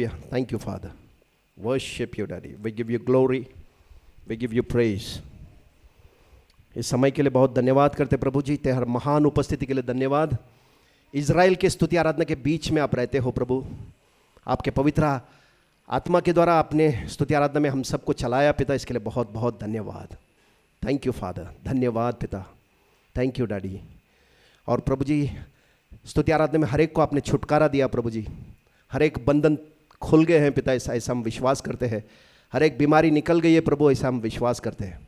Hallelujah. Thank you, Father. Worship you, Daddy. We give you glory. We give you praise. इस समय के लिए बहुत धन्यवाद करते प्रभु जी, तेरे हर महान उपस्थिति के लिए धन्यवाद। इज़राइल के स्तुति आराधना के बीच में आप रहते हो प्रभु, आपके पवित्र आत्मा के द्वारा आपने स्तुति आराधना में हम सबको चलाया पिता, इसके लिए बहुत बहुत धन्यवाद। थैंक यू फादर, धन्यवाद पिता, थैंक यू डैडी। और प्रभु जी स्तुति आराधना में हर एक को आपने छुटकारा दिया प्रभु जी, हर एक बंधन खुल गए हैं पिता, ऐसा हम विश्वास करते हैं। हर एक बीमारी निकल गई है प्रभु, ऐसा हम विश्वास करते हैं।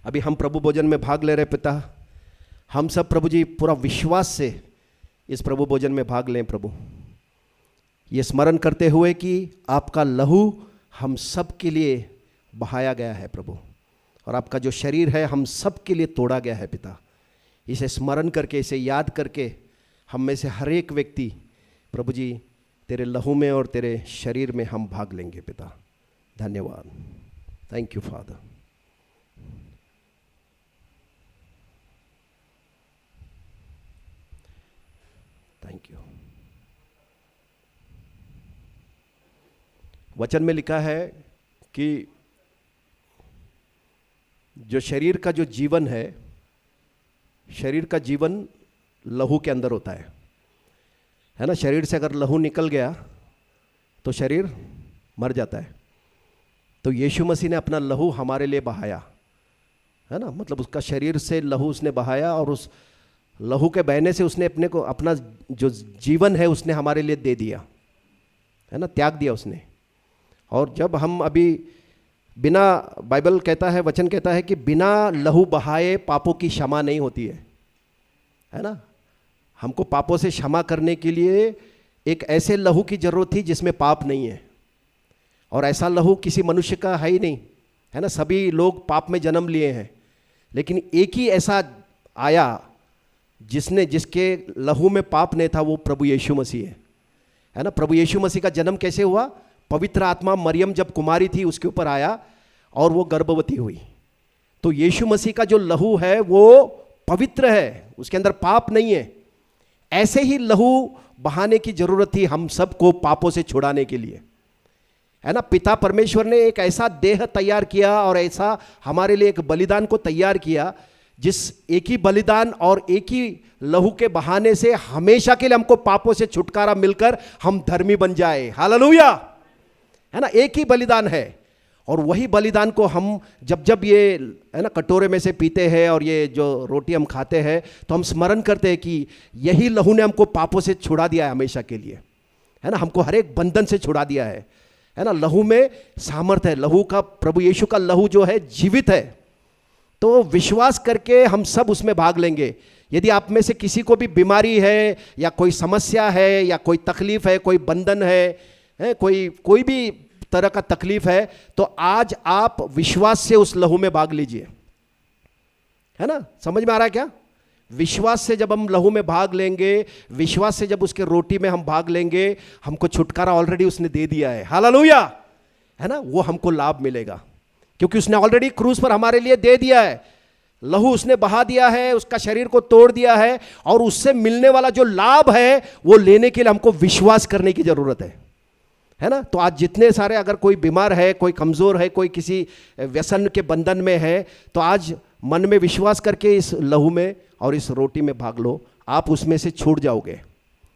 अभी हम प्रभु भोजन में भाग ले रहे पिता, हम सब प्रभु जी पूरा विश्वास से इस प्रभु भोजन में भाग लें प्रभु, ये स्मरण करते हुए कि आपका लहू हम सब के लिए बहाया गया है प्रभु, और आपका जो शरीर है हम सब के लिए तोड़ा गया है पिता। इसे स्मरण करके, इसे याद करके हम में से हर एक व्यक्ति प्रभु जी तेरे लहू में और तेरे शरीर में हम भाग लेंगे पिता। धन्यवाद, thank you father. Thank you. वचन में लिखा है कि जो शरीर का जो जीवन है, शरीर का जीवन लहू के अंदर होता है ना। शरीर से अगर लहू निकल गया तो शरीर मर जाता है। तो यीशु मसीह ने अपना लहू हमारे लिए बहाया है ना, मतलब उसका शरीर से लहू उसने बहाया, और उस लहू के बहने से उसने अपने को, अपना जो जीवन है उसने हमारे लिए दे दिया है ना, त्याग दिया उसने। और जब हम अभी बिना, बाइबल कहता है, वचन कहता है कि बिना लहू बहाए पापों की क्षमा नहीं होती है ना। हमको पापों से क्षमा करने के लिए एक ऐसे लहू की जरूरत थी जिसमें पाप नहीं है, और ऐसा लहू किसी मनुष्य का है ही नहीं है ना। सभी लोग पाप में जन्म लिए हैं, लेकिन एक ही ऐसा आया जिसके लहू में पाप नहीं था, वो प्रभु यीशु मसीह है ना। प्रभु यीशु मसीह का जन्म कैसे हुआ? पवित्र आत्मा मरियम जब कुमारी थी उसके ऊपर आया और वो गर्भवती हुई। तो यीशु मसीह का जो लहू है वो पवित्र है, उसके अंदर पाप नहीं है। ऐसे ही लहू बहाने की जरूरत थी हम सबको पापों से छुड़ाने के लिए है ना। पिता परमेश्वर ने एक ऐसा देह तैयार किया और ऐसा हमारे लिए एक बलिदान को तैयार किया, जिस एक ही बलिदान और एक ही लहू के बहाने से हमेशा के लिए हमको पापों से छुटकारा मिलकर हम धर्मी बन जाए। हालेलुया है ना। एक ही बलिदान है, और वही बलिदान को हम जब ये है ना कटोरे में से पीते हैं और ये जो रोटी हम खाते हैं, तो हम स्मरण करते हैं कि यही लहू ने हमको पापों से छुड़ा दिया है हमेशा के लिए है ना। हमको हर एक बंधन से छुड़ा दिया है ना। लहू में सामर्थ है, लहू का, प्रभु यीशु का लहू जो है जीवित है। तो विश्वास करके हम सब उसमें भाग लेंगे। यदि आप में से किसी को भी बीमारी है या कोई समस्या है या कोई तकलीफ है, कोई बंधन है, कोई भी तरह का तकलीफ है, तो आज आप विश्वास से उस लहू में भाग लीजिए है ना। समझ में आ रहा है क्या? विश्वास से जब हम लहू में भाग लेंगे, विश्वास से जब उसके रोटी में हम भाग लेंगे, हमको छुटकारा ऑलरेडी उसने दे दिया है। हालेलुया है ना। वो हमको लाभ मिलेगा क्योंकि उसने ऑलरेडी क्रूस पर हमारे लिए दे दिया है। लहू उसने बहा दिया है, उसका शरीर को तोड़ दिया है, और उससे मिलने वाला जो लाभ है वो लेने के लिए हमको विश्वास करने की जरूरत है ना। तो आज जितने सारे, अगर कोई बीमार है, कोई कमजोर है, कोई किसी व्यसन के बंधन में है, तो आज मन में विश्वास करके इस लहू में और इस रोटी में भाग लो, आप उसमें से छूट जाओगे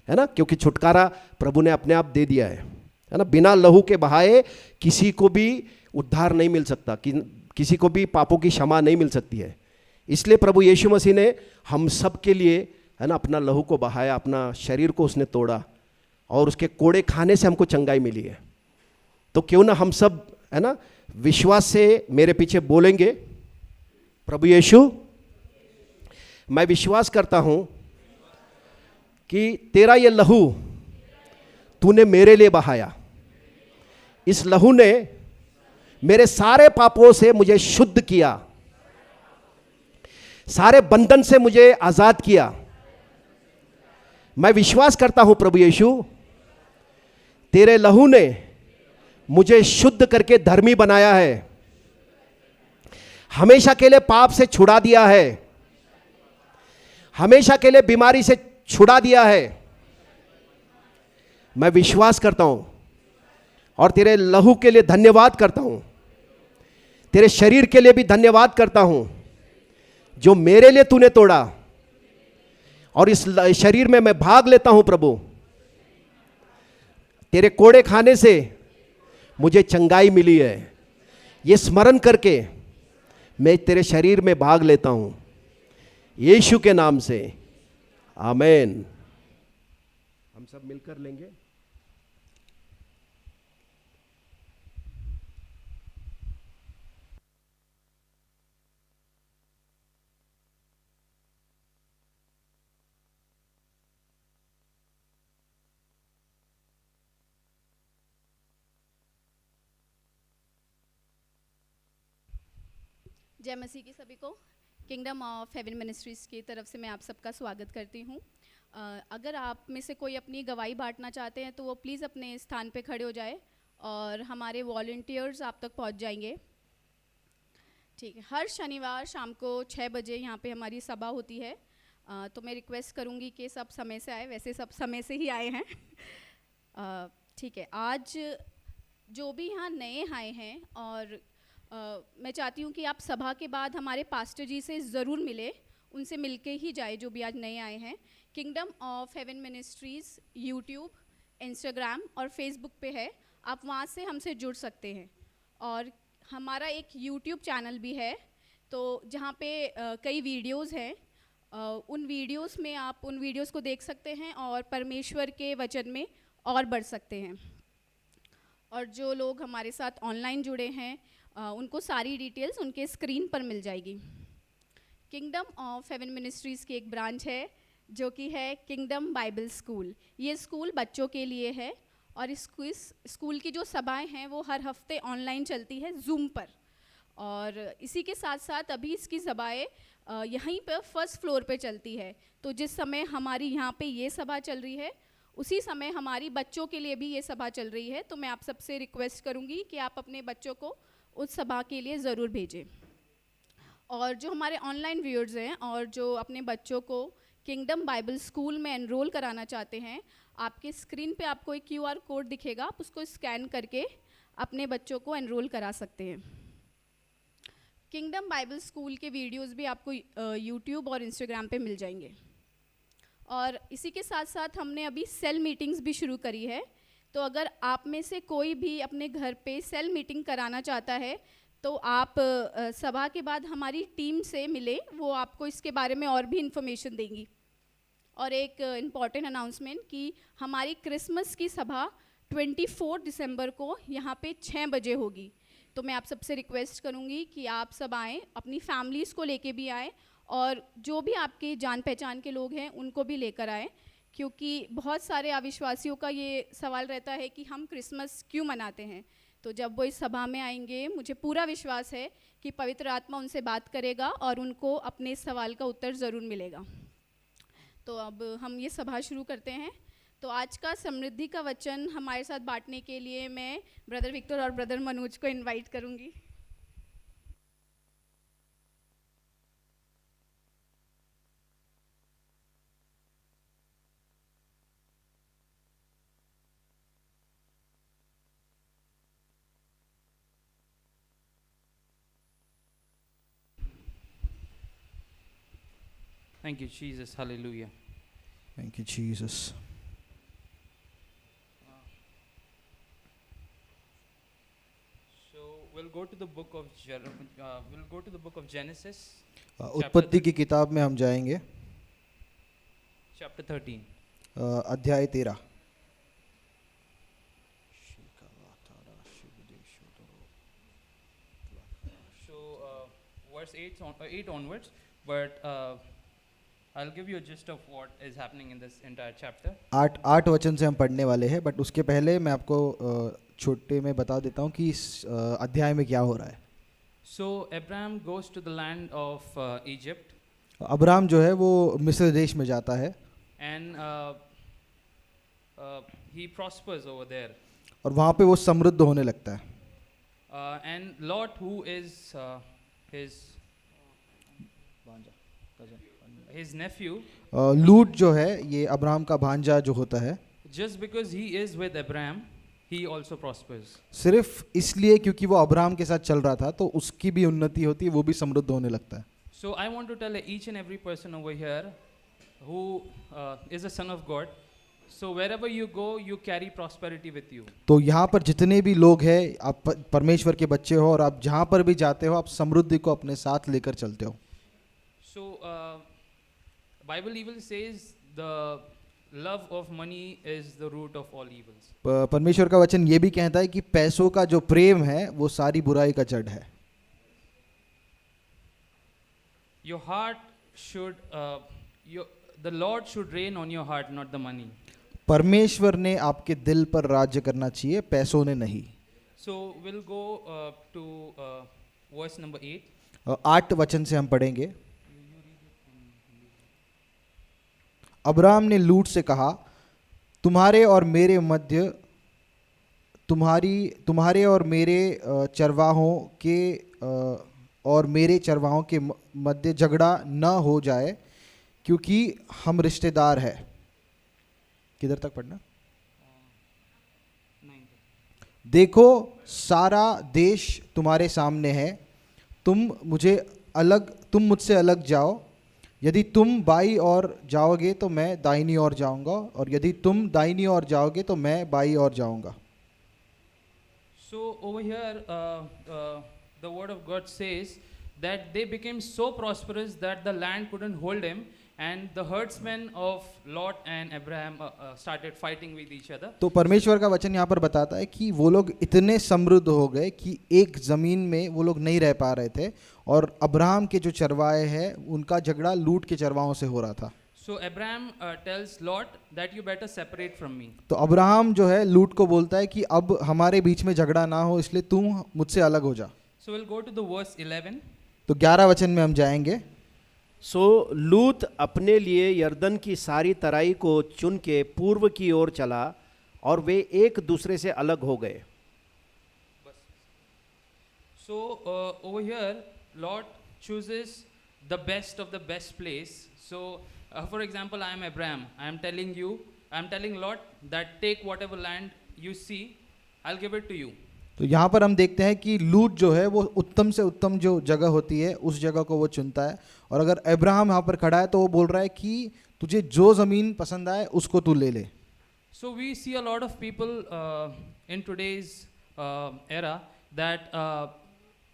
है ना। क्योंकि छुटकारा प्रभु ने अपने आप दे दिया है ना। बिना लहू के बहाए किसी को भी उद्धार नहीं मिल सकता, किसी को भी पापों की क्षमा नहीं मिल सकती है। इसलिए प्रभु यीशु मसीह ने हम सब के लिए है ना अपना लहू को बहाया, अपना शरीर को उसने तोड़ा, और उसके कोड़े खाने से हमको चंगाई मिली है। तो क्यों ना हम सब है ना विश्वास से मेरे पीछे बोलेंगे, प्रभु यीशु, मैं विश्वास करता हूं कि तेरा ये लहू तूने मेरे लिए बहाया। इस लहू ने मेरे सारे पापों से मुझे शुद्ध किया, सारे बंधन से मुझे आजाद किया। मैं विश्वास करता हूं प्रभु यीशु, तेरे लहू ने मुझे शुद्ध करके धर्मी बनाया है, हमेशा के लिए पाप से छुड़ा दिया है, हमेशा के लिए बीमारी से छुड़ा दिया है। मैं विश्वास करता हूं और तेरे लहू के लिए धन्यवाद करता हूं, तेरे शरीर के लिए भी धन्यवाद करता हूं जो मेरे लिए तूने तोड़ा, और इस शरीर में मैं भाग लेता हूं प्रभु। तेरे कोड़े खाने से मुझे चंगाई मिली है, ये स्मरण करके मैं तेरे शरीर में भाग लेता हूं, यीशु के नाम से, आमेन। हम सब मिलकर लेंगे। जय मसीह की सभी को। किंगडम ऑफ हेवन मिनिस्ट्रीज़ की तरफ से मैं आप सबका स्वागत करती हूँ। अगर आप में से कोई अपनी गवाही बांटना चाहते हैं तो वो प्लीज़ अपने स्थान पे खड़े हो जाए और हमारे वॉलंटियर्स आप तक पहुँच जाएंगे। ठीक है, हर शनिवार शाम को 6 बजे यहाँ पे हमारी सभा होती है। तो मैं रिक्वेस्ट करूँगी कि सब समय से आए, वैसे सब समय से ही आए हैं। ठीक है, आज जो भी यहाँ नए आए हैं और मैं चाहती हूँ कि आप सभा के बाद हमारे पास्टर जी से ज़रूर मिले, उनसे मिलके ही जाए जो भी आज नए आए हैं। Kingdom of haven ministries YouTube, Instagram और फेसबुक पे है, आप वहाँ से हमसे जुड़ सकते हैं। और हमारा एक यूट्यूब चैनल भी है, तो जहाँ पे कई वीडियोज़ हैं, उन वीडियोज़ में आप उन वीडियोज़ को देख सकते हैं और परमेश्वर के वचन में और बढ़ सकते हैं। और जो लोग हमारे साथ ऑनलाइन जुड़े हैं उनको सारी डिटेल्स उनके स्क्रीन पर मिल जाएगी। किंगडम ऑफ हेवन मिनिस्ट्रीज़ की एक ब्रांच है जो कि है किंगडम बाइबल स्कूल। ये स्कूल बच्चों के लिए है और इस स्कूल की जो सभाएं हैं वो हर हफ्ते ऑनलाइन चलती है जूम पर। और इसी के साथ साथ अभी इसकी सभाएं यहीं पर फर्स्ट फ्लोर पे चलती है। तो जिस समय हमारी यहाँ पे ये सभा चल रही है उसी समय हमारी बच्चों के लिए भी ये सभा चल रही है। तो मैं आप सबसे रिक्वेस्ट करूँगी कि आप अपने बच्चों को उस सभा के लिए ज़रूर भेजें। और जो हमारे ऑनलाइन व्यूअर्स हैं और जो अपने बच्चों को किंगडम बाइबल स्कूल में एनरोल कराना चाहते हैं, आपके स्क्रीन पे आपको एक QR कोड दिखेगा, आप उसको स्कैन करके अपने बच्चों को एनरोल करा सकते हैं। किंगडम बाइबल स्कूल के वीडियोस भी आपको यूट्यूब और इंस्टाग्राम पे मिल जाएंगे। और इसी के साथ साथ हमने अभी सेल मीटिंग्स भी शुरू करी है। तो अगर आप में से कोई भी अपने घर पे सेल मीटिंग कराना चाहता है तो आप सभा के बाद हमारी टीम से मिले, वो आपको इसके बारे में और भी इन्फॉर्मेशन देंगी। और एक इम्पॉर्टेंट अनाउंसमेंट कि हमारी क्रिसमस की सभा 24 दिसंबर को यहाँ पे 6 बजे होगी। तो मैं आप सबसे रिक्वेस्ट करूँगी कि आप सब आएँ, अपनी फैमिलीज़ को लेके भी आएँ और जो भी आपके जान पहचान के लोग हैं उनको भी लेकर आएँ, क्योंकि बहुत सारे अविश्वासियों का ये सवाल रहता है कि हम क्रिसमस क्यों मनाते हैं। तो जब वो इस सभा में आएंगे मुझे पूरा विश्वास है कि पवित्र आत्मा उनसे बात करेगा और उनको अपने इस सवाल का उत्तर ज़रूर मिलेगा। तो अब हम ये सभा शुरू करते हैं। तो आज का समृद्धि का वचन हमारे साथ बांटने के लिए मैं ब्रदर विक्टर और ब्रदर मनोज को इनवाइट करूँगी। Thank you, Jesus. Hallelujah. Thank you, Jesus. So we'll go to the book of Genesis, उत्पत्ति की किताब में हम जाएंगे, chapter 13. अध्याय 13। So verse 8 onwards, but I'll give you a gist of what is happening in this entire chapter. 8 वचन से हम पढ़ने वाले हैं, बट उसके पहले मैं आपको छोटे में बता देता हूँ कि इस अध्याय में क्या हो रहा है। So Abraham goes to the land of Egypt. Abraham जो है वो मिस्र देश में जाता है And he prospers over there. और वहाँ पे वो समृद्ध होने लगता है। And Lot, who is his nephew, लूट जो है ये अब्राहम का भांजा जो होता है, just because he is with Abraham, he also prospers. सिर्फ इसलिए क्योंकि वो अब्राहम के साथ चल रहा था तो उसकी भी उन्नति होती है, वो भी समृद्ध होने लगता है। So I want to tell each and every person over here who is a son of God. So wherever you go, you carry prosperity with you. तो यहाँ पर जितने भी लोग हैं, आप परमेश्वर के बच्चे हो और आप जहाँ पर भी जाते हो, आप समृद्धि को अपने साथ लेकर चलते हो। So Bible even says the love of money is the root of all evils. परमेश्वर का वचन ये भी कहता है कि पैसों का जो प्रेम है वो सारी बुराई का जड़ है। Your heart should, the Lord should reign on your heart, not the money. परमेश्वर ने आपके दिल पर राज्य करना चाहिए, पैसों ने नहीं। So we'll go to verse number 8. 8 वचन से हम पढ़ेंगे। अब्राहम ने लूट से कहा, तुम्हारे और मेरे मध्य, तुम्हारे और मेरे चरवाहों के और मेरे चरवाहों के मध्य झगड़ा न हो जाए, क्योंकि हम रिश्तेदार हैं। किधर तक पढ़ना? 9. देखो सारा देश तुम्हारे सामने है, तुम मुझसे अलग जाओ। यदि तुम बाईं ओर जाओगे तो मैं दाहिनी ओर जाऊंगा, और यदि तुम दाहिनी ओर जाओगे तो मैं बाईं ओर जाऊंगा। So over here, the word of God says that they became so prosperous that the land couldn't hold him, and the herdsmen of Lot and Abraham started fighting with each other. तो परमेश्वर का वचन यहाँ पर बताता है कि वो लोग इतने समृद्ध हो गए कि एक ज़मीन में वो लोग नहीं रह पा रहे थे, और अब्राहम के जो चरवाहे हैं उनका झगड़ा लूट के चरवाहों से हो रहा था। So Abraham tells Lot that you better separate from me. तो अब्राहम जो है लूट को बोलता है कि अब हमारे बीच में झगड़ा ना हो, इसलिए तुम मुझसे अलग हो जा। So we'll go to the verse 11. तो 11 वचन में हम जाएंगे। सो लूत अपने लिए यरदन की सारी तराई को चुन के पूर्व की ओर चला, और वे एक दूसरे से अलग हो गए। So over here, Lot chooses the best of the best place. So for example, I am Abraham. I am telling Lot that take whatever land you see, I'll give it to you. तो यहाँ पर हम देखते हैं कि लूत जो है वो उत्तम से उत्तम जो जगह होती है उस जगह को वो चुनता है, और अगर अब्राहम यहाँ पर खड़ा है तो वो बोल रहा है कि तुझे जो ज़मीन पसंद आए उसको तू ले ले। So we see a lot of people in today's era that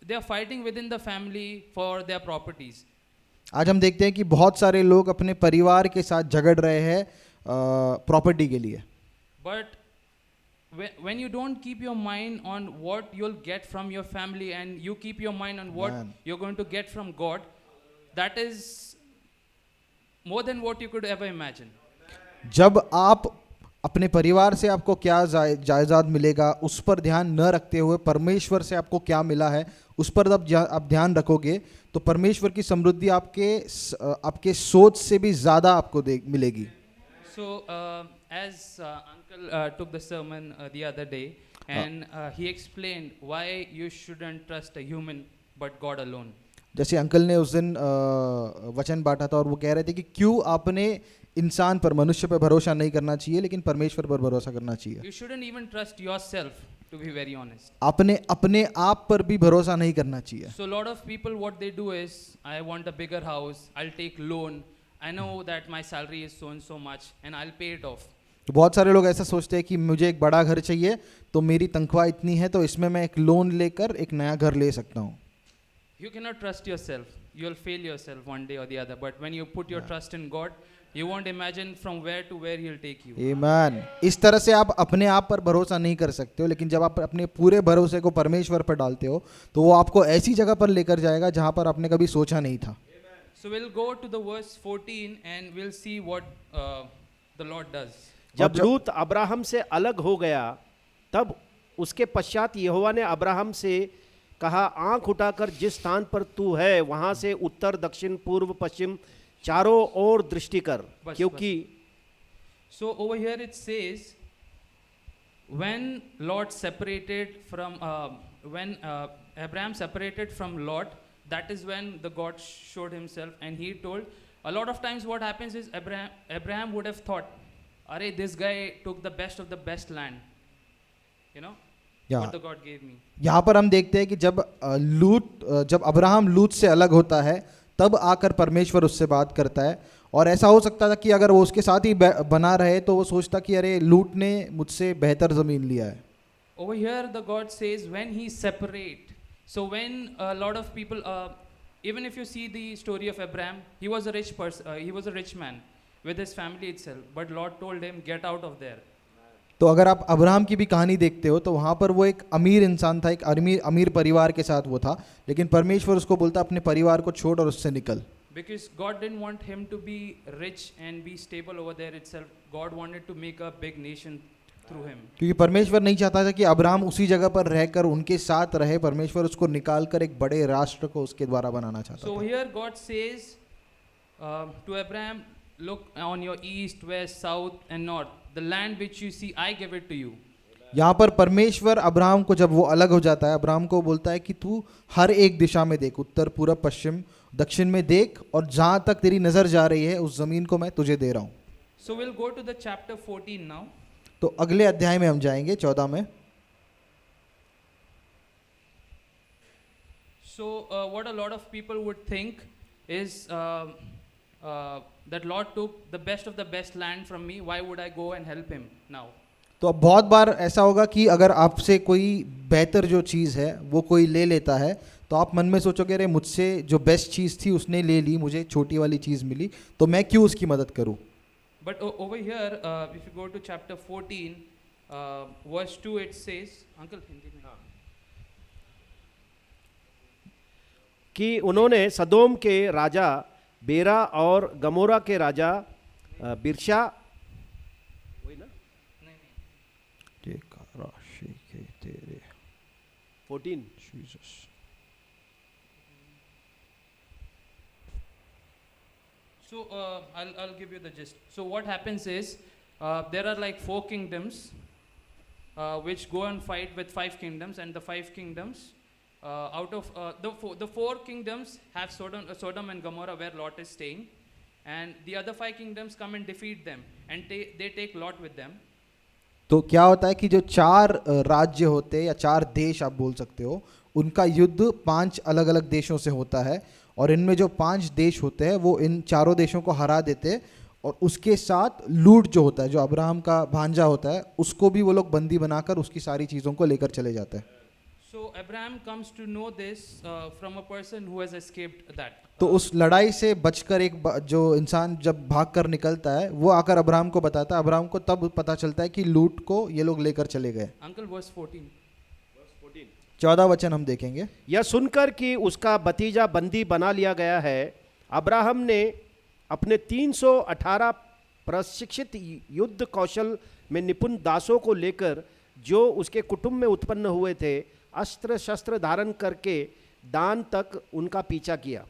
they are fighting within the family for their properties. आज हम देखते हैं कि बहुत सारे लोग अपने परिवार के साथ झगड़ रहे हैं प्रॉपर्टी के लिए। But when you don't keep your mind on what you'll get from your family, and you keep your mind on what you're going to get from God, that is more than what you could ever imagine. जब आप अपने परिवार से आपको क्या जायदाद मिलेगा उस पर ध्यान न रखते हुए परमेश्वर से आपको क्या मिला है उस पर आप ध्यान रखोगे, तो परमेश्वर की समृद्धि आपके सोच से भी ज़्यादा आपको मिलेगी। So as uncle took the sermon the other day, and he explained why you shouldn't trust a human but God alone. जैसे अंकल ने उस दिन वचन बांटा था और वो कह रहे थे कि क्यों आपने इंसान पर, मनुष्य पर भरोसा नहीं करना चाहिए लेकिन परमेश्वर पर भरोसा करना चाहिए। You shouldn't even trust yourself, to be very honest. आपने अपने आप पर भी भरोसा नहीं करना चाहिए। So a lot of people, what they do is, I want a bigger house, I'll take loan, I know that my salary is so and so much and I'll pay it off. तो बहुत सारे लोग ऐसा सोचते हैं कि मुझे एक बड़ा घर चाहिए तो मेरी तनख्वाह इतनी है तो इसमें मैं एक लोन लेकर एक नया घर ले सकता हूँ। You cannot trust yourself. You'll fail yourself one day or the other. But when you put your trust in God, you won't imagine from where to where He'll take you. आमीन। इस तरह से आप अपने आप पर भरोसा नहीं कर सकते हो, लेकिन जब आप अपने पूरे भरोसे को परमेश्वर पर डालते हो तो वो आपको ऐसी जगह पर लेकर जाएगा जहाँ पर आपने कभी सोचा नहीं था। So we'll go to the verse 14 and we'll see what the Lord does. जब लूत अब्राहम से अलग हो गया तब उसके पश्चात यहोवा ने अब्राहम से कहा, आंख उठाकर जिस स्थान पर तू है वहां से उत्तर दक्षिण पूर्व पश्चिम चारों ओर दृष्टि कर, क्योंकि So over here it says, when Lot separated from when Abraham separated from Lot, that is when the God showed himself, and he told, a lot of times what happens is Abraham would have thought, Arey, this guy took the best of the best land. you know, Yeah. what the God gave me. यहाँ पर हम देखते हैं कि जब Abraham लूत से अलग होता है तब आकर परमेश्वर उससे बात करता है। और ऐसा हो सकता था कि अगर वो उसके साथ ही बना रहे तो वो सोचता कि अरे लूत ने मुझसे बेहतर ज़मीन लिया है। Over here, the God says when He separate. So when a lot of people, even if you see the story of Abraham, he was a rich person. He was a rich man with his family itself. But Lord told him, "Get out of there." तो अगर आप Abraham की भी कहानी देखते हो तो वहाँ पर वो एक अमीर इंसान था, एक अमीर परिवार के साथ वो था, लेकिन परमेश्वर उसको बोलता अपने परिवार को छोड़ और उससे निकल। Because God didn't want him to be rich and be stable over there itself. God wanted to make a big nation through him. क्योंकि परमेश्वर नहीं चाहता था कि अब्राहम उसी जगह पर रहकर उनके साथ रहे, परमेश्वर उसको निकाल कर एक बड़े राष्ट्र को उसके द्वारा बनाना चाहता So था। here God says to Abraham, "Look on your east, west, south, and north. The land which you see, I give it to you." यहाँ पर परमेश्वर अब्राहम को जब वो अलग हो जाता है, अब्राहम को बोलता है कि तू हर एक दिशा में देख, उत्तर पूरब पश्चिम दक्षिण में देख, और जहाँ तक तेरी नज़र जा रही है उस ज़मीन को मैं तुझे दे रहा हूँ। So we'll go to the chapter 14 now. तो अगले अध्याय में हम जाएंगे, 14 में। So what a lot of people would think is that Lord took the best land from me. Why would I go and help him now? तो अब बहुत बार ऐसा होगा कि अगर आपसे कोई बेहतर जो चीज़ है वो कोई ले लेता है तो आप मन में सोचोगे अरे मुझसे जो बेस्ट चीज़ थी उसने ले ली, मुझे छोटी वाली चीज़ मिली, तो मैं क्यों उसकी मदद करूं। But over here, if you go to chapter 14, verse 2, it says, Uncle, कि उन्होंने सदोम के राजा बेरा और गमोरा के राजा बिरशा, वही ना, 14 So I'll give you the gist. So what happens is there are like 4 kingdoms which go and fight with 5 kingdoms, and the 5 kingdoms out of the 4 kingdoms have Sodom and Gomorrah where Lot is staying, and the other 5 kingdoms come and defeat them, and they take Lot with them. तो क्या होता है कि जो 4 राज्य होते हैं या 4 देश आप बोल सकते हो, उनका युद्ध 5 अलग अलग देशों से होता है, और इनमें जो 5 देश होते हैं वो इन चारों देशों को हरा देते हैं, और उसके साथ लूट जो होता है, जो अब्राहम का भांजा होता है, उसको भी वो लोग बंदी बनाकर उसकी सारी चीज़ों को लेकर चले जाते हैं। So Abraham comes to know this from a person who has escaped that. तो उस लड़ाई से बचकर जो इंसान जब भाग कर निकलता है वो आकर अब्राहम को बताता है, अब्राहम को तब पता चलता है कि लूट को ये लोग लेकर चले गए। Uncle, verse 14. 14 वचन हम देखेंगे। यह सुनकर कि उसका भतीजा बंदी बना लिया गया है, अब्राहम ने अपने 318 प्रशिक्षित युद्ध कौशल में निपुण दासों को लेकर, जो उसके कुटुंब में उत्पन्न हुए थे, अस्त्र शस्त्र धारण करके दान तक उनका पीछा किया।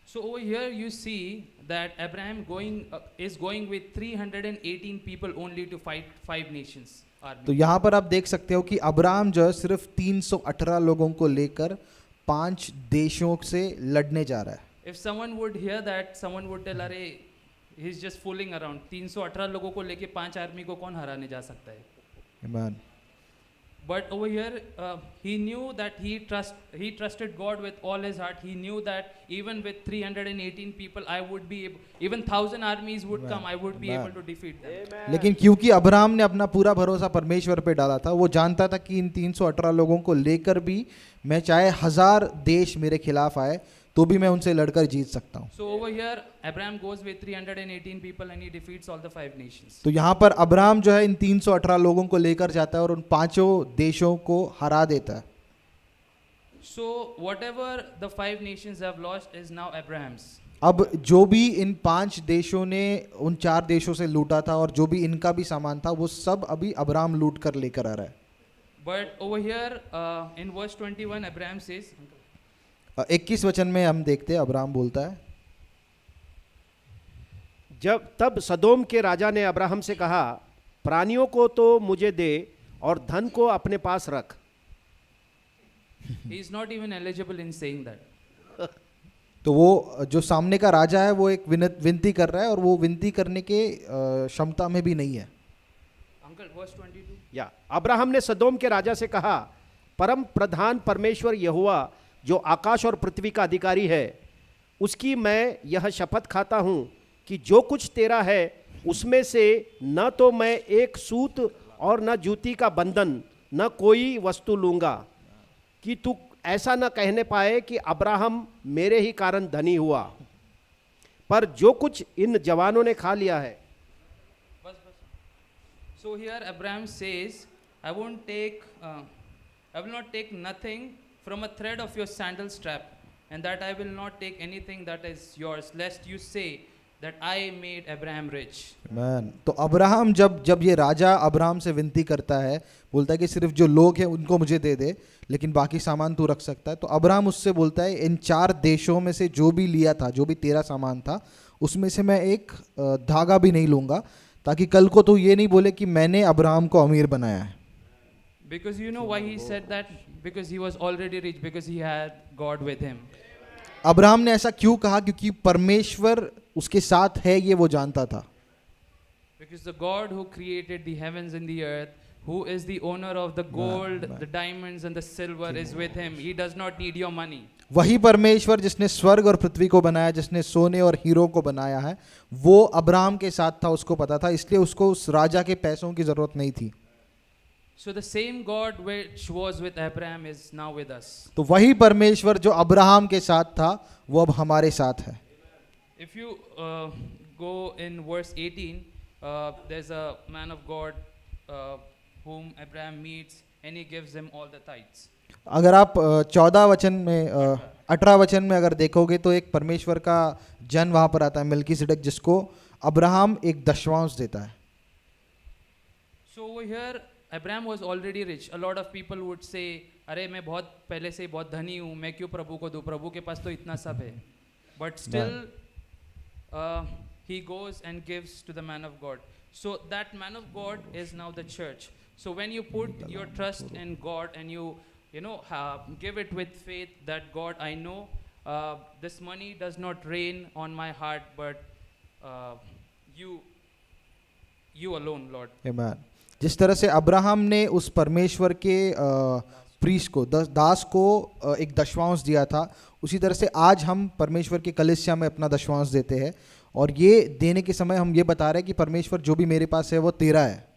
So over here you see that Abraham is going with 318 people only to fight 5 nations army. तो यहाँ पर आप देख सकते हो कि अब्राहम जो है सिर्फ 318 लोगों को लेकर 5 देशों से लड़ने जा रहा है। If someone would hear that, someone would tell, अरे he's just fooling around. 318 लोगों को लेके 5 आर्मी को कौन हराने जा सकता है? Amen. But over here, he knew that he trusted God with all his heart. He knew that even with 318 people, I would be able, even 1,000 armies would come, I would be able to defeat them. लेकिन क्योंकि Abraham ने अपना पूरा भरोसा परमेश्वर पे डाला था, वो जानता था कि इन 318 लोगों को लेकर भी मैं चाहे 1000 देश मेरे खिलाफ आए तो भी मैं उनसे लड़कर जीत सकता हूँ। So over here, Abraham goes with 318 people and he defeats all the 5 nations. तो यहाँ पर अब्राहम जो है इन 318 लोगों को लेकर जाता है और उन 5 देशों को हरा देता है। So whatever the 5 nations have lost is now Abraham's. अब जो भी इन 5 देशों ने उन 4 देशों से लूटा था और जो भी इनका भी सामान था वो सब अभी अब्राहम लूट कर लेकर आ रहा है। But over here in verse 21, Abraham says, 21 वचन में हम देखते हैं अब्राहम बोलता है, तब सदोम के राजा ने अब्राहम से कहा, प्राणियों को तो मुझे दे और धन को अपने पास रख। he is not even eligible in saying that. तो वो जो सामने का राजा है वो एक विनती कर रहा है और वो विनती करने के क्षमता में भी नहीं है। Uncle, verse 22. या अब्राहम ने सदोम के राजा से कहा, परम प्रधान परमेश्वर यहोवा जो आकाश और पृथ्वी का अधिकारी है, उसकी मैं यह शपथ खाता हूं कि जो कुछ तेरा है उसमें से न तो मैं एक सूत और न जूती का बंधन न कोई वस्तु लूंगा, कि तू ऐसा न कहने पाए कि अब्राहम मेरे ही कारण धनी हुआ, पर जो कुछ इन जवानों ने खा लिया है। So here Abraham says, I won't take, I will not take nothing from a thread of your sandal strap, and that I will not take anything that is yours, lest you say that I made Abraham rich. Man तो Abraham जब ये राजा Abraham से विनती करता है, बोलता है कि सिर्फ जो लोग हैं उनको मुझे दे दे, लेकिन बाकी सामान तू रख सकता है। तो अब्राहम उससे बोलता है, इन 4 देशों में से जो भी लिया था, जो भी तेरा सामान था, उसमें से मैं एक धागा भी नहीं लूंगा, ताकि कल को तू ये नहीं बोले कि मैंने अब्राहम को अमीर बनाया है। Because you know why he said that? Because he was already rich, because he had God with him. Abraham ने ऐसा क्यों कहा? क्योंकि परमेश्वर उसके साथ है, ये वो जानता था। Because the God who created the heavens and the earth, who is the owner of the gold, the diamonds and the silver, is with him. He does not need your money. वही परमेश्वर जिसने स्वर्ग और पृथ्वी को बनाया, जिसने सोने और हीरो को बनाया है, वो अब्राहम के साथ था, उसको पता था, इसलिए उसको उस राजा के पैसों की जरूरत नहीं थी। So the same God which was with Abraham is now with us. तो वही परमेश्वर जो अब्राहम के साथ था, वो अब हमारे साथ है। If you go in verse 18, there's a man of God whom Abraham meets, and he gives him all the tithes. अगर आप 14 वचन में 18 वचन में अगर देखोगे तो एक परमेश्वर का जन वहां पर आता है, मिल्कीसिदक, जिसको अब्राहम एक दशवांश देता है। So over here, Abraham was already rich. A lot of people would say, अरे मैं बहुत पहले से ही बहुत धनी हूँ, मैं क्यों प्रभु को दूँ, प्रभु के पास तो इतना सब है. But still, he goes and gives to the man of God. So that man of God is now the church. So when you put your trust in God and you give it with faith that God, I know this money does not rain on my heart, but you alone, Lord. Amen. जिस तरह से Abraham ने उस परमेश्वर के priest को, दास को एक दशवांश दिया था, उसी तरह से आज हम परमेश्वर के कलीसिया में अपना दशवांश देते हैं, और ये देने के समय हम ये बता रहे हैं कि परमेश्वर जो भी मेरे पास है वो तेरा है।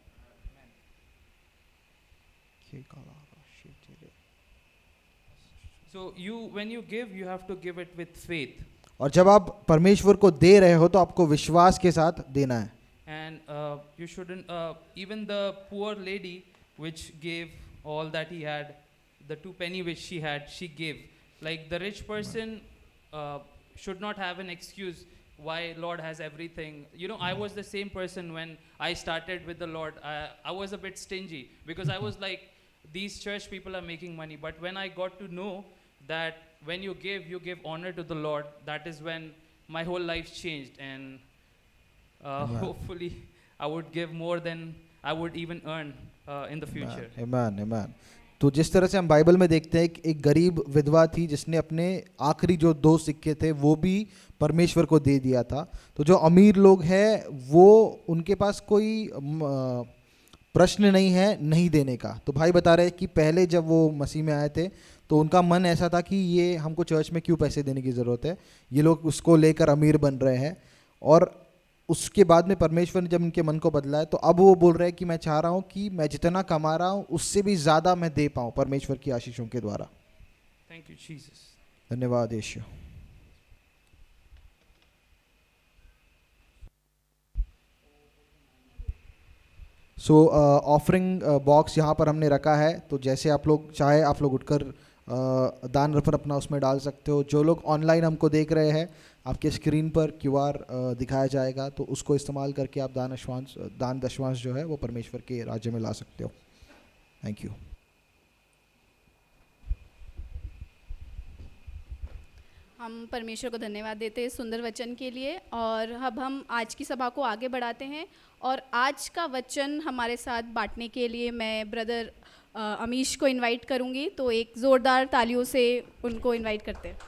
So when you give, you have to give it with faith. और जब आप परमेश्वर को दे रहे हो तो आपको विश्वास के साथ देना है। And you shouldn't, even the poor lady which gave all that he had, the 2 penny which she had, she gave. Like the rich person should not have an excuse why Lord has everything. I was the same person when I started with the Lord. I was a bit stingy because I was like, these church people are making money. But when I got to know that when you give honor to the Lord, that is when my whole life changed. And hopefully I would give more than I would even earn in the future. Amen, amen. तो जिस तरह से हम Bible में देखते हैं कि एक गरीब विधवा थी जिसने अपने आखिरी जो 2 सिक्के थे वो भी परमेश्वर को दे दिया था, तो जो अमीर लोग हैं वो उनके पास कोई प्रश्न नहीं है नहीं देने का। तो भाई बता रहे हैं कि पहले जब वो मसीह में आए थे तो उनका मन ऐसा था कि ये हमको चर्च में क्यों पैसे देने की ज़रूरत है, ये लोग उसको लेकर अमीर बन रहे हैं। और उसके बाद में परमेश्वर ने जब इनके मन को बदला है तो अब वो बोल रहे हैं कि मैं चाह रहा हूँ कि मैं जितना कमा रहा हूँ उससे भी ज़्यादा मैं दे पाऊँ परमेश्वर की आशीषों के द्वारा। Thank you, Jesus. धन्यवाद यीशु। सो ऑफरिंग बॉक्स यहाँ पर हमने रखा है, तो जैसे आप लोग चाहे आप लोग उठकर दान रफर अपना उसमें डाल सकते हो। जो लोग ऑनलाइन हमको देख रहे हैं, आपके स्क्रीन पर QR दिखाया जाएगा, तो उसको इस्तेमाल करके आप दान दशवांश जो है वो परमेश्वर के राज्य में ला सकते हो। Thank you. हम परमेश्वर को धन्यवाद देते हैं सुंदर वचन के लिए, और अब हम आज की सभा को आगे बढ़ाते हैं। और आज का वचन हमारे साथ बांटने के लिए मैं ब्रदर अमीश को इनवाइट करूंगी, तो एक ज़ोरदार तालियों से उनको इनवाइट करते हैं।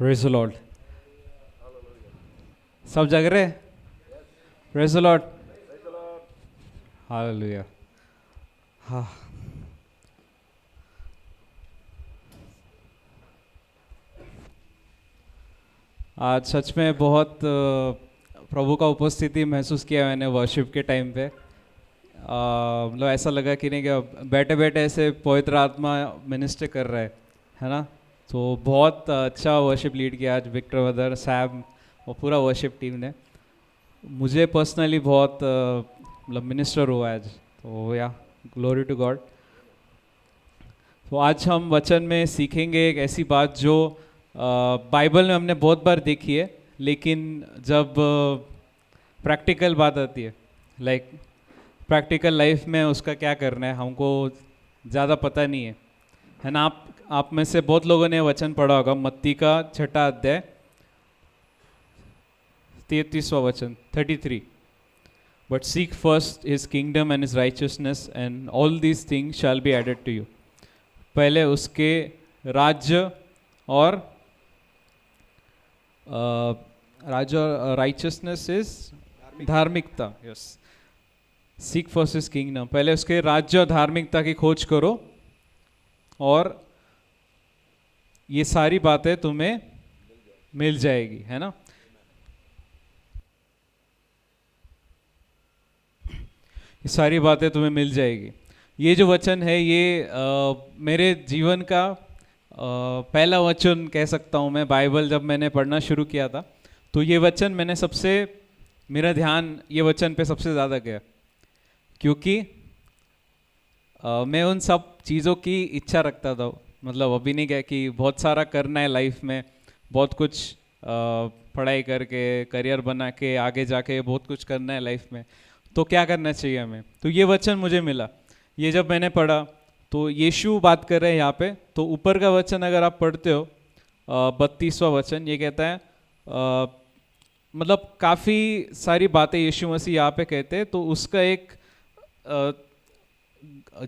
Praise the Lord. सब जग रहे? Praise the Lord. हालेलुया। हाँ, आज सच में बहुत प्रभु का उपस्थिति महसूस किया मैंने वर्शिप के टाइम पे। मतलब ऐसा लगा कि नहीं कि बैठे बैठे ऐसे पवित्र आत्मा मिनिस्टर कर रहा है ना। तो बहुत अच्छा वर्शिप लीड किया आज विक्टर ब्रदर, सैम और पूरा वर्शिप टीम ने। मुझे पर्सनली बहुत मतलब मिनिस्टर हुआ आज। तो या ग्लोरी टू गॉड। तो आज हम वचन में सीखेंगे एक ऐसी बात जो बाइबल में हमने बहुत बार देखी है, लेकिन जब प्रैक्टिकल बात आती है, लाइक प्रैक्टिकल लाइफ में उसका क्या करना है, हमको ज़्यादा पता नहीं है ना। आप में से बहुत लोगों ने वचन पढ़ा होगा, मत्ती का 6वां अध्याय 33वां वचन 33। But seek first his kingdom and his righteousness and all these things shall be added to you. पहले उसके राज्य और राइचियसनेस इज धार्मिकता। Yes, seek first his kingdom, पहले उसके राज्य और धार्मिकता की खोज करो और ये सारी बातें तुम्हें मिल जाएगी, है ना। ये सारी बातें तुम्हें मिल जाएगी। ये जो वचन है ये मेरे जीवन का पहला वचन कह सकता हूँ मैं। बाइबल जब मैंने पढ़ना शुरू किया था तो ये वचन मेरा ध्यान ये वचन पे सबसे ज़्यादा गया, क्योंकि मैं उन सब चीज़ों की इच्छा रखता था। मतलब अभी नहीं क्या कि बहुत सारा करना है लाइफ में, बहुत कुछ पढ़ाई करके करियर बना के आगे जाके बहुत कुछ करना है लाइफ में, तो क्या करना चाहिए हमें। तो ये वचन मुझे मिला। ये जब मैंने पढ़ा तो यीशु बात कर रहे हैं यहाँ पे। तो ऊपर का वचन अगर आप पढ़ते हो 32वां वचन, ये कहता है मतलब काफ़ी सारी बातें यीशु मसीह यहाँ पे कहते हैं। तो उसका एक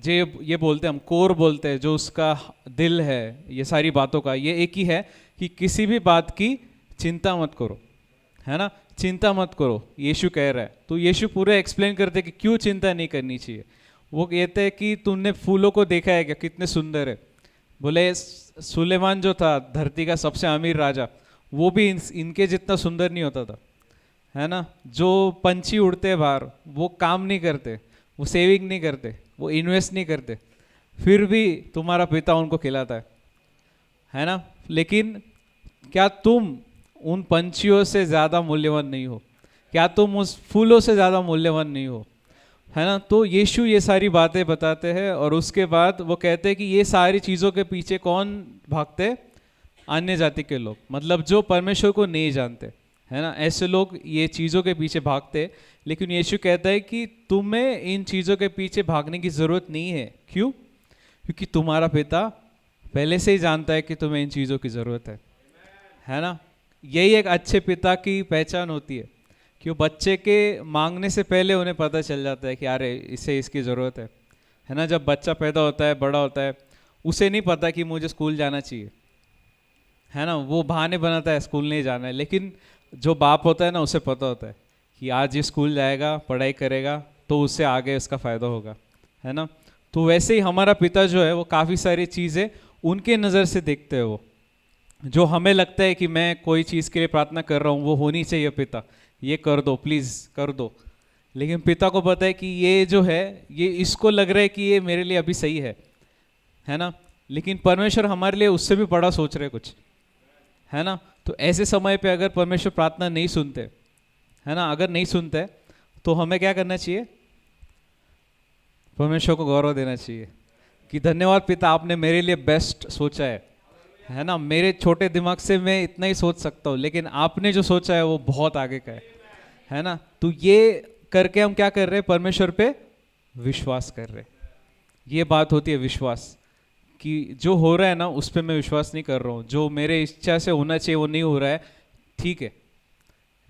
ये बोलते हैं हम कोर बोलते हैं, जो उसका दिल है ये सारी बातों का, ये एक ही है कि किसी भी बात की चिंता मत करो, है ना। चिंता मत करो, यीशु कह रहा है। तो यीशु पूरा एक्सप्लेन करते हैं कि क्यों चिंता नहीं करनी चाहिए। वो कहते हैं कि तुमने फूलों को देखा है क्या, कितने सुंदर है। बोले सुलेमान जो था धरती का सबसे अमीर राजा, वो भी इनके जितना सुंदर नहीं होता था, है ना। जो पंछी उड़ते हैं बाहर, वो काम नहीं करते, वो सेविंग नहीं करते, वो इन्वेस्ट नहीं करते, फिर भी तुम्हारा पिता उनको खिलाता है ना। लेकिन क्या तुम उन पंछियों से ज़्यादा मूल्यवान नहीं हो? क्या तुम उस फूलों से ज़्यादा मूल्यवान नहीं हो, है ना। तो यीशु ये सारी बातें बताते हैं और उसके बाद वो कहते हैं कि ये सारी चीज़ों के पीछे कौन भागते? अन्य जाति के लोग, मतलब जो परमेश्वर को नहीं जानते, है ना। ऐसे लोग ये चीज़ों के पीछे भागते। लेकिन यीशु कहता है कि तुम्हें इन चीज़ों के पीछे भागने की ज़रूरत नहीं है। क्यों? क्योंकि तुम्हारा पिता पहले से ही जानता है कि तुम्हें इन चीज़ों की ज़रूरत है ना। यही एक अच्छे पिता की पहचान होती है कि वो बच्चे के मांगने से पहले उन्हें पता चल जाता है कि अरे इसे इसकी ज़रूरत है ना। जब बच्चा पैदा होता है, बड़ा होता है, उसे नहीं पता कि मुझे स्कूल जाना चाहिए, है ना। वो बहाने बनाता है स्कूल नहीं जाना है। लेकिन जो बाप होता है ना, उसे पता होता है कि आज ये स्कूल जाएगा, पढ़ाई करेगा, तो उससे आगे उसका फ़ायदा होगा, है ना। तो वैसे ही हमारा पिता जो है वो काफ़ी सारी चीज़ें उनके नज़र से देखते हैं। वो जो हमें लगता है कि मैं कोई चीज़ के लिए प्रार्थना कर रहा हूँ, वो होनी चाहिए, पिता ये कर दो, प्लीज़ कर दो। लेकिन पिता को पता है कि ये जो है, ये इसको लग रहा है कि ये मेरे लिए अभी सही है ना। लेकिन परमेश्वर हमारे लिए उससे भी बड़ा सोच रहे कुछ, है ना। तो ऐसे समय पे अगर परमेश्वर प्रार्थना नहीं सुनते, है ना, अगर नहीं सुनते, तो हमें क्या करना चाहिए? परमेश्वर को गौरव देना चाहिए कि धन्यवाद पिता, आपने मेरे लिए बेस्ट सोचा है ना। मेरे छोटे दिमाग से मैं इतना ही सोच सकता हूँ, लेकिन आपने जो सोचा है वो बहुत आगे का है ना। तो ये करके हम क्या कर रहे हैं? परमेश्वर पे विश्वास कर रहे हैं। ये बात होती है विश्वास, कि जो हो रहा है ना उस पर मैं विश्वास नहीं कर रहा हूँ। जो मेरे इच्छा से होना चाहिए वो नहीं हो रहा है, ठीक है,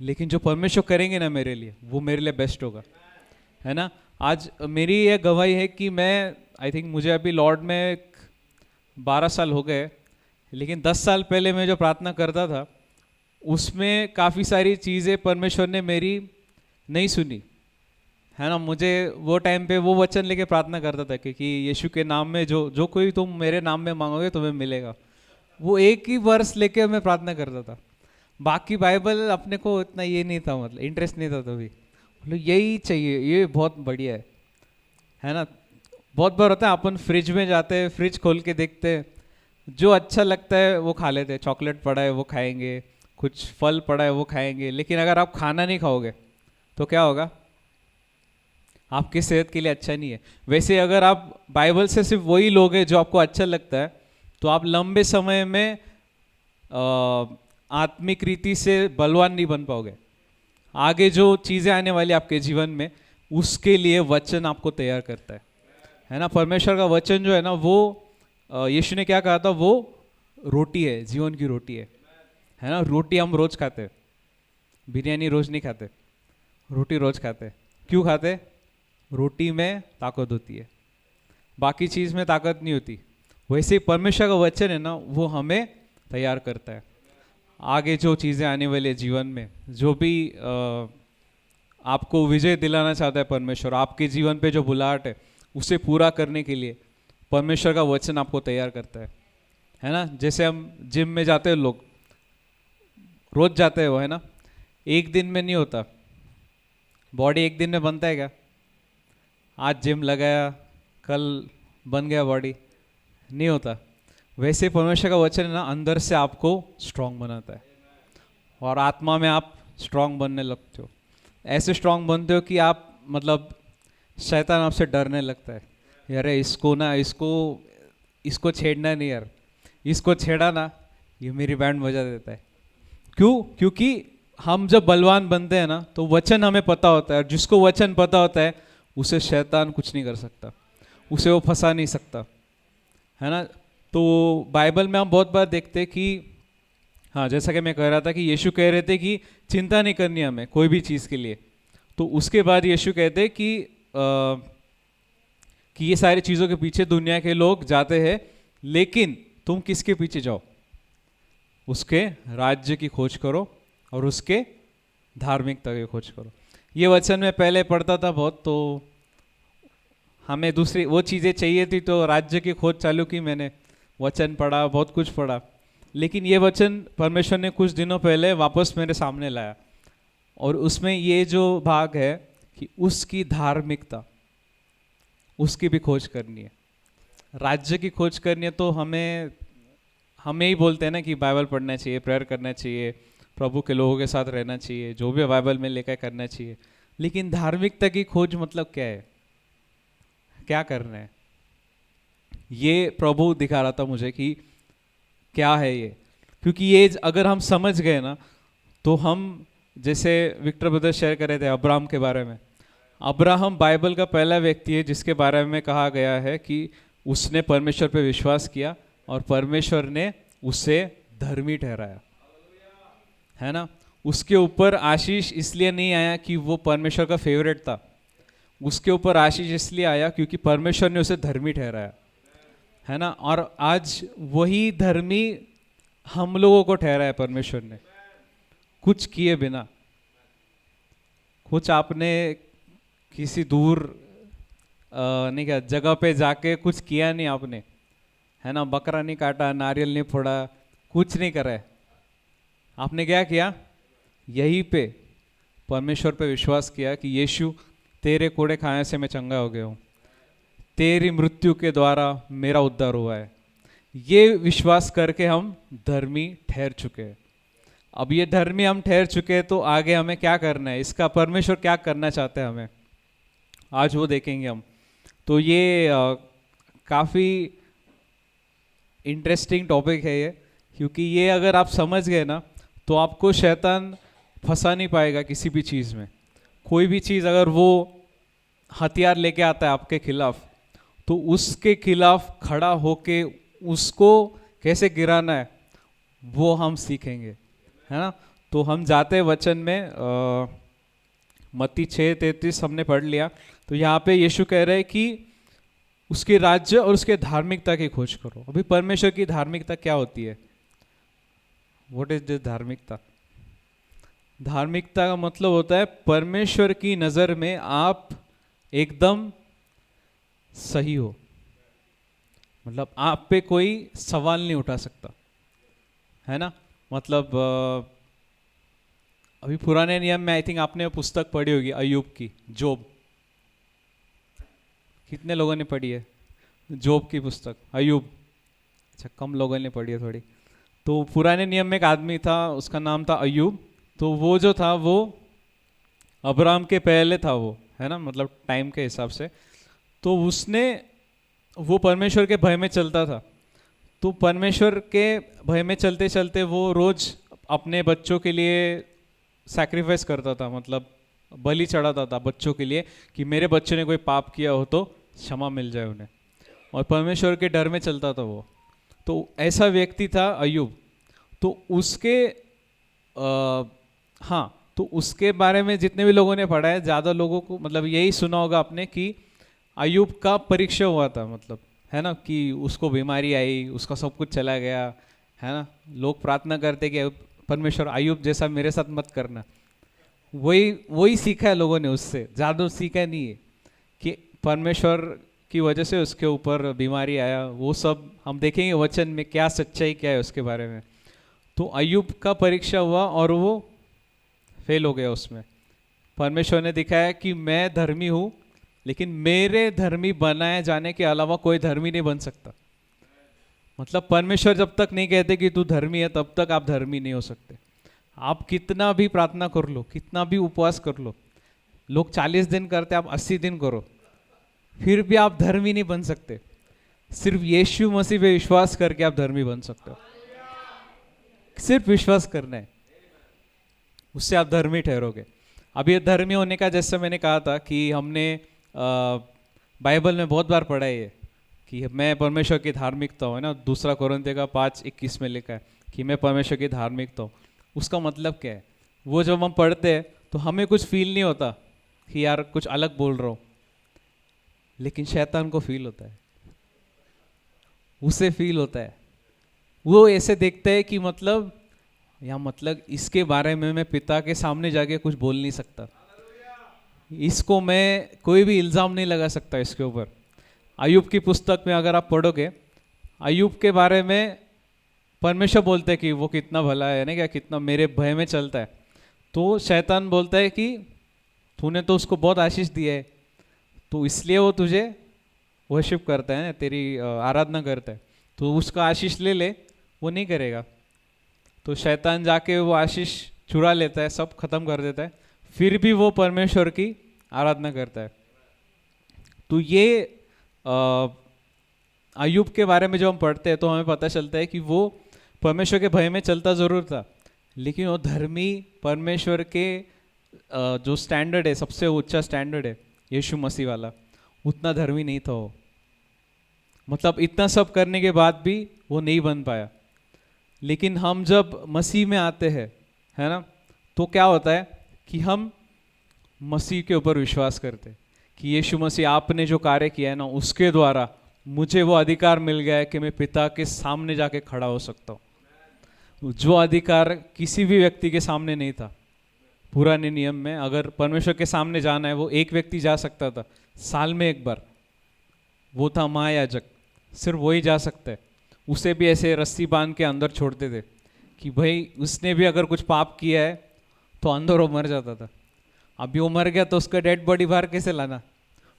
लेकिन जो परमेश्वर करेंगे ना मेरे लिए, वो मेरे लिए बेस्ट होगा, है ना। आज मेरी यह गवाही है कि मैं आई थिंक मुझे अभी लॉर्ड में 12 साल हो गए, लेकिन 10 साल पहले मैं जो प्रार्थना करता था उसमें काफ़ी सारी चीज़ें परमेश्वर ने मेरी नहीं सुनी, है ना। मुझे वो टाइम पे वो वचन लेके प्रार्थना करता था कि यीशु के नाम में जो जो कोई तुम मेरे नाम में मांगोगे तुम्हें मिलेगा। वो एक ही वर्स लेके मैं प्रार्थना करता था, बाकी बाइबल अपने को इतना ये नहीं था, मतलब इंटरेस्ट नहीं था तभी। मतलब यही चाहिए, ये बहुत बढ़िया है ना। बहुत बार होता है अपन फ्रिज में जाते हैं, फ्रिज खोल के देखते हैं, जो अच्छा लगता है वो खा लेते हैं। चॉकलेट पड़ा है वो खाएंगे, कुछ फल पड़ा है वो खाएंगे, लेकिन अगर आप खाना नहीं खाओगे तो क्या होगा, आपकी सेहत के लिए अच्छा नहीं है। वैसे अगर आप बाइबल से सिर्फ वही लोगे जो आपको अच्छा लगता है, तो आप लंबे समय में आत्मिक रीति से बलवान नहीं बन पाओगे। आगे जो चीज़ें आने वाली आपके जीवन में, उसके लिए वचन आपको तैयार करता है ना। परमेश्वर का वचन जो है ना, वो यीशु ने क्या कहा था, वो रोटी है, जीवन की रोटी है ना। रोटी हम रोज खाते हैं, बिरयानी रोज नहीं खाते, रोटी रोज खाते हैं। क्यों खाते? रोटी में ताकत होती है, बाकी चीज़ में ताकत नहीं होती। वैसे ही परमेश्वर का वचन है ना, वो हमें तैयार करता है आगे जो चीज़ें आने वाली है जीवन में। जो भी आपको विजय दिलाना चाहता है परमेश्वर, आपके जीवन पे जो बुलाहट है उसे पूरा करने के लिए परमेश्वर का वचन आपको तैयार करता है ना। जैसे हम जिम में जाते हैं, लोग रोज जाते हैं वो, है ना। एक दिन में नहीं होता, बॉडी एक दिन में बनता है क्या? आज जिम लगाया कल बन गया बॉडी, नहीं होता। वैसे परमेश्वर का वचन है ना, अंदर से आपको स्ट्रांग बनाता है और आत्मा में आप स्ट्रांग बनने लगते हो। ऐसे स्ट्रांग बनते हो कि आप मतलब शैतान आपसे डरने लगता है, यार इसको ना इसको छेड़ना नहीं यार, इसको छेड़ा ना ये मेरी बैंड बजा देता है। क्यों? क्योंकि हम जब बलवान बनते हैं ना, तो वचन हमें पता होता है, और जिसको वचन पता होता है उसे शैतान कुछ नहीं कर सकता, उसे वो फंसा नहीं सकता, है ना। तो बाइबल में हम बहुत बार देखते हैं कि हाँ, जैसा कि मैं कह रहा था कि यीशु कह रहे थे कि चिंता नहीं करनी हमें कोई भी चीज़ के लिए। तो उसके बाद यीशु कहते हैं कि ये सारी चीज़ों के पीछे दुनिया के लोग जाते हैं, लेकिन तुम किसके पीछे जाओ? उसके राज्य की खोज करो और उसके धार्मिकता की खोज करो। ये वचन मैं पहले पढ़ता था बहुत, तो हमें दूसरी वो चीज़ें चाहिए थी, तो राज्य की खोज चालू की मैंने, वचन पढ़ा, बहुत कुछ पढ़ा। लेकिन ये वचन परमेश्वर ने कुछ दिनों पहले वापस मेरे सामने लाया, और उसमें ये जो भाग है कि उसकी धार्मिकता, उसकी भी खोज करनी है, राज्य की खोज करनी है। तो हमें ही बोलते हैं ना कि बाइबल पढ़ना चाहिए, प्रेयर करना चाहिए, प्रभु के लोगों के साथ रहना चाहिए, जो भी बाइबल में लेकर करना चाहिए। लेकिन धार्मिकता की खोज मतलब क्या है, क्या करना है, ये प्रभु दिखा रहा था मुझे कि क्या है ये। क्योंकि ये अगर हम समझ गए ना, तो हम, जैसे विक्टर ब्रदर शेयर कर रहे थे अब्राहम के बारे में, अब्राहम बाइबल का पहला व्यक्ति है जिसके बारे में कहा गया है कि उसने परमेश्वर पे विश्वास किया और परमेश्वर ने उसे धर्मी ठहराया, है ना। उसके ऊपर आशीष इसलिए नहीं आया कि वो परमेश्वर का फेवरेट था, उसके ऊपर आशीष इसलिए आया क्योंकि परमेश्वर ने उसे धर्मी ठहराया, है ना। और आज वही धर्मी हम लोगों को ठहराया परमेश्वर ने, कुछ किए बिना। कुछ आपने किसी दूर नहीं क्या जगह पे जाके कुछ किया नहीं आपने, है ना, बकरा नहीं काटा, नारियल नहीं फोड़ा, कुछ नहीं करा है। आपने क्या किया? यहीं पे परमेश्वर पे विश्वास किया कि यीशु तेरे कोड़े खाने से मैं चंगा हो गया हूँ, तेरी मृत्यु के द्वारा मेरा उद्धार हुआ है। ये विश्वास करके हम धर्मी ठहर चुके हैं। अब ये धर्मी हम ठहर चुके हैं, तो आगे हमें क्या करना है, इसका परमेश्वर क्या करना चाहते हैं हमें, आज वो देखेंगे हम। तो ये काफ़ी इंटरेस्टिंग टॉपिक है ये, क्योंकि ये अगर आप समझ गए ना, तो आपको शैतान फंसा नहीं पाएगा किसी भी चीज़ में। कोई भी चीज़ अगर वो हथियार लेके आता है आपके खिलाफ, तो उसके खिलाफ खड़ा होके उसको कैसे गिराना है वो हम सीखेंगे, है ना। तो हम जाते वचन में मत्ती 6:33 हमने पढ़ लिया। तो यहाँ पे यीशु कह रहे हैं कि उसके राज्य और उसके धार्मिकता की खोज करो। अभी परमेश्वर की धार्मिकता क्या होती है? व्हाट इज दिस धार्मिकता? धार्मिकता का मतलब होता है परमेश्वर की नज़र में आप एकदम सही हो, मतलब आप पे कोई सवाल नहीं उठा सकता, है ना। मतलब अभी पुराने नियम में आई थिंक आपने पुस्तक पढ़ी होगी अय्यूब की, जोब। कितने लोगों ने पढ़ी है जोब की पुस्तक, अय्यूब? अच्छा, कम लोगों ने पढ़ी है थोड़ी। तो पुराने नियम में एक आदमी था, उसका नाम था अय्यूब। तो वो जो था वो अब्राहम के पहले था, वो है ना, मतलब टाइम के हिसाब से। तो उसने, वो परमेश्वर के भय में चलता था। तो परमेश्वर के भय में चलते चलते वो रोज अपने बच्चों के लिए सैक्रिफाइस करता था, मतलब बलि चढ़ाता था बच्चों के लिए, कि मेरे बच्चों ने कोई पाप किया हो तो क्षमा मिल जाए उन्हें, और परमेश्वर के डर में चलता था वो। तो ऐसा व्यक्ति था अय्यूब। तो उसके हाँ, तो उसके बारे में जितने भी लोगों ने पढ़ा है, ज़्यादा लोगों को मतलब यही सुना होगा आपने कि अय्यूब का परीक्षा हुआ था, मतलब है ना, कि उसको बीमारी आई, उसका सब कुछ चला गया, है ना। लोग प्रार्थना करते कि परमेश्वर अय्यूब जैसा मेरे साथ मत करना। वही सीखा है लोगों ने उससे, ज़्यादा सीखा नहीं है कि परमेश्वर की वजह से उसके ऊपर बीमारी आया। वो सब हम देखेंगे वचन में क्या सच्चाई क्या है उसके बारे में। तो अय्यूब का परीक्षा हुआ और वो फेल हो गया उसमें। परमेश्वर ने दिखाया कि मैं धर्मी हूँ, लेकिन मेरे धर्मी बनाए जाने के अलावा कोई धर्मी नहीं बन सकता। मतलब परमेश्वर जब तक नहीं कहते कि तू धर्मी है, तब तक आप धर्मी नहीं हो सकते। आप कितना भी प्रार्थना कर लो, कितना भी उपवास कर लो, लोग 40 दिन करते, आप 80 दिन करो, फिर भी आप धर्मी नहीं बन सकते। सिर्फ यीशु मसीह पे विश्वास करके आप धर्मी बन सकते हो। सिर्फ विश्वास करना है, उससे आप धर्मी ठहरोगे। अब ये धर्मी होने का, जैसे मैंने कहा था कि हमने बाइबल में बहुत बार पढ़ा है ये कि मैं परमेश्वर की धार्मिकता हूँ, है ना। 2 कोरिन्थियों का 5:21 में लिखा है कि मैं परमेश्वर की धार्मिकता हूँ। उसका मतलब क्या है? वो जब हम पढ़ते हैं तो हमें कुछ फील नहीं होता कि यार कुछ अलग बोल रहा हूँ, लेकिन शैतान को फील होता है, उसे फील होता है। वो ऐसे देखता है कि मतलब इसके बारे में मैं पिता के सामने जाके कुछ बोल नहीं सकता, इसको मैं कोई भी इल्ज़ाम नहीं लगा सकता इसके ऊपर। अय्यूब की पुस्तक में अगर आप पढ़ोगे, अय्यूब के बारे में परमेश्वर बोलते हैं कि वो कितना भला है ना, क्या कितना मेरे भय में चलता है। तो शैतान बोलता है कि तूने तो उसको बहुत आशीष दी है, तो इसलिए वो तुझे वर्शिप करता है, तेरी आराधना करता है, तो उसका आशीष ले ले। वो नहीं करेगा, तो शैतान जाके वो आशीष चुरा लेता है, सब खत्म कर देता है, फिर भी वो परमेश्वर की आराधना करता है। तो ये अय्यूब के बारे में जो हम पढ़ते हैं तो हमें पता चलता है कि वो परमेश्वर के भय में चलता ज़रूर था, लेकिन वो धर्मी, परमेश्वर के जो स्टैंडर्ड है, सबसे ऊंचा स्टैंडर्ड है यीशु मसीह वाला, उतना धर्मी नहीं था वो। मतलब इतना सब करने के बाद भी वो नहीं बन पाया। लेकिन हम जब मसीह में आते हैं, है ना, तो क्या होता है कि हम मसीह के ऊपर विश्वास करते हैं कि यीशु मसीह आपने जो कार्य किया है ना, उसके द्वारा मुझे वो अधिकार मिल गया है कि मैं पिता के सामने जाके खड़ा हो सकता हूँ। जो अधिकार किसी भी व्यक्ति के सामने नहीं था पुराने नियम में। अगर परमेश्वर के सामने जाना है, वो एक व्यक्ति जा सकता था साल में एक बार, वो था महायाजक, सिर्फ वही जा सकता है। उसे भी ऐसे रस्सी बांध के अंदर छोड़ते थे कि भाई उसने भी अगर कुछ पाप किया है तो अंदर वो मर जाता था। अभी वो मर गया तो उसका डेड बॉडी बाहर कैसे लाना,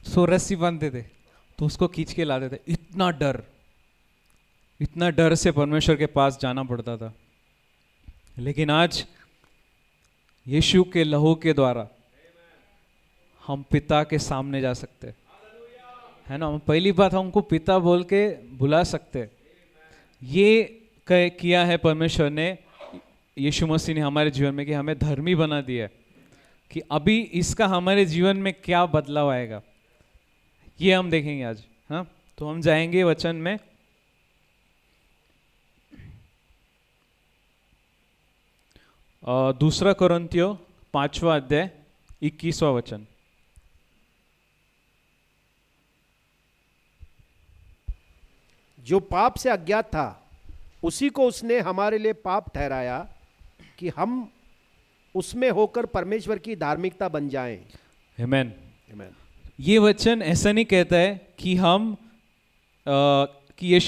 सो रस्सी बांधते थे तो उसको खींच के लाते थे। इतना डर से परमेश्वर के पास जाना पड़ता था। लेकिन आज यीशु के लहू के द्वारा हम पिता के सामने जा सकते हैं, है ना। पहली बात, हमको पिता बोल के बुला सकते हैं। ये किया है परमेश्वर ने, यीशु मसीह ने हमारे जीवन में, कि हमें धर्मी बना दिया है। कि अभी इसका हमारे जीवन में क्या बदलाव आएगा ये हम देखेंगे आज। हाँ, तो हम जाएंगे वचन में। दूसरा कोरिन्थियों 5वां अध्याय 21वां वचन। जो पाप से अज्ञात था उसी को उसने हमारे लिए पाप ठहराया कि हम उसमें होकर परमेश्वर की धार्मिकता बन जाएं। आमेन। आमेन। ये वचन ऐसा नहीं कहता है कि हम कि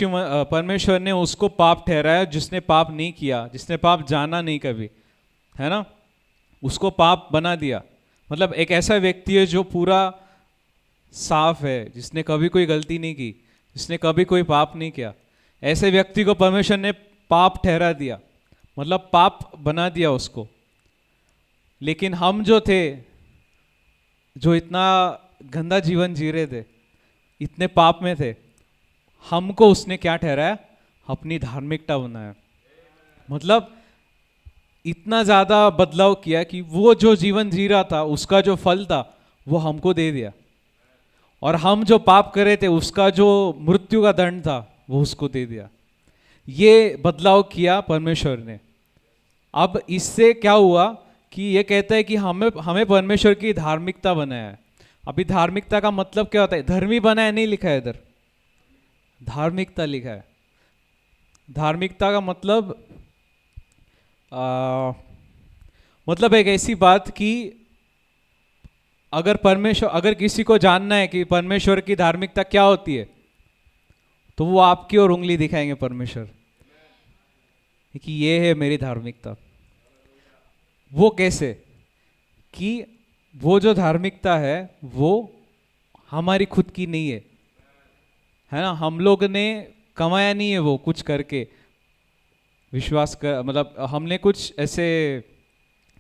परमेश्वर ने उसको पाप ठहराया जिसने पाप नहीं किया, जिसने पाप जाना नहीं कभी, है ना, उसको पाप बना दिया। मतलब एक ऐसा व्यक्ति है जो पूरा साफ है, जिसने कभी कोई गलती नहीं की, जिसने कभी कोई पाप नहीं किया, ऐसे व्यक्ति को परमेश्वर ने पाप ठहरा दिया, मतलब पाप बना दिया उसको। लेकिन हम जो थे, जो इतना गंदा जीवन जी रहे थे, इतने पाप में थे, हमको उसने क्या ठहराया? अपनी धार्मिकता बनाया। मतलब इतना ज़्यादा बदलाव किया कि वो जो जीवन जी रहा था उसका जो फल था वो हमको दे दिया, और हम जो पाप कर रहे थे उसका जो मृत्यु का दंड था वो उसको दे दिया। ये बदलाव किया परमेश्वर ने। अब इससे क्या हुआ कि ये कहता है कि हमें परमेश्वर की धार्मिकता बनाया है। अभी धार्मिकता का मतलब क्या होता है? धर्मी बनाया नहीं लिखा है इधर, धार्मिकता लिखा है। धार्मिकता का मतलब मतलब एक ऐसी बात कि अगर किसी को जानना है कि परमेश्वर की धार्मिकता क्या होती है, तो वो आपकी ओर उंगली दिखाएंगे परमेश्वर कि ये है मेरी धार्मिकता। वो कैसे? कि वो जो धार्मिकता है वो हमारी खुद की नहीं है ना, हम लोग ने कमाया नहीं है वो कुछ करके, विश्वास कर, मतलब हमने कुछ ऐसे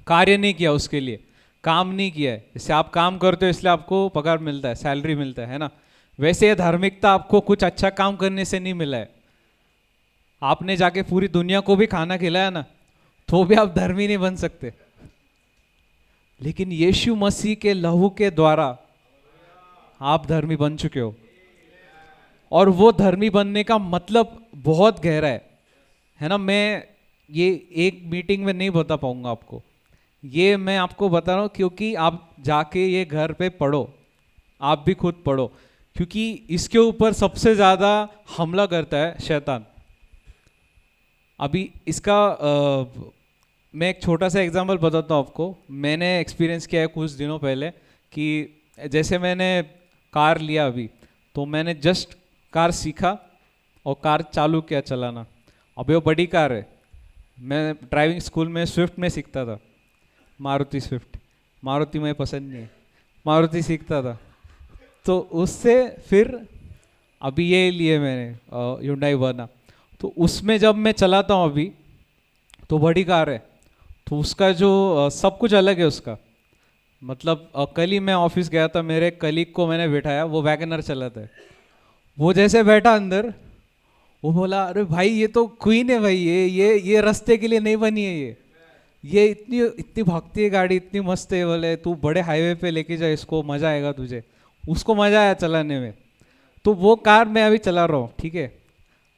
कार्य नहीं किया, उसके लिए काम नहीं किया है। जैसे आप काम करते हो इसलिए आपको पगार मिलता है, सैलरी मिलता है ना, वैसे ये धार्मिकता आपको कुछ अच्छा काम करने से नहीं मिला है। आपने जाके पूरी दुनिया को भी खाना खिलाया ना, तो भी आप धर्मी नहीं बन सकते। लेकिन यीशु मसीह के लहू के द्वारा आप धर्मी बन चुके हो, और वो धर्मी बनने का मतलब बहुत गहरा है ना। मैं ये एक मीटिंग में नहीं बता पाऊंगा आपको, ये मैं आपको बता रहा हूँ क्योंकि आप जाके ये घर पे पढ़ो, आप भी खुद पढ़ो, क्योंकि इसके ऊपर सबसे ज़्यादा हमला करता है शैतान। अभी इसका मैं एक छोटा सा एग्जांपल बताता हूँ आपको। मैंने एक्सपीरियंस किया है कुछ दिनों पहले कि जैसे मैंने कार लिया अभी, तो मैंने जस्ट कार सीखा और कार चालू किया चलाना। अभी वो बड़ी कार है, मैं ड्राइविंग स्कूल में स्विफ्ट में सीखता था, मारुति स्विफ्ट। मारुति मुझे पसंद नहीं है, मारुति सीखता था। तो उससे फिर अभी ये लिए मैंने Hyundai वर्ना, तो उसमें जब मैं चलाता हूँ अभी, तो बड़ी कार है, तो उसका जो सब कुछ अलग है उसका। मतलब कल ही मैं ऑफिस गया था, मेरे कलीग को मैंने बैठाया, वो वैगनर चलाता है। वो जैसे बैठा अंदर, वो बोला अरे भाई ये तो क्वीन है भाई, ये रास्ते के लिए नहीं बनी है, ये इतनी भागती है गाड़ी, इतनी मस्त है। बोले तू बड़े हाईवे पे लेके जा इसको, मज़ा आएगा तुझे। उसको मज़ा आया चलाने में। तो वो कार मैं अभी चला रहा हूँ, ठीक है।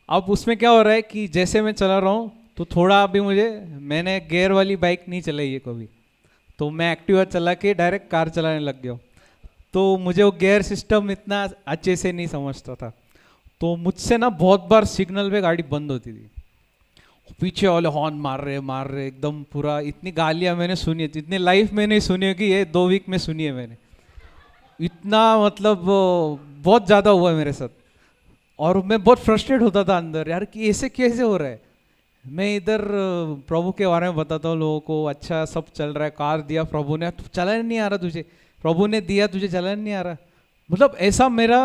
अब उसमें क्या हो रहा है कि जैसे मैं चला रहा हूँ तो थोड़ा अभी मैंने गियर वाली बाइक नहीं चलाई है कभी, तो मैं एक्टिवा चला के डायरेक्ट कार चलाने लग गया हूँ। तो मुझे वो गियर सिस्टम इतना अच्छे से नहीं समझता था, तो मुझसे ना बहुत बार सिग्नल पे गाड़ी बंद होती थी, पीछे वाले हॉर्न मार रहे एकदम पूरा। इतनी गालियाँ मैंने सुनी है, इतनी लाइफ में नहीं सुनी है कि ये 2 वीक में सुनी है मैंने। इतना मतलब बहुत ज़्यादा हुआ है मेरे साथ, और मैं बहुत फ्रस्ट्रेट होता था अंदर, यार कि ऐसे कैसे हो रहा है। मैं इधर प्रभु के बारे में बताता हूँ लोगों को, अच्छा सब चल रहा है, कार दिया प्रभु ने, चलाने नहीं आ रहा तुझे, प्रभु ने दिया तुझे चलाने नहीं आ रहा। मतलब ऐसा मेरा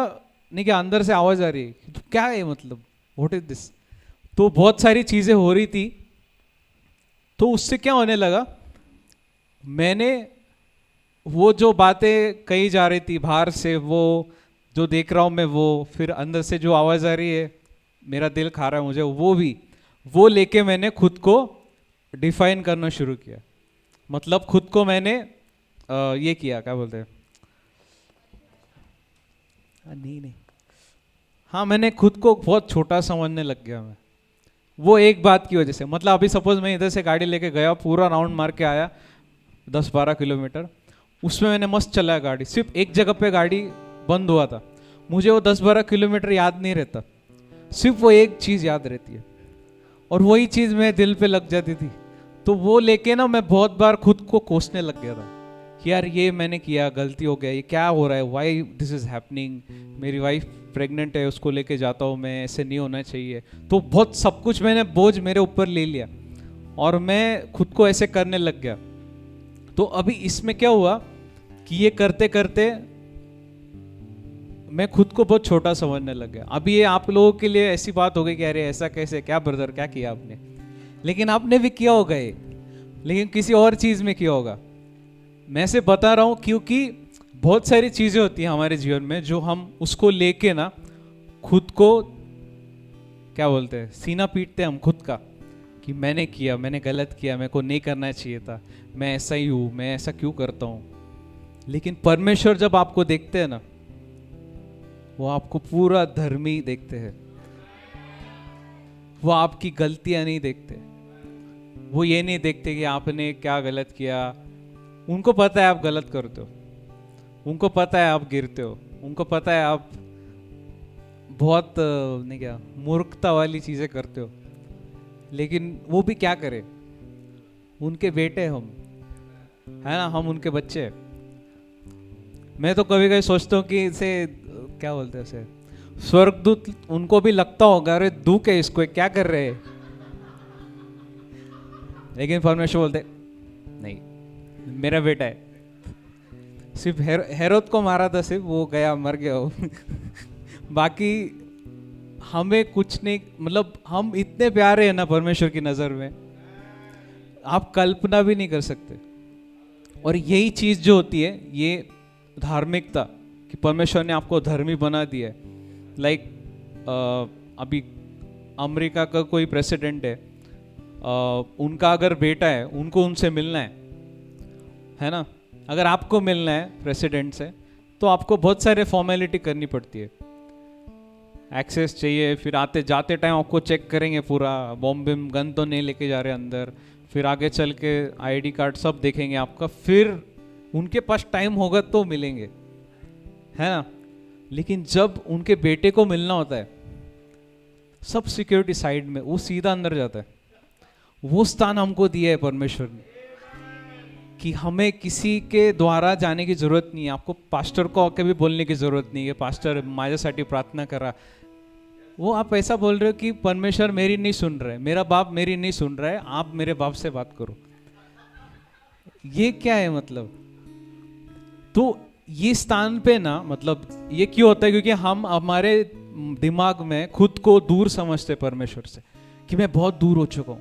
नहीं कि अंदर से आवाज़ आ रही है, तो क्या है मतलब, व्हाट इज दिस। तो बहुत सारी चीज़ें हो रही थी। तो उससे क्या होने लगा, मैंने वो जो बातें कही जा रही थी बाहर से, वो जो देख रहा हूँ मैं, वो फिर अंदर से जो आवाज़ आ रही है, मेरा दिल खा रहा है मुझे, वो लेके मैंने खुद को डिफाइन करना शुरू किया। मतलब खुद को मैंने ये किया, क्या बोलते हैं, नहीं, हाँ, मैंने खुद को बहुत छोटा समझने लग गया मैं, वो एक बात की वजह से। मतलब अभी सपोज मैं इधर से गाड़ी लेके गया, पूरा राउंड मार के आया 10-12 किलोमीटर, उसमें मैंने मस्त चलाया गाड़ी, सिर्फ एक जगह पे गाड़ी बंद हुआ था, मुझे वो 10-12 किलोमीटर याद नहीं रहता। सिर्फ वो एक चीज़ याद रहती है और वही चीज़ मेरे दिल पे लग जाती थी। तो वो लेके ना मैं बहुत बार खुद को कोसने लग गया था कि यार ये मैंने किया, गलती हो गया, ये क्या हो रहा है, व्हाई दिस इज हैपनिंग। मेरी वाइफ प्रेग्नेंट है, उसको लेके जाता हूँ मैं, ऐसे नहीं होना चाहिए। तो बहुत सब कुछ मैंने बोझ मेरे ऊपर ले लिया और मैं खुद को ऐसे करने लग गया। तो अभी इसमें क्या हुआ कि ये करते करते मैं खुद को बहुत छोटा समझने लग गया। अभी ये आप लोगों के लिए ऐसी बात हो गई कि अरे ऐसा कैसे, क्या ब्रदर क्या किया आपने, लेकिन आपने भी किया होगा ये, लेकिन किसी और चीज़ में किया होगा। मैं से बता रहा हूँ क्योंकि बहुत सारी चीज़ें होती हैं हमारे जीवन में जो हम उसको लेके ना खुद को क्या बोलते हैं, सीना पीटते हैं हम खुद का कि मैंने किया, मैंने गलत किया, मेरे को नहीं करना चाहिए था, मैं ऐसा ही हूँ, मैं ऐसा क्यों करता हूँ। लेकिन परमेश्वर जब आपको देखते हैं ना, वो आपको पूरा धर्मी देखते हैं। वो आपकी गलतियां नहीं देखते, वो ये नहीं देखते कि आपने क्या गलत किया। उनको पता है आप गलत करते हो, उनको पता है आप गिरते हो, उनको पता है आप बहुत नहीं क्या मूर्खता वाली चीजें करते हो, लेकिन वो भी क्या करे, उनके बेटे हम है ना, हम उनके बच्चे हैं। मैं तो कभी कभी सोचता हूँ कि इसे क्या बोलते हैं, उसे स्वर्गदूत, उनको भी लगता होगा अरे दुख है इसको, क्या कर रहे हैं, लेकिन परमेश्वर बोलते नहीं, मेरा बेटा है। सिर्फ हेरोद को मारा था, सिर्फ वो गया, मर गया वो बाकी हमें कुछ नहीं, मतलब हम इतने प्यारे हैं ना परमेश्वर की नज़र में, आप कल्पना भी नहीं कर सकते। और यही चीज़ जो होती है, ये धार्मिकता, कि परमेश्वर ने आपको धर्मी बना दिया है। लाइक अभी अमेरिका का कोई प्रेसिडेंट है, उनका अगर बेटा है, उनको उनसे मिलना है ना। अगर आपको मिलना है प्रेसिडेंट से तो आपको बहुत सारे फॉर्मेलिटी करनी पड़ती है, एक्सेस चाहिए, फिर आते जाते टाइम आपको चेक करेंगे पूरा, बॉम्ब बिम गन तो नहीं लेके जा रहे अंदर, फिर आगे चल के आईडी कार्ड सब देखेंगे आपका, फिर उनके पास टाइम होगा तो मिलेंगे, है ना। लेकिन जब उनके बेटे को मिलना होता है, सब सिक्योरिटी साइड में, वो सीधा अंदर जाता है। वो स्थान हमको दिया है परमेश्वर ने कि हमें किसी के द्वारा जाने की जरूरत नहीं है। आपको पास्टर को आके भी बोलने की जरूरत नहीं है, पास्टर माझ्यासाठी प्रार्थना करा। वो आप ऐसा बोल रहे हो कि परमेश्वर मेरी नहीं सुन रहा है, मेरा बाप मेरी नहीं सुन रहा है, आप मेरे बाप से बात करो। ये क्या है मतलब। तो ये स्थान पे ना, मतलब ये क्यों होता है, क्योंकि हम हमारे दिमाग में खुद को दूर समझते परमेश्वर से कि मैं बहुत दूर हो चुका हूं,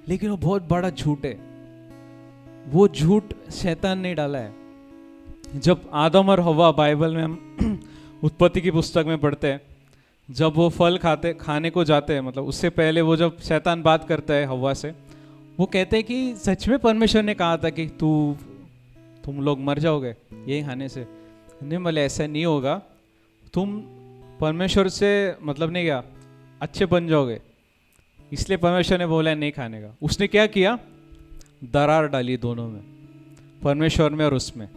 लेकिन वो बहुत बड़ा झूठ है। वो झूठ शैतान ने डाला है। जब आदम और हवा, बाइबल में हम उत्पत्ति की पुस्तक में पढ़ते हैं, जब वो फल खाने को जाते हैं, मतलब उससे पहले वो जब शैतान बात करता है हवा से, वो कहते हैं कि सच में परमेश्वर ने कहा था कि तुम लोग मर जाओगे यही खाने से। नहीं, बोले ऐसा नहीं होगा, तुम परमेश्वर से मतलब नहीं क्या अच्छे बन जाओगे, इसलिए परमेश्वर ने बोला नहीं खाने का। उसने क्या किया, दरार डाली दोनों में, परमेश्वर में और उसमें।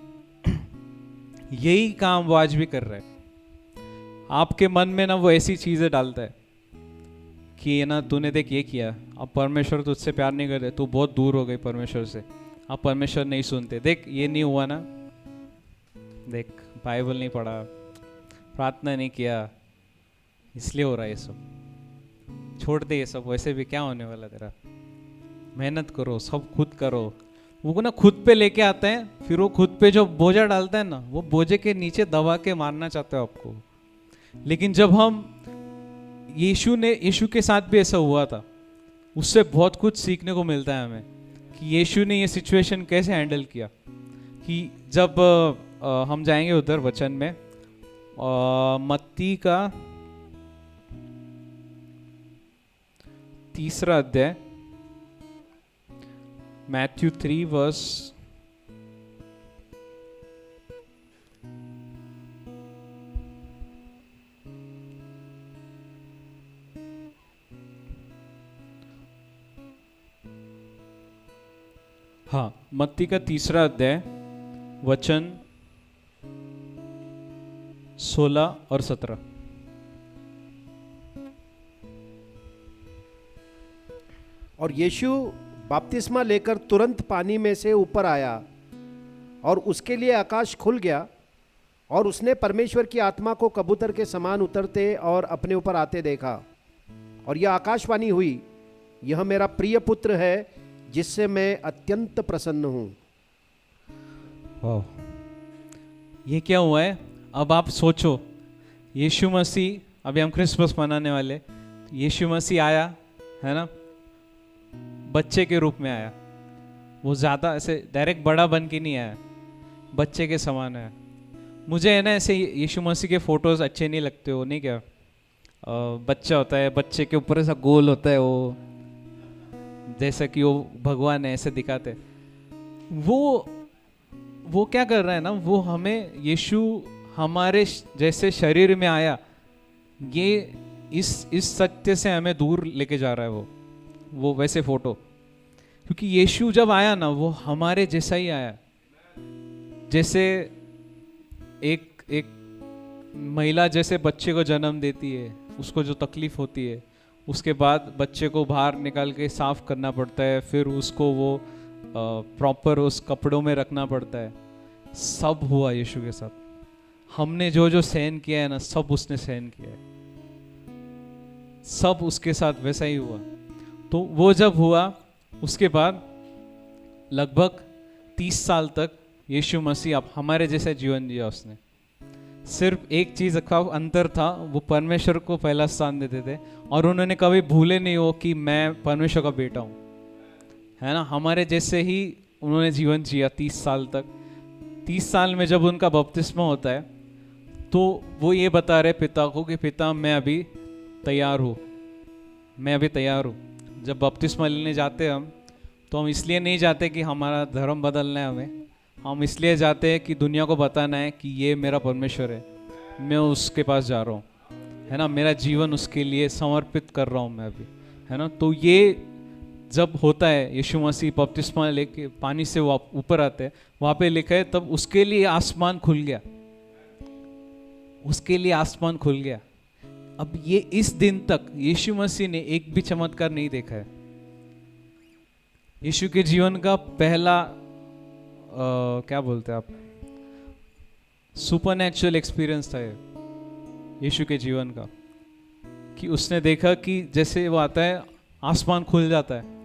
यही काम वो आज भी कर रहा है। आपके मन में ना वो ऐसी चीजें डालता है कि ना तूने देख ये किया, अब परमेश्वर तुझसे प्यार नहीं करते, तू बहुत दूर हो गई परमेश्वर से, अब परमेश्वर नहीं सुनते, देख ये नहीं हुआ ना, देख बाइबल नहीं पढ़ा, प्रार्थना नहीं किया, इसलिए हो रहा है ये सब। छोड़ दे ये सब, वैसे भी क्या होने वाला तेरा, मेहनत करो, सब खुद करो। वो ना खुद पे लेके आता है, फिर वो खुद पे जो बोझा डालता है ना, वो बोझे के नीचे दबा के मारना चाहता है आपको। लेकिन जब हम यीशु के साथ भी ऐसा हुआ था, उससे बहुत कुछ सीखने को मिलता है हमें कि यीशु ने ये सिचुएशन कैसे हैंडल किया। कि जब हम जाएंगे उधर वचन में, मत्ती का 3 अध्याय, मैथ्यू 3 वर्स 3 वचन 16 और 17। और यीशु बपतिस्मा लेकर तुरंत पानी में से ऊपर आया और उसके लिए आकाश खुल गया और उसने परमेश्वर की आत्मा को कबूतर के समान उतरते और अपने ऊपर आते देखा। और यह आकाशवाणी हुई, यह मेरा प्रिय पुत्र है जिससे मैं अत्यंत प्रसन्न हूँ। वाह, ये क्या हुआ है? अब आप सोचो, यीशु मसीह, अभी हम क्रिसमस मनाने वाले, यीशु मसीह आया है ना, बच्चे के रूप में आया। वो ज़्यादा ऐसे डायरेक्ट बड़ा बन के नहीं आया, बच्चे के समान आया। मुझे है ना ऐसे यीशु मसीह के फोटोज़ अच्छे नहीं लगते, हो नहीं क्या, बच्चा होता है, बच्चे के ऊपर ऐसा गोल होता है, वो जैसा कि वो भगवान है ऐसे दिखाते। वो क्या कर रहा है ना, वो हमें, यीशु हमारे जैसे शरीर में आया, ये इस सत्य से हमें दूर लेके जा रहा है वो वैसे फोटो। क्योंकि यीशु जब आया ना, वो हमारे जैसा ही आया। जैसे एक महिला जैसे बच्चे को जन्म देती है, उसको जो तकलीफ होती है, उसके बाद बच्चे को बाहर निकाल के साफ करना पड़ता है, फिर उसको वो प्रॉपर उस कपड़ों में रखना पड़ता है। सब हुआ यीशु के साथ। हमने जो जो सहन किया है ना, सब उसने सहन किया है, सब उसके साथ वैसा ही हुआ। तो वो जब हुआ, उसके बाद लगभग 30 साल तक यीशु मसीह अब हमारे जैसा जीवन जिया उसने। सिर्फ एक चीज़ का अंतर था, वो परमेश्वर को पहला स्थान देते थे और उन्होंने कभी भूले नहीं हो कि मैं परमेश्वर का बेटा हूँ, है ना। हमारे जैसे ही उन्होंने जीवन जिया 30 साल तक। 30 साल में जब उनका बपतिस्मा होता है, तो वो ये बता रहे पिता को कि पिता मैं अभी तैयार हूँ, मैं अभी तैयार हूँ। जब बपतिस्मा लेने जाते हैं हम, तो हम इसलिए नहीं जाते कि हमारा धर्म बदलना है हमें, हम इसलिए जाते हैं कि दुनिया को बताना है कि ये मेरा परमेश्वर है, मैं उसके पास जा रहा हूँ, है ना, मेरा जीवन उसके लिए समर्पित कर रहा हूँ मैं अभी, है ना। तो ये जब होता है, यीशु मसीह बपतिस्मा लेके पानी से वो ऊपर आते हैं, वहाँ पे लिखा है तब उसके लिए आसमान खुल गया, उसके लिए आसमान खुल गया। अब ये इस दिन तक यीशु मसीह ने एक भी चमत्कार नहीं देखा है। यीशु के जीवन का पहला क्या बोलते हैं आप, सुपरनैचुरल एक्सपीरियंस था ये यीशु के जीवन का, कि उसने देखा कि जैसे वो आता है, आसमान खुल जाता है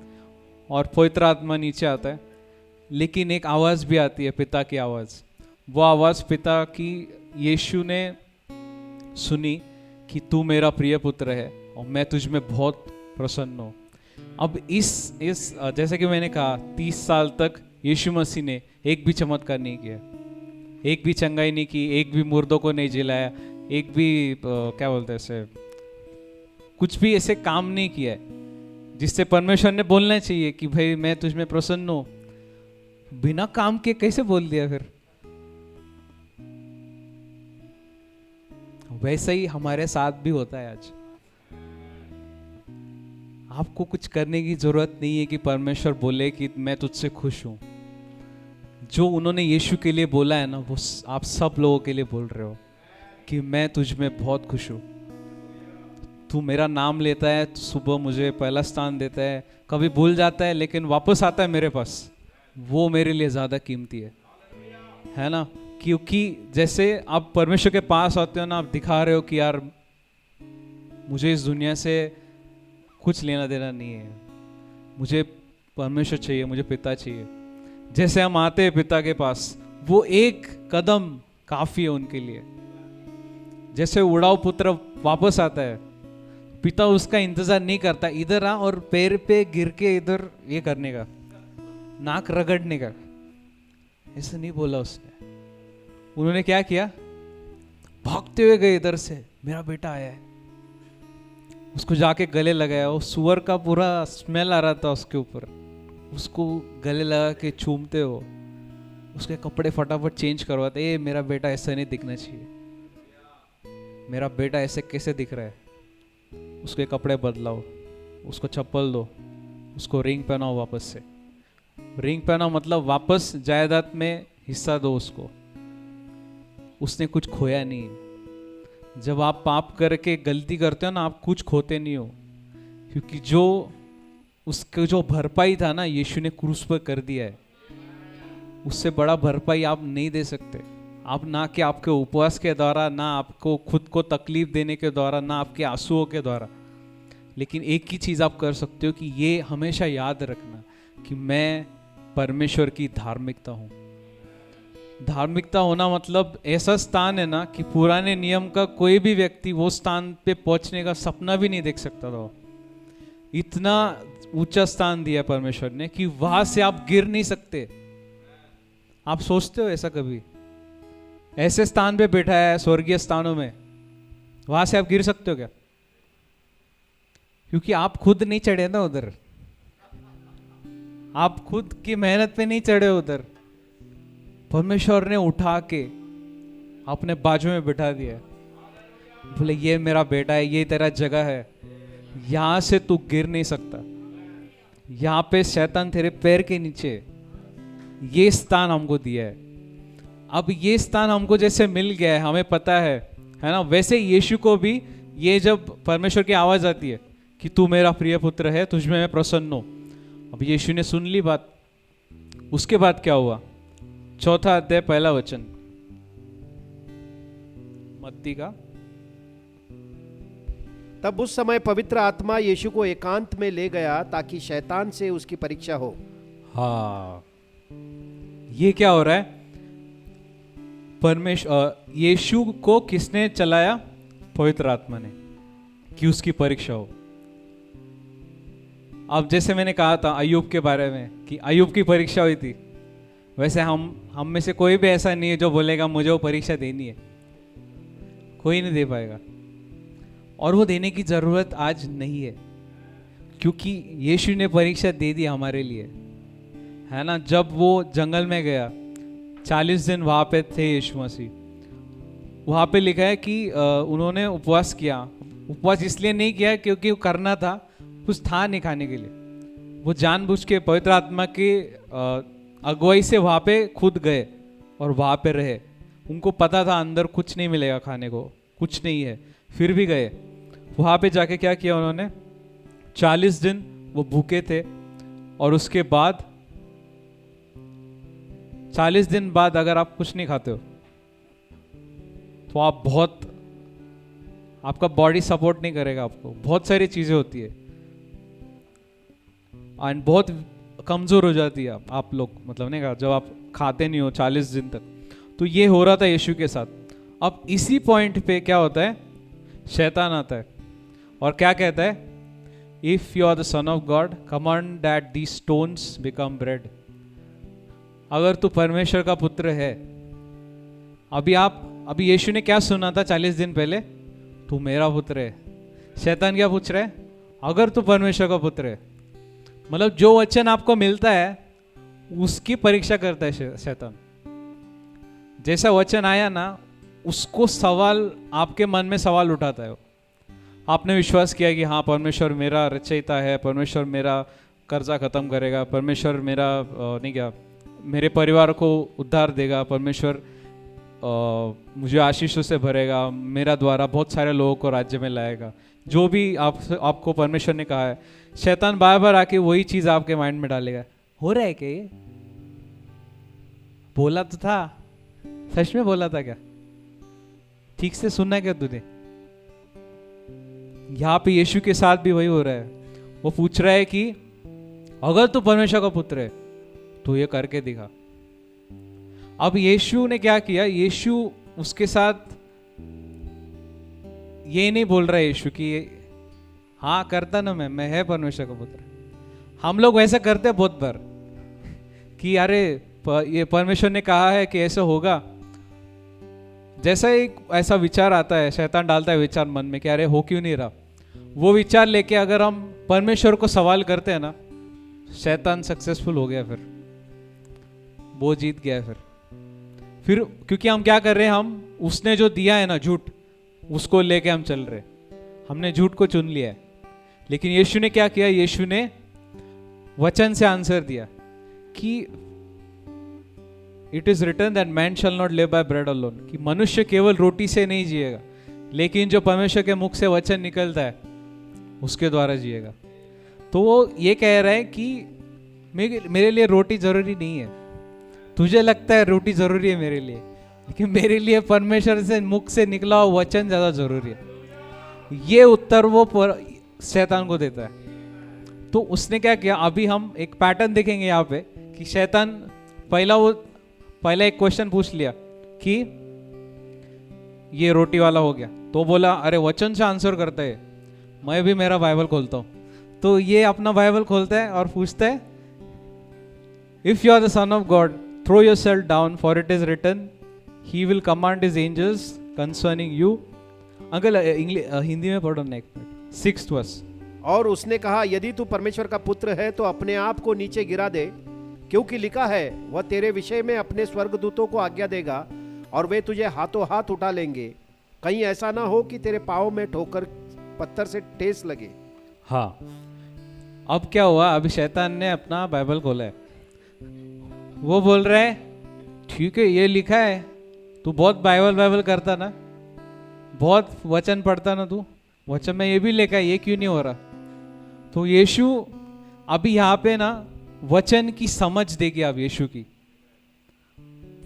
और पवित्र आत्मा नीचे आता है, लेकिन एक आवाज़ भी आती है, पिता की आवाज़। वो आवाज़ पिता की यीशु ने सुनी कि तू मेरा प्रिय पुत्र है और मैं तुझ में बहुत प्रसन्न हूँ। अब इस जैसे कि मैंने कहा, 30 साल तक यीशु मसीह ने एक भी चमत्कार नहीं किया, एक भी चंगाई नहीं की, एक भी मुर्दों को नहीं जिलाया, एक भी क्या बोलते हैं ऐसे, कुछ भी ऐसे काम नहीं किया है जिससे परमेश्वर ने बोलना चाहिए कि भाई मैं तुझ में प्रसन्न हूँ। बिना काम के कैसे बोल दिया फिर? वैसा ही हमारे साथ भी होता है आज। आपको कुछ करने की जरूरत नहीं है कि परमेश्वर बोले कि मैं तुझसे खुश हूं। जो उन्होंने यीशु के लिए बोला है ना, वो आप सब लोगों के लिए बोल रहे हो कि मैं तुझ में बहुत खुश हूं। तू मेरा नाम लेता है, तो सुबह मुझे पहला स्थान देता है, कभी भूल जाता है लेकिन वापस आता है मेरे पास, वो मेरे लिए ज़्यादा कीमती है ना। क्योंकि जैसे आप परमेश्वर के पास आते हो ना, आप दिखा रहे हो कि यार मुझे इस दुनिया से कुछ लेना देना नहीं है, मुझे परमेश्वर चाहिए, मुझे पिता चाहिए। जैसे हम आते हैं पिता के पास, वो एक कदम काफ़ी है उनके लिए। जैसे उड़ाऊ पुत्र वापस आता है, पिता उसका इंतज़ार नहीं करता, इधर आ और पैर पे गिर के इधर ये करने का, नाक रगड़ने का, ऐसा नहीं बोला उसने। उन्होंने क्या किया? भागते हुए गए इधर से, मेरा बेटा आया है, उसको जाके गले लगाया। वो सुअर का पूरा स्मेल आ रहा था उसके ऊपर, उसको गले लगा के चूमते हो, उसके कपड़े फटाफट चेंज करवाते। ए मेरा बेटा ऐसा नहीं दिखना चाहिए, मेरा बेटा ऐसे कैसे दिख रहा है, उसके कपड़े बदलाओ, उसको चप्पल दो, उसको रिंग पहनाओ, वापस से रिंग पहनाओ, मतलब वापस जायदाद में हिस्सा दो उसको। उसने कुछ खोया नहीं। जब आप पाप करके गलती करते हो ना, आप कुछ खोते नहीं हो, क्योंकि जो उसका जो भरपाई था ना, यीशु ने क्रूस पर कर दिया है। उससे बड़ा भरपाई आप नहीं दे सकते। आप ना कि आपके उपवास के द्वारा, ना आपको खुद को तकलीफ देने के द्वारा, ना आपके आंसुओं के द्वारा, लेकिन एक ही चीज़ आप कर सकते हो कि ये हमेशा याद रखना कि मैं परमेश्वर की धार्मिकता हूँ। धार्मिकता होना मतलब ऐसा स्थान है ना कि पुराने नियम का कोई भी व्यक्ति वो स्थान पे पहुंचने का सपना भी नहीं देख सकता था। इतना ऊंचा स्थान दिया परमेश्वर ने कि वहां से आप गिर नहीं सकते। आप सोचते हो ऐसा कभी? ऐसे स्थान पे बैठा है स्वर्गीय स्थानों में, वहां से आप गिर सकते हो क्या? क्योंकि आप खुद नहीं चढ़े ना उधर, आप खुद की मेहनत पे नहीं चढ़े उधर। परमेश्वर ने उठा के अपने बाजू में बिठा दिया, बोले ये मेरा बेटा है, ये तेरा जगह है, यहां से तू गिर नहीं सकता। यहां पे शैतान तेरे पैर के नीचे। ये स्थान हमको दिया है। अब ये स्थान हमको जैसे मिल गया है, हमें पता है ना, वैसे यीशु को भी ये जब परमेश्वर की आवाज आती है कि तू मेरा प्रिय पुत्र है, तुझ में मैं प्रसन्न हूं। अब यीशु ने सुन ली बात। उसके बाद क्या हुआ? 4 अध्याय 1 वचन मत्ती का। तब उस समय पवित्र आत्मा यीशु को एकांत में ले गया ताकि शैतान से उसकी परीक्षा हो। हाँ, ये क्या हो रहा है? यीशु को किसने चलाया? पवित्र आत्मा ने, कि उसकी परीक्षा हो। अब जैसे मैंने कहा था अय्यूब के बारे में कि अय्यूब की परीक्षा हुई थी, वैसे हम में से कोई भी ऐसा नहीं है जो बोलेगा मुझे वो परीक्षा देनी है। कोई नहीं दे पाएगा, और वो देने की जरूरत आज नहीं है, क्योंकि यीशु ने परीक्षा दे दी हमारे लिए, है ना। जब वो जंगल में गया, 40 दिन वहां पे थे यीशु मसीह। वहां पे लिखा है कि उन्होंने उपवास किया। उपवास इसलिए नहीं किया क्योंकि वो करना था, कुछ था नहीं खाने के लिए। वो जानबूझ के पवित्र आत्मा की अगुवाई से वहां पे खुद गए और वहां पे रहे। उनको पता था अंदर कुछ नहीं मिलेगा खाने को, कुछ नहीं है, फिर भी गए। वहां पे जाके क्या किया उन्होंने? 40 दिन वो भूखे थे, और उसके बाद 40 दिन बाद अगर आप कुछ नहीं खाते हो तो आपका बॉडी सपोर्ट नहीं करेगा आपको। बहुत सारी चीजें होती है एंड बहुत कमजोर हो जाती है आप लोग, मतलब नहीं कहा, जब आप खाते नहीं हो 40 दिन तक। तो ये हो रहा था यीशु के साथ। अब इसी पॉइंट पे क्या होता है? शैतान आता है और क्या कहता है? If you are the son of God command that the stones become bread. अगर तू परमेश्वर का पुत्र है, अभी यीशु ने क्या सुना था 40 दिन पहले? तू मेरा पुत्र है। शैतान क्या पूछ रहा है? अगर तू परमेश्वर का पुत्र है, मतलब जो वचन आपको मिलता है उसकी परीक्षा करता है शैतान। जैसा वचन आया ना, उसको सवाल, आपके मन में सवाल उठाता है। आपने विश्वास किया कि हाँ परमेश्वर मेरा रचयिता है, परमेश्वर मेरा कर्जा खत्म करेगा, परमेश्वर मेरा मेरे परिवार को उद्धार देगा, परमेश्वर मुझे आशीषों से भरेगा, मेरा द्वारा बहुत सारे लोगों को राज्य में लाएगा। जो भी आपको परमेश्वर ने कहा है, शैतान बार बार आके वही चीज आपके माइंड में डालेगा। हो रहा है क्या ये? बोला तो था, सच में बोला था क्या? ठीक से सुनना है क्या तूने? यहाँ पे यीशु के साथ भी वही हो रहा है। वो पूछ रहा है कि अगर तू परमेश्वर का पुत्र है तो ये करके दिखा। अब यीशु ने क्या किया? यीशु उसके साथ ये नहीं बोल रहा है यीशु कि हाँ करता ना मैं है परमेश्वर का पुत्र। हम लोग वैसा करते हैं बहुत बार कि अरे ये परमेश्वर ने कहा है कि ऐसा होगा। जैसा एक ऐसा विचार आता है, शैतान डालता है विचार मन में कि अरे हो क्यों नहीं रहा। वो विचार लेके अगर हम परमेश्वर को सवाल करते हैं ना, शैतान सक्सेसफुल हो गया, फिर वो जीत गया। फिर क्योंकि हम क्या कर रहे हैं, हम उसने जो दिया है ना झूठ, उसको लेके हम चल रहे, हमने झूठ को चुन लिया है। लेकिन यीशु ने क्या किया? यीशु ने वचन से आंसर दिया कि it is written that man shall not live by bread alone, कि मनुष्य केवल रोटी से नहीं जिएगा, लेकिन जो परमेश्वर के मुख से वचन निकलता है उसके द्वारा जिएगा। तो वो ये कह रहा है कि मेरे लिए रोटी जरूरी नहीं है, तुझे लगता है रोटी जरूरी है मेरे लिए, लेकिन मेरे लिए परमेश्वर से मुख से निकला हुआ वचन ज्यादा जरूरी है। ये उत्तर वो शैतान को देता है। तो उसने क्या किया, अभी हम एक पैटर्न देखेंगे यहाँ पे कि शैतान पहला एक क्वेश्चन पूछ लिया कि ये रोटी वाला हो गया, तो बोला अरे वचन से आंसर करता है, मैं भी मेरा बाइबल खोलता हूँ। तो ये अपना बाइबल खोलता है और पूछता है, if you are the son of God throw yourself down for it is written he will command his angels concerning you. Uncle Hindi में पढ़ो ना एक मिनट, 6th वर्स। और उसने कहा, यदि तू परमेश्वर का पुत्र है तो अपने आप को नीचे गिरा दे, क्योंकि लिखा है वह तेरे विषय में अपने स्वर्गदूतों को आज्ञा देगा और वे तुझे हाथों हाथ उठा लेंगे, कहीं ऐसा ना हो कि तेरे पाँव में ठोकर पत्थर से ठेस लगे। हाँ, अब क्या हुआ, अभी शैतान ने अपना बाइबल खोला है, वो बोल रहा है ठीक है ये लिखा है, तू बहुत बाइबल करता ना, बहुत वचन पढ़ता ना, तू वचन में ये भी लिखा है, ये क्यों नहीं हो रहा। तो यीशु अभी यहाँ पे ना वचन की समझ देगी अब यीशु की।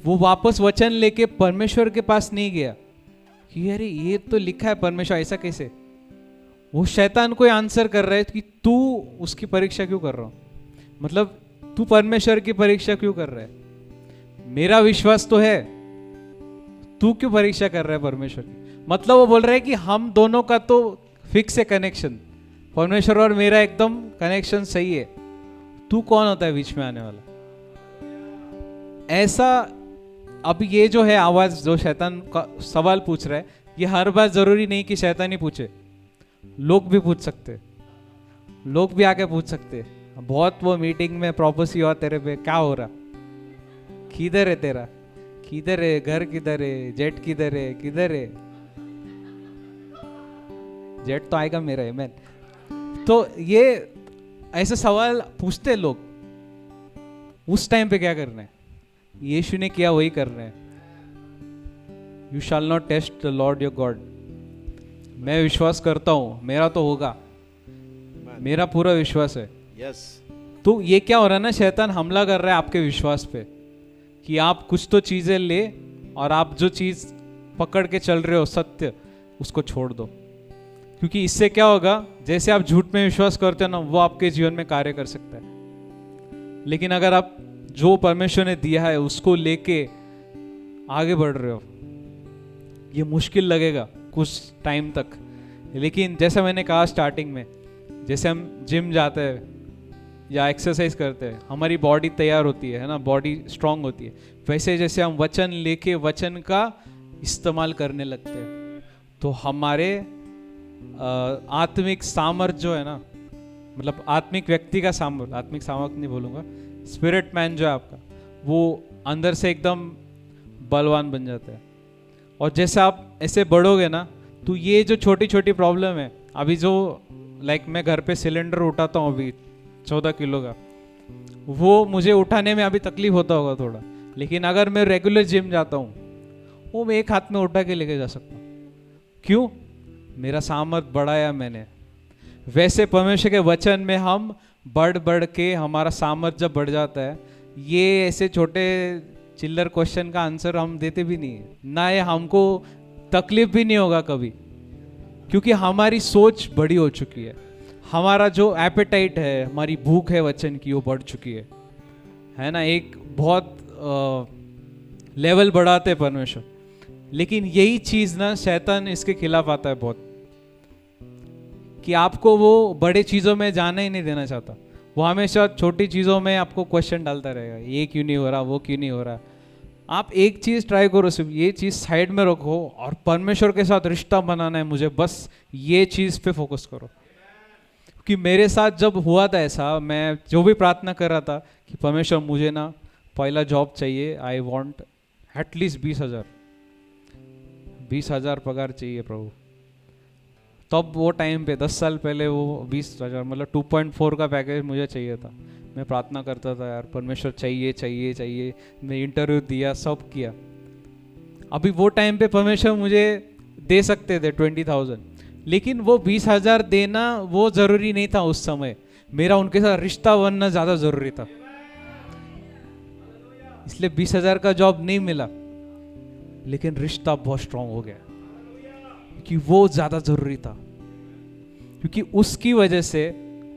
वो वापस वचन लेके परमेश्वर के पास नहीं गया कि अरे ये तो लिखा है परमेश्वर, ऐसा कैसे। वो शैतान को आंसर कर रहा है कि तू उसकी परीक्षा क्यों कर रहा हो, मतलब तू परमेश्वर की परीक्षा क्यों कर रहा है, मेरा विश्वास तो है, तू क्यों परीक्षा कर रहा है परमेश्वर की। मतलब वो बोल रहा है कि हम दोनों का तो फिक्स है कनेक्शन, परमेश्वर और मेरा एकदम कनेक्शन सही है, तू कौन होता है बीच में आने वाला। ऐसा अब ये जो है आवाज जो शैतान का सवाल पूछ रहा है, ये हर बार जरूरी नहीं कि शैतान ही पूछे, लोग भी पूछ सकते, लोग भी आके पूछ सकते। बहुत वो मीटिंग में प्रोपोसी हुआ तेरे पे, क्या हो रहा, किधर है तेरा, किधर है घर, किधर है जेट, किधर है, किधर है जेट, तो आएगा मेरा है मैन। तो ये ऐसे सवाल पूछते लोग, उस टाइम पे क्या करना है, यीशु ने किया वही करना है। You shall not test the Lord your God. मैं विश्वास करता हूं मेरा तो होगा, मेरा पूरा विश्वास है। यस। तो ये क्या हो रहा है ना, शैतान हमला कर रहा है आपके विश्वास पे कि आप कुछ तो चीजें ले और आप जो चीज पकड़ के चल रहे हो सत्य, उसको छोड़ दो। क्योंकि इससे क्या होगा, जैसे आप झूठ में विश्वास करते हो ना, वो आपके जीवन में कार्य कर सकता है। लेकिन अगर आप जो परमेश्वर ने दिया है उसको लेके आगे बढ़ रहे हो, ये मुश्किल लगेगा कुछ टाइम तक, लेकिन जैसे मैंने कहा स्टार्टिंग में, जैसे हम जिम जाते हैं या एक्सरसाइज करते हैं, हमारी बॉडी तैयार होती है ना, बॉडी स्ट्रांग होती है, वैसे जैसे हम वचन लेके वचन का इस्तेमाल करने लगते हैं तो हमारे आत्मिक सामर्थ्य जो है ना, मतलब आत्मिक व्यक्ति का सामर्थ्य, आत्मिक सामर्थ्य नहीं बोलूँगा, स्पिरिट मैन जो है आपका, वो अंदर से एकदम बलवान बन जाता है। और जैसे आप ऐसे बढ़ोगे ना, तो ये जो छोटी छोटी प्रॉब्लम है, अभी जो मैं घर पे सिलेंडर उठाता हूँ अभी 14 किलो का, वो मुझे उठाने में अभी तकलीफ होता होगा थोड़ा, लेकिन अगर मैं रेगुलर जिम जाता हूँ वो मैं एक हाथ में उठा के लेके जा सकता हूँ। क्यों? मेरा सामर्थ्य बढ़ाया मैंने। वैसे परमेश्वर के वचन में हम बढ़ बढ़ के हमारा सामर्थ्य जब बढ़ जाता है, ये ऐसे छोटे चिल्लर क्वेश्चन का आंसर हम देते भी नहीं है ना, ये हमको तकलीफ भी नहीं होगा कभी, क्योंकि हमारी सोच बड़ी हो चुकी है, हमारा जो एपेटाइट है, हमारी भूख है वचन की, वो बढ़ चुकी है ना। एक बहुत लेवल बढ़ाते हैं परमेश्वर, लेकिन यही चीज ना शैतान इसके खिलाफ आता है बहुत, कि आपको वो बड़े चीजों में जाना ही नहीं देना चाहता। वो हमेशा छोटी चीजों में आपको क्वेश्चन डालता रहेगा, ये क्यों नहीं हो रहा, वो क्यों नहीं हो रहा। आप एक चीज ट्राई करो, सिर्फ ये चीज साइड में रखो और परमेश्वर के साथ रिश्ता बनाना है मुझे, बस ये चीज पे फोकस करो। कि मेरे साथ जब हुआ था ऐसा, मैं जो भी प्रार्थना कर रहा था कि परमेश्वर मुझे ना पहला जॉब चाहिए, आई वांट एटलीस्ट 20,000 पगार चाहिए प्रभु। तब वो टाइम पे 10 साल पहले वो 20,000 मतलब 2.4 का पैकेज मुझे चाहिए था। मैं प्रार्थना करता था यार परमेश्वर चाहिए चाहिए चाहिए, मैं इंटरव्यू दिया, सब किया। अभी वो टाइम पे परमेश्वर मुझे दे सकते थे 20,000, लेकिन वो 20,000 देना वो ज़रूरी नहीं था उस समय। मेरा उनके साथ रिश्ता बनना ज़्यादा ज़रूरी था, इसलिए 20,000 का जॉब नहीं मिला, लेकिन रिश्ता बहुत स्ट्रांग हो गया क्योंकि वो ज़्यादा ज़रूरी था। क्योंकि उसकी वजह से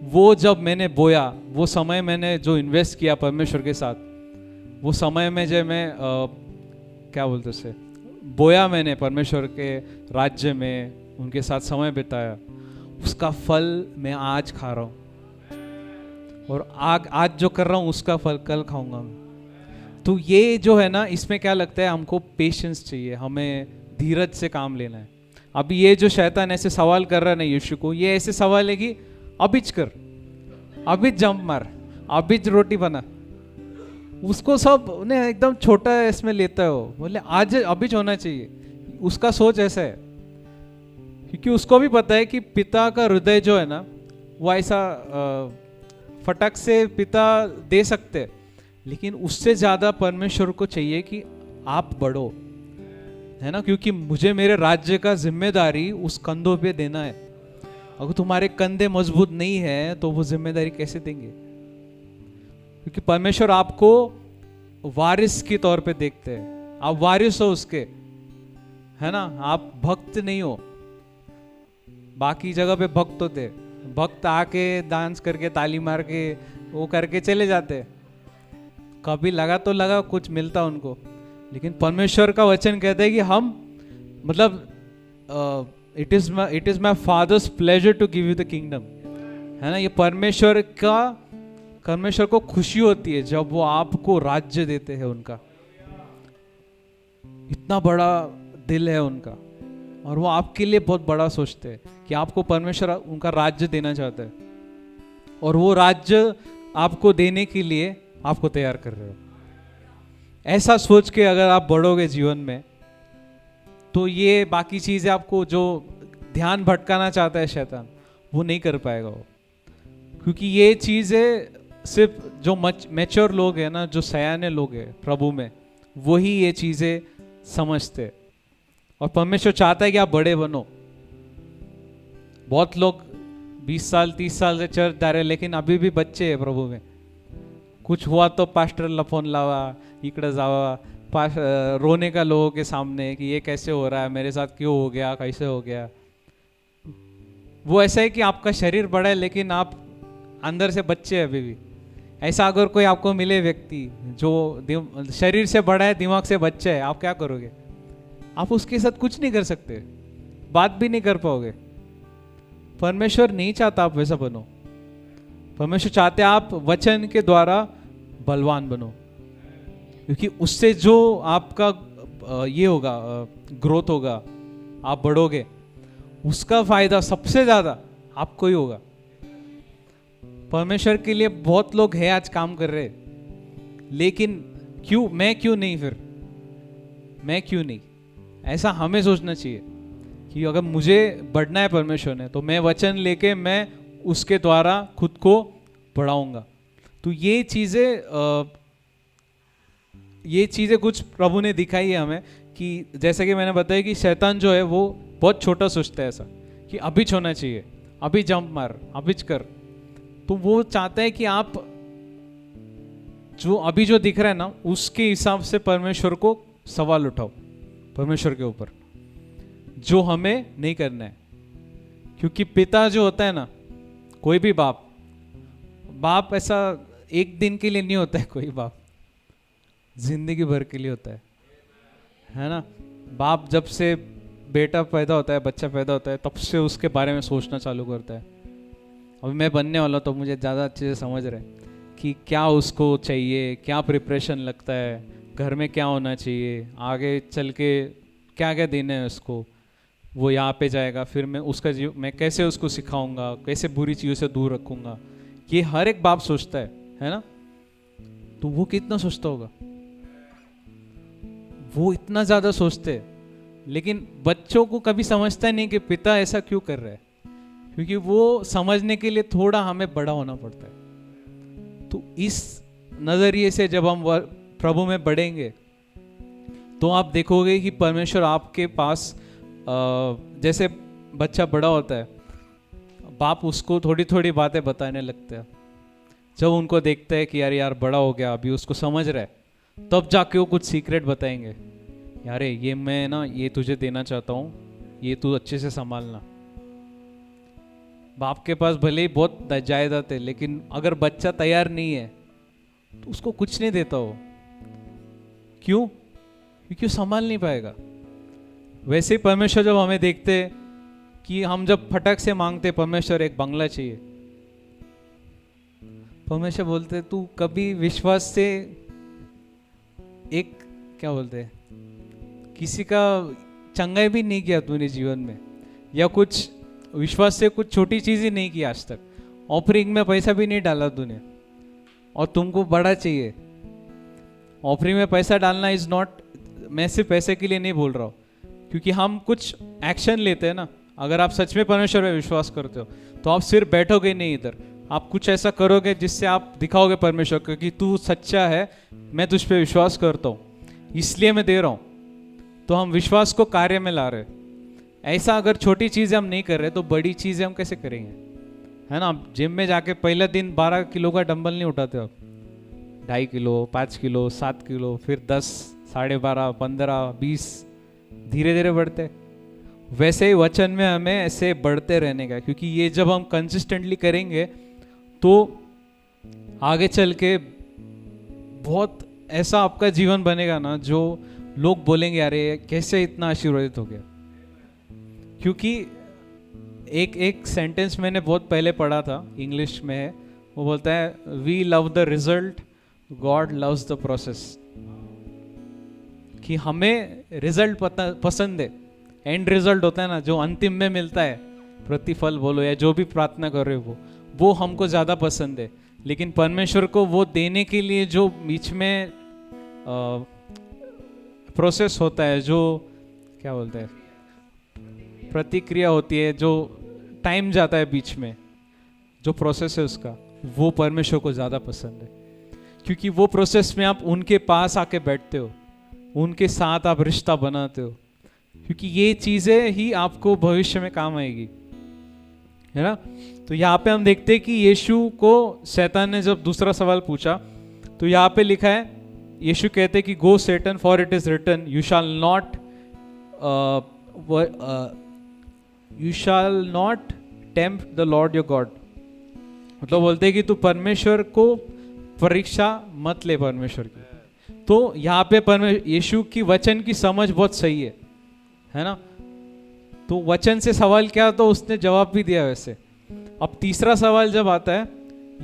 वो जब मैंने बोया, वो समय मैंने जो इन्वेस्ट किया परमेश्वर के साथ, वो समय में जब मैं क्या बोलते उसे बोया मैंने परमेश्वर के राज्य में, उनके साथ समय बिताया, उसका फल मैं आज खा रहा हूँ और आज जो कर रहा हूँ उसका फल कल खाऊंगा मैं। तो ये जो है ना, इसमें क्या लगता है, हमको पेशेंस चाहिए, हमें धीरज से काम लेना है। अभी ये जो शैतान ऐसे सवाल कर रहा है ना यीशु को, ये ऐसे सवाल है कि अभी कर, अभी जंप मार, अभी रोटी बना, उसको सब ने एकदम छोटा इसमें लेता है। वो बोले आज अभी होना चाहिए, उसका सोच ऐसा है क्योंकि उसको भी पता है कि पिता का हृदय जो है ना, वो ऐसा फटक से पिता दे सकते, लेकिन उससे ज्यादा परमेश्वर को चाहिए कि आप बढ़ो, है ना, क्योंकि मुझे मेरे राज्य का जिम्मेदारी उस कंधों पे देना है। अगर तुम्हारे कंधे मजबूत नहीं है तो वो जिम्मेदारी कैसे देंगे? क्योंकि परमेश्वर आपको वारिस के तौर पे देखते हैं, आप वारिस हो उसके, है ना, आप भक्त नहीं हो। बाकी जगह पे भक्त होते, भक्त आके डांस करके ताली मार के वो करके चले जाते, कभी लगा तो लगा कुछ मिलता उनको, लेकिन परमेश्वर का वचन कहता है कि हम मतलब it is my father's pleasure to give you the kingdom, है ना। ये परमेश्वर को खुशी होती है जब वो आपको राज्य देते हैं। उनका इतना बड़ा दिल है उनका, और वो आपके लिए बहुत बड़ा सोचते हैं कि आपको परमेश्वर उनका राज्य देना चाहता है, और वो राज्य आपको देने के लिए आपको तैयार कर रहे हो। ऐसा सोच के अगर आप बढ़ोगे जीवन में, तो ये बाकी चीजें आपको जो ध्यान भटकाना चाहता है शैतान, वो नहीं कर पाएगा वो। क्योंकि ये चीजें सिर्फ जो मैच्योर लोग हैं ना, जो सयाने लोग हैं प्रभु में, वही ये चीजें समझते। और परमेश्वर चाहता है कि आप बड़े बनो। बहुत लोग 20 साल 30 साल से चर्च जा रहे हैं, लेकिन अभी भी बच्चे हैं प्रभु में। कुछ हुआ तो पास्टरला फोन लावा, इकडे जावा, रोने का लोगों के सामने कि ये कैसे हो रहा है, मेरे साथ क्यों हो गया, कैसे हो गया। वो ऐसा है कि आपका शरीर बड़ा है, लेकिन आप अंदर से बच्चे हैं अभी भी। ऐसा अगर कोई आपको मिले व्यक्ति जो शरीर से बड़ा है, दिमाग से बच्चा है, आप क्या करोगे? आप उसके साथ कुछ नहीं कर सकते, बात भी नहीं कर पाओगे। परमेश्वर नहीं चाहता आप वैसा बनो। परमेश्वर चाहते आप वचन के द्वारा बलवान बनो, क्योंकि उससे जो आपका ये होगा, ग्रोथ होगा, आप बढ़ोगे, उसका फायदा सबसे ज्यादा आपको ही होगा। परमेश्वर के लिए बहुत लोग हैं आज काम कर रहे, लेकिन मैं क्यों नहीं? ऐसा हमें सोचना चाहिए कि अगर मुझे बढ़ना है परमेश्वर ने, तो मैं वचन लेके मैं उसके द्वारा खुद को बढ़ाऊंगा। तो ये चीजें कुछ प्रभु ने दिखाई है हमें, कि जैसे कि मैंने बताया कि शैतान जो है वो बहुत छोटा सोचता है, ऐसा कि अभी होना चाहिए, अभी जंप मार, अभी कर। तो वो चाहता है कि आप जो अभी जो दिख रहा है ना, उसके हिसाब से परमेश्वर को सवाल उठाओ, परमेश्वर के ऊपर, जो हमें नहीं करना है। क्योंकि पिता जो होता है ना, कोई भी बाप ऐसा एक दिन के लिए नहीं होता है, कोई बाप जिंदगी भर के लिए होता है ना। बाप जब से बेटा पैदा होता है, बच्चा पैदा होता है, तब से उसके बारे में सोचना चालू करता है। अभी मैं बनने वाला, तो मुझे ज़्यादा अच्छे से समझ रहे कि क्या उसको चाहिए, क्या प्रिपरेशन लगता है, घर में क्या होना चाहिए, आगे चल के क्या क्या देना है उसको। वो यहाँ पे जाएगा, फिर मैं कैसे उसको सिखाऊंगा, कैसे बुरी चीज़ों से दूर रखूंगा। ये हर एक बाप सोचता है ना। तो वो कितना सोचता होगा, वो इतना ज़्यादा सोचते हैं, लेकिन बच्चों को कभी समझता नहीं कि पिता ऐसा क्यों कर रहा है, क्योंकि वो समझने के लिए थोड़ा हमें बड़ा होना पड़ता है। तो इस नज़रिए से जब हम प्रभु में बढ़ेंगे, तो आप देखोगे कि परमेश्वर आपके पास, जैसे बच्चा बड़ा होता है, बाप उसको थोड़ी थोड़ी बातें बताने लगते हैं। जब उनको देखते हैं कि यार यार बड़ा हो गया, अभी उसको समझ रहा है, तब जाके वो कुछ सीक्रेट बताएंगे, यार ये मैं ना ये तुझे देना चाहता हूँ, ये तू अच्छे से संभालना। बाप के पास भले ही बहुत जायदाद है, लेकिन अगर बच्चा तैयार नहीं है तो उसको कुछ नहीं देता हो। क्यों? क्योंकि वो संभाल नहीं पाएगा। वैसे ही परमेश्वर जब हमें देखते कि हम जब फटक से मांगते परमेश्वर एक बंगला चाहिए, परमेश्वर बोलते तू कभी विश्वास से एक क्या बोलते हैं किसी का चंगाई भी नहीं किया तूने जीवन में, या कुछ विश्वास से कुछ छोटी चीज ही नहीं की आज तक, ऑफरिंग में पैसा भी नहीं डाला तूने, और तुमको बड़ा चाहिए। ऑफरिंग में पैसा डालना इज नॉट, मैं सिर्फ पैसे के लिए नहीं बोल रहा हूँ, क्योंकि हम कुछ एक्शन लेते हैं ना। अगर आप सच में परमेश्वर में विश्वास करते हो तो आप सिर्फ बैठोगे नहीं इधर, आप कुछ ऐसा करोगे जिससे आप दिखाओगे परमेश्वर को कि तू सच्चा है, मैं तुझ पे विश्वास करता हूँ, इसलिए मैं दे रहा हूँ। तो हम विश्वास को कार्य में ला रहे। ऐसा अगर छोटी चीज़ें हम नहीं कर रहे तो बड़ी चीज़ें हम कैसे करेंगे, है ना। जिम में जाके पहले दिन 12 किलो का डंबल नहीं उठाते आप, 2.5 किलो, 5 किलो, 7 किलो, फिर 10, 12.5, 15, 20, धीरे धीरे बढ़ते। वैसे ही वचन में हमें ऐसे बढ़ते रहने का, क्योंकि ये जब हम कंसिस्टेंटली करेंगे तो आगे चल के बहुत ऐसा आपका जीवन बनेगा ना, जो लोग बोलेंगे अरे कैसे इतना आशीर्वादित हो गया। क्योंकि एक सेंटेंस मैंने बहुत पहले पढ़ा था, इंग्लिश में है, वो बोलता है we love the result, God loves the process. कि हमें रिजल्ट पसंद है, एंड रिजल्ट होता है ना जो अंतिम में मिलता है, प्रतिफल बोलो या जो भी प्रार्थना कर रहे हो वो हमको ज़्यादा पसंद है। लेकिन परमेश्वर को वो देने के लिए जो बीच में प्रोसेस होता है, जो क्या बोलते हैं प्रतिक्रिया होती है, जो टाइम जाता है बीच में, जो प्रोसेस है उसका, वो परमेश्वर को ज़्यादा पसंद है। क्योंकि वो प्रोसेस में आप उनके पास आके बैठते हो, उनके साथ आप रिश्ता बनाते हो, क्योंकि ये चीज़ें ही आपको भविष्य में काम आएगी, है ना। तो यहाँ पे हम देखते हैं कि यीशु को शैतान ने जब दूसरा सवाल पूछा तो यहाँ पे लिखा है, यीशु कहते हैं कि go Satan for it is written you shall not tempt the Lord your God. मतलब बोलते हैं कि तू परमेश्वर को परीक्षा मत ले परमेश्वर की। तो यहाँ पे यीशु की वचन की समझ बहुत सही है ना। तो वचन से सवाल किया तो उसने जवाब भी दिया वैसे। अब तीसरा सवाल जब आता है,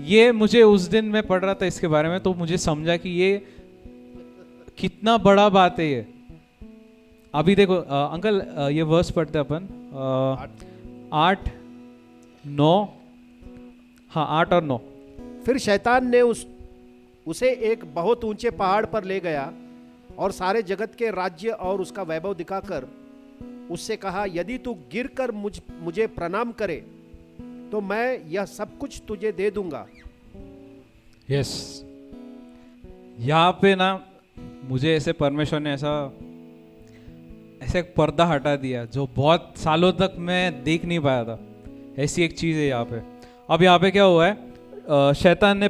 ये मुझे उस दिन मैं पढ़ रहा था इसके बारे में, तो मुझे समझा कि ये कितना बड़ा बात है ये। अभी देखो अंकल ये वर्स पढ़ते अपन 8, 9, हाँ 8 और 9। फिर शैतान ने उसे एक बहुत ऊंचे पहाड़ पर ले गया और सारे जगत के राज्य और उसका वैभव दिखाकर उससे कहा, यदि तू गिरकर मुझे प्रणाम करे तो मैं यह सब कुछ तुझे दे दूंगा। यस, यहाँ पे ना मुझे ऐसे परमेश्वर ने ऐसे एक पर्दा हटा दिया जो बहुत सालों तक मैं देख नहीं पाया था। ऐसी एक चीज़ है यहाँ पे। अब यहाँ पे क्या हुआ है, शैतान ने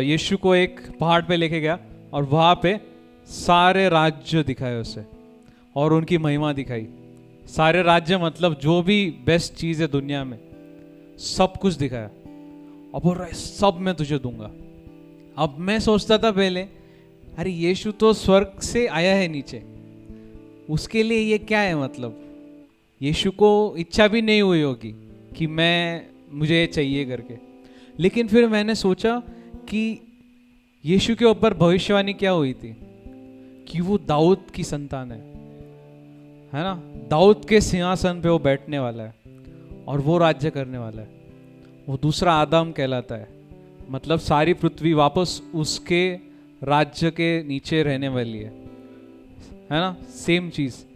यीशु को एक पहाड़ पे लेके गया और वहाँ पे सारे राज्य दिखाए उसे और उनकी महिमा दिखाई। सारे राज्य मतलब जो भी बेस्ट चीज़ है दुनिया में, सब कुछ दिखाया। अब बोल रहा है सब मैं तुझे दूंगा। अब मैं सोचता था पहले, अरे यीशु तो स्वर्ग से आया है नीचे, उसके लिए ये क्या है। मतलब यीशु को इच्छा भी नहीं हुई होगी कि मुझे ये चाहिए करके। लेकिन फिर मैंने सोचा कि यीशु के ऊपर भविष्यवाणी क्या हुई थी कि वो दाऊद की संतान है ना। दाऊद के सिंहासन पे वो बैठने वाला है और वो राज्य करने वाला है। वो दूसरा आदम कहलाता है, मतलब सारी पृथ्वी वापस उसके राज्य के नीचे रहने वाली है ना। सेम चीज,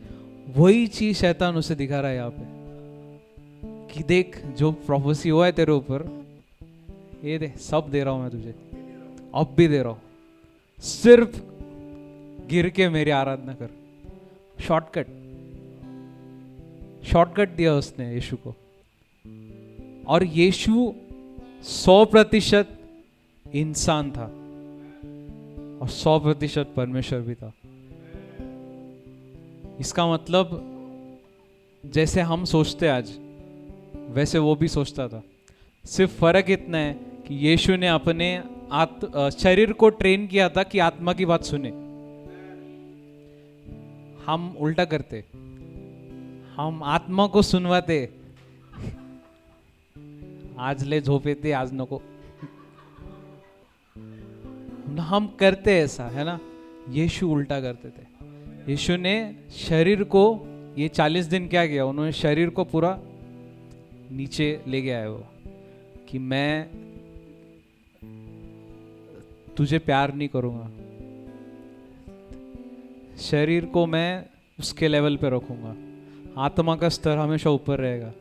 वही चीज शैतान उसे दिखा रहा है यहाँ पे कि देख जो प्रोफेसी हुआ है तेरे ऊपर, ये दे, सब दे रहा हूं मैं तुझे, अब भी दे रहा हूं, सिर्फ गिर के मेरी आराधना कर। शॉर्टकट दिया उसने यीशु को। और यीशु 100% इंसान था और 100% परमेश्वर भी था। इसका मतलब जैसे हम सोचते आज वैसे वो भी सोचता था। सिर्फ फर्क इतना है कि यीशु ने अपने शरीर को ट्रेन किया था कि आत्मा की बात सुने। हम उल्टा करते, हम आत्मा को सुनवाते, आज ले झोप येते आज नको, हम करते ऐसा, है ना। यीशु उल्टा करते थे। यीशु ने शरीर को ये 40 दिन क्या किया, उन्होंने शरीर को पूरा नीचे ले गया है वो, कि मैं तुझे प्यार नहीं करूंगा, शरीर को मैं उसके लेवल पे रखूंगा, आत्मा का स्तर हमेशा ऊपर रहेगा,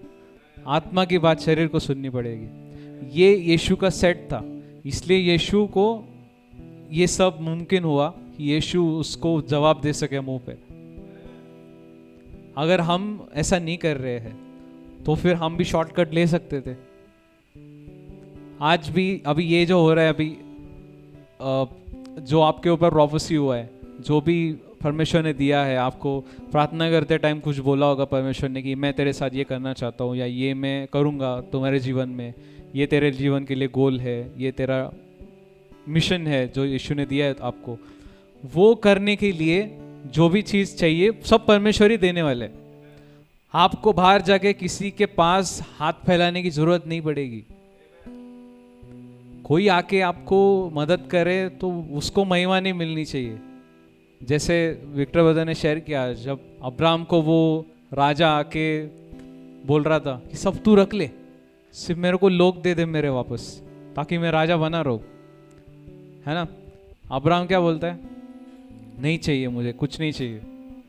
आत्मा की बात शरीर को सुननी पड़ेगी। ये यीशु का सेट था, इसलिए यीशु को ये सब मुमकिन हुआ कि यीशु उसको जवाब दे सके मुंह पे। अगर हम ऐसा नहीं कर रहे हैं तो फिर हम भी शॉर्टकट ले सकते थे। आज भी अभी ये जो हो रहा है, अभी जो आपके ऊपर प्रोफेसी हुआ है, जो भी परमेश्वर ने दिया है आपको, प्रार्थना करते टाइम कुछ बोला होगा परमेश्वर ने कि मैं तेरे साथ ये करना चाहता हूँ, या ये मैं करूँगा तुम्हारे जीवन में, ये तेरे जीवन के लिए गोल है, ये तेरा मिशन है जो यीशु ने दिया है आपको। वो करने के लिए जो भी चीज़ चाहिए सब परमेश्वर ही देने वाले। आपको बाहर जाके किसी के पास हाथ फैलाने की जरूरत नहीं पड़ेगी। कोई आके आपको मदद करे तो उसको महिमा नहीं मिलनी चाहिए। जैसे विक्टर ब्रदर ने शेयर किया, जब अब्राहम को वो राजा आके बोल रहा था कि सब तू रख ले, सिर्फ मेरे को लोग दे दे मेरे वापस, ताकि मैं राजा बना रहूं, है ना। अब्राहम क्या बोलता है, नहीं चाहिए मुझे, कुछ नहीं चाहिए,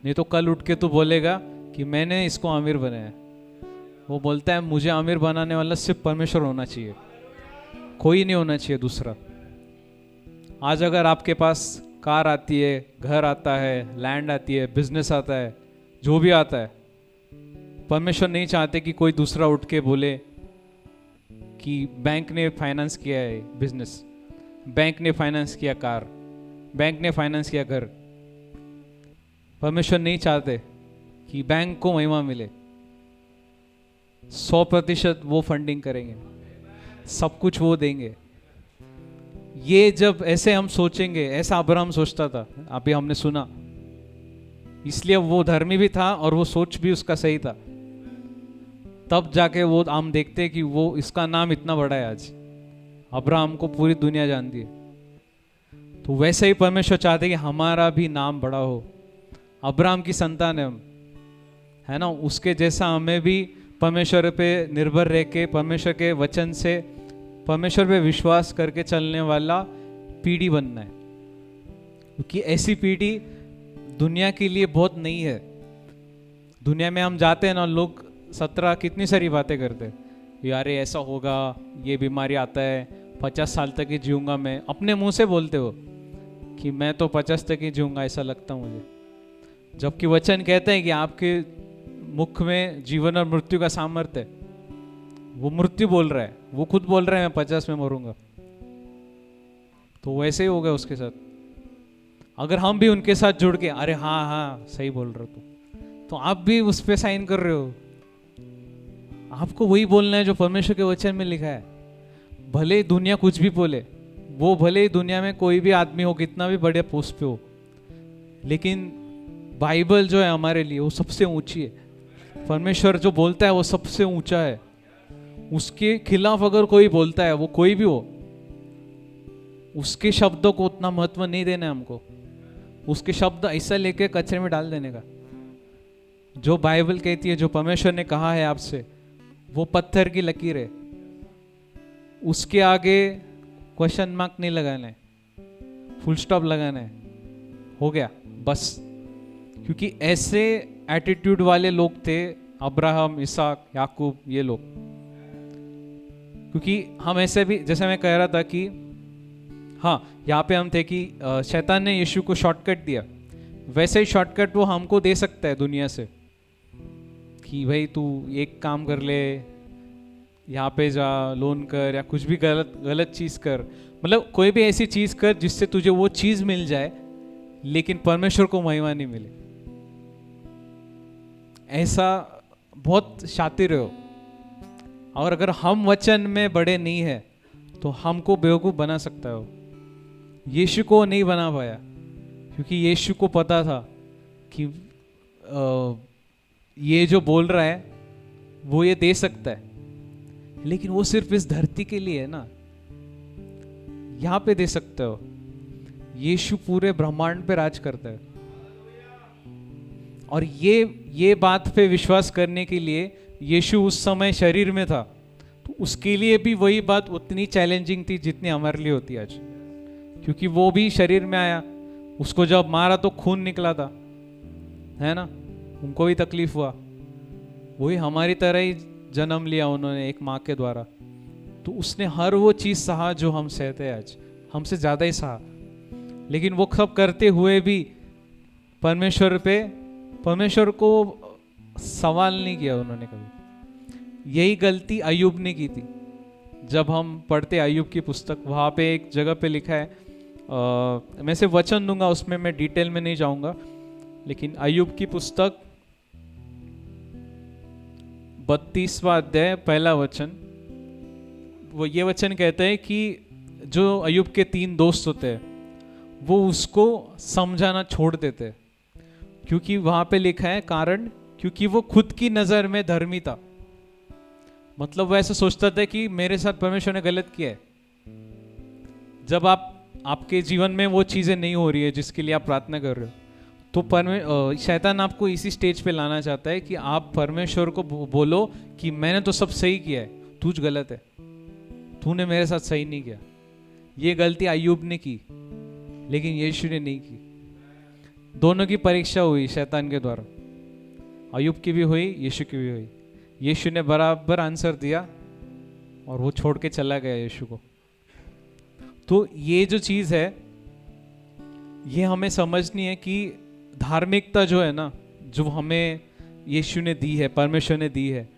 नहीं तो कल उठ के तू बोलेगा कि मैंने इसको अमीर बनाया। वो बोलता है मुझे अमीर बनाने वाला सिर्फ परमेश्वर होना चाहिए, कोई नहीं होना चाहिए दूसरा। आज अगर आपके पास कार आती है, घर आता है, लैंड आती है, बिजनेस आता है, जो भी आता है, परमेश्वर नहीं चाहते कि कोई दूसरा उठ के बोले कि बैंक ने फाइनेंस किया है बिजनेस, बैंक ने फाइनेंस किया कार, बैंक ने फाइनेंस किया घर। परमेश्वर नहीं चाहते कि बैंक को महिमा मिले। 100% वो फंडिंग करेंगे, सब कुछ वो देंगे। ये जब ऐसे हम सोचेंगे, ऐसा अब्राहम सोचता था, अभी हमने सुना, इसलिए वो धर्मी भी था और वो सोच भी उसका सही था। तब जाके वो हम देखते कि वो इसका नाम इतना बड़ा है आज, अब्राहम को पूरी दुनिया जानती है। तो वैसे ही परमेश्वर चाहते कि हमारा भी नाम बड़ा हो। अब्राहम की संतान है हम, है ना, उसके जैसा हमें भी परमेश्वर पे निर्भर रह के, परमेश्वर के वचन से, परमेश्वर पे विश्वास करके चलने वाला पीढ़ी बनना है। क्योंकि ऐसी पीढ़ी दुनिया के लिए बहुत नहीं है। दुनिया में हम जाते हैं ना, लोग 17 कितनी सारी बातें करते हैं, यार ऐसा होगा, ये बीमारी आता है, 50 साल तक ही जीऊंगा मैं। अपने मुंह से बोलते हो कि मैं तो 50 तक ही जीऊंगा, ऐसा लगता मुझे। जबकि वचन कहते हैं कि आपके मुख में जीवन और मृत्यु का सामर्थ्य है। वो मृत्यु बोल रहा है, वो खुद बोल रहा है मैं 50 में मरूंगा। तो वैसे ही होगा उसके साथ। अगर हम भी उनके साथ जुड़ के, अरे हाँ हाँ सही बोल रहे हो, तो आप भी उस पर साइन कर रहे हो। आपको वही बोलना है जो परमेश्वर के वचन में लिखा है। भले दुनिया कुछ भी बोले, वो भले ही दुनिया में कोई भी आदमी हो, कितना भी बड़े पोस्ट पे हो, लेकिन बाइबल जो है हमारे लिए वो सबसे ऊंची है। परमेश्वर जो बोलता है वो सबसे ऊंचा है। उसके खिलाफ अगर कोई बोलता है, वो कोई भी हो, उसके शब्दों को उतना महत्व नहीं देना है हमको। उसके शब्द ऐसा लेके कचरे में डाल देने का। जो बाइबल कहती है, जो परमेश्वर ने कहा है आपसे, वो पत्थर की लकीर है, उसके आगे क्वेश्चन मार्क नहीं लगाना है, फुल स्टॉप लगाना है, हो गया बस। क्योंकि ऐसे एटीट्यूड वाले लोग थे अब्राहम, इसहाक, याकूब, ये लोग। क्योंकि हम ऐसे भी, जैसे मैं कह रहा था कि हाँ, यहाँ पे हम थे कि शैतान ने यीशु को शॉर्टकट दिया, वैसे ही शॉर्टकट वो हमको दे सकता है दुनिया से, कि भाई तू एक काम कर ले, यहाँ पे जा, लोन कर, या कुछ भी गलत गलत चीज़ कर, मतलब कोई भी ऐसी चीज़ कर जिससे तुझे वो चीज़ मिल जाए लेकिन परमेश्वर को महिमा नहीं मिले। ऐसा बहुत शातिर हो। और अगर हम वचन में बड़े नहीं है तो हमको बेवकूफ़ बना सकता हो। यीशु को नहीं बना पाया क्योंकि यीशु को पता था कि ये जो बोल रहा है वो ये दे सकता है, लेकिन वो सिर्फ इस धरती के लिए है ना, यहाँ पे दे सकते हो। यीशु पूरे ब्रह्मांड पे राज करता है। और ये बात पे विश्वास करने के लिए यीशु उस समय शरीर में था, तो उसके लिए भी वही बात उतनी चैलेंजिंग थी जितनी हमारे लिए होती है आज, क्योंकि वो भी शरीर में आया। उसको जब मारा तो खून निकला था, है ना, उनको भी तकलीफ हुआ। वही हमारी तरह ही जन्म लिया उन्होंने एक माँ के द्वारा, तो उसने हर वो चीज़ सहा जो हम सहते हैं आज, हमसे ज़्यादा ही सहा। लेकिन वो सब करते हुए भी परमेश्वर को सवाल नहीं किया उन्होंने कभी। यही गलती अय्यूब ने की थी। जब हम पढ़ते अय्यूब की पुस्तक, वहाँ पे एक जगह पे लिखा है, मैं सिर्फ वचन दूंगा, उसमें मैं डिटेल में नहीं जाऊंगा, लेकिन अय्यूब की पुस्तक 32वां अध्याय 1 वचन, वो ये वचन कहते हैं कि जो अय्यूब के 3 दोस्त होते हैं वो उसको समझाना छोड़ देते हैं, क्योंकि वहां पे लिखा है कारण क्योंकि वो खुद की नजर में धर्मी था। मतलब वो ऐसा सोचता था कि मेरे साथ परमेश्वर ने गलत किया है। जब आपके जीवन में वो चीजें नहीं हो रही है जिसके लिए आप प्रार्थना कर रहे हो, तो शैतान आपको इसी स्टेज पे लाना चाहता है कि आप परमेश्वर को बोलो कि मैंने तो सब सही किया है, तुझ गलत है, तूने मेरे साथ सही नहीं किया। ये गलती अय्यूब ने की, लेकिन यीशु ने नहीं की। दोनों की परीक्षा हुई शैतान के द्वारा, अय्यूब की भी हुई, यीशु की भी हुई। यीशु ने बराबर आंसर दिया और वो छोड़ के चला गया यीशु को। तो ये जो चीज़ है ये हमें समझनी है कि धार्मिकता जो है ना, जो हमें यीशु ने दी है, परमेश्वर ने दी है,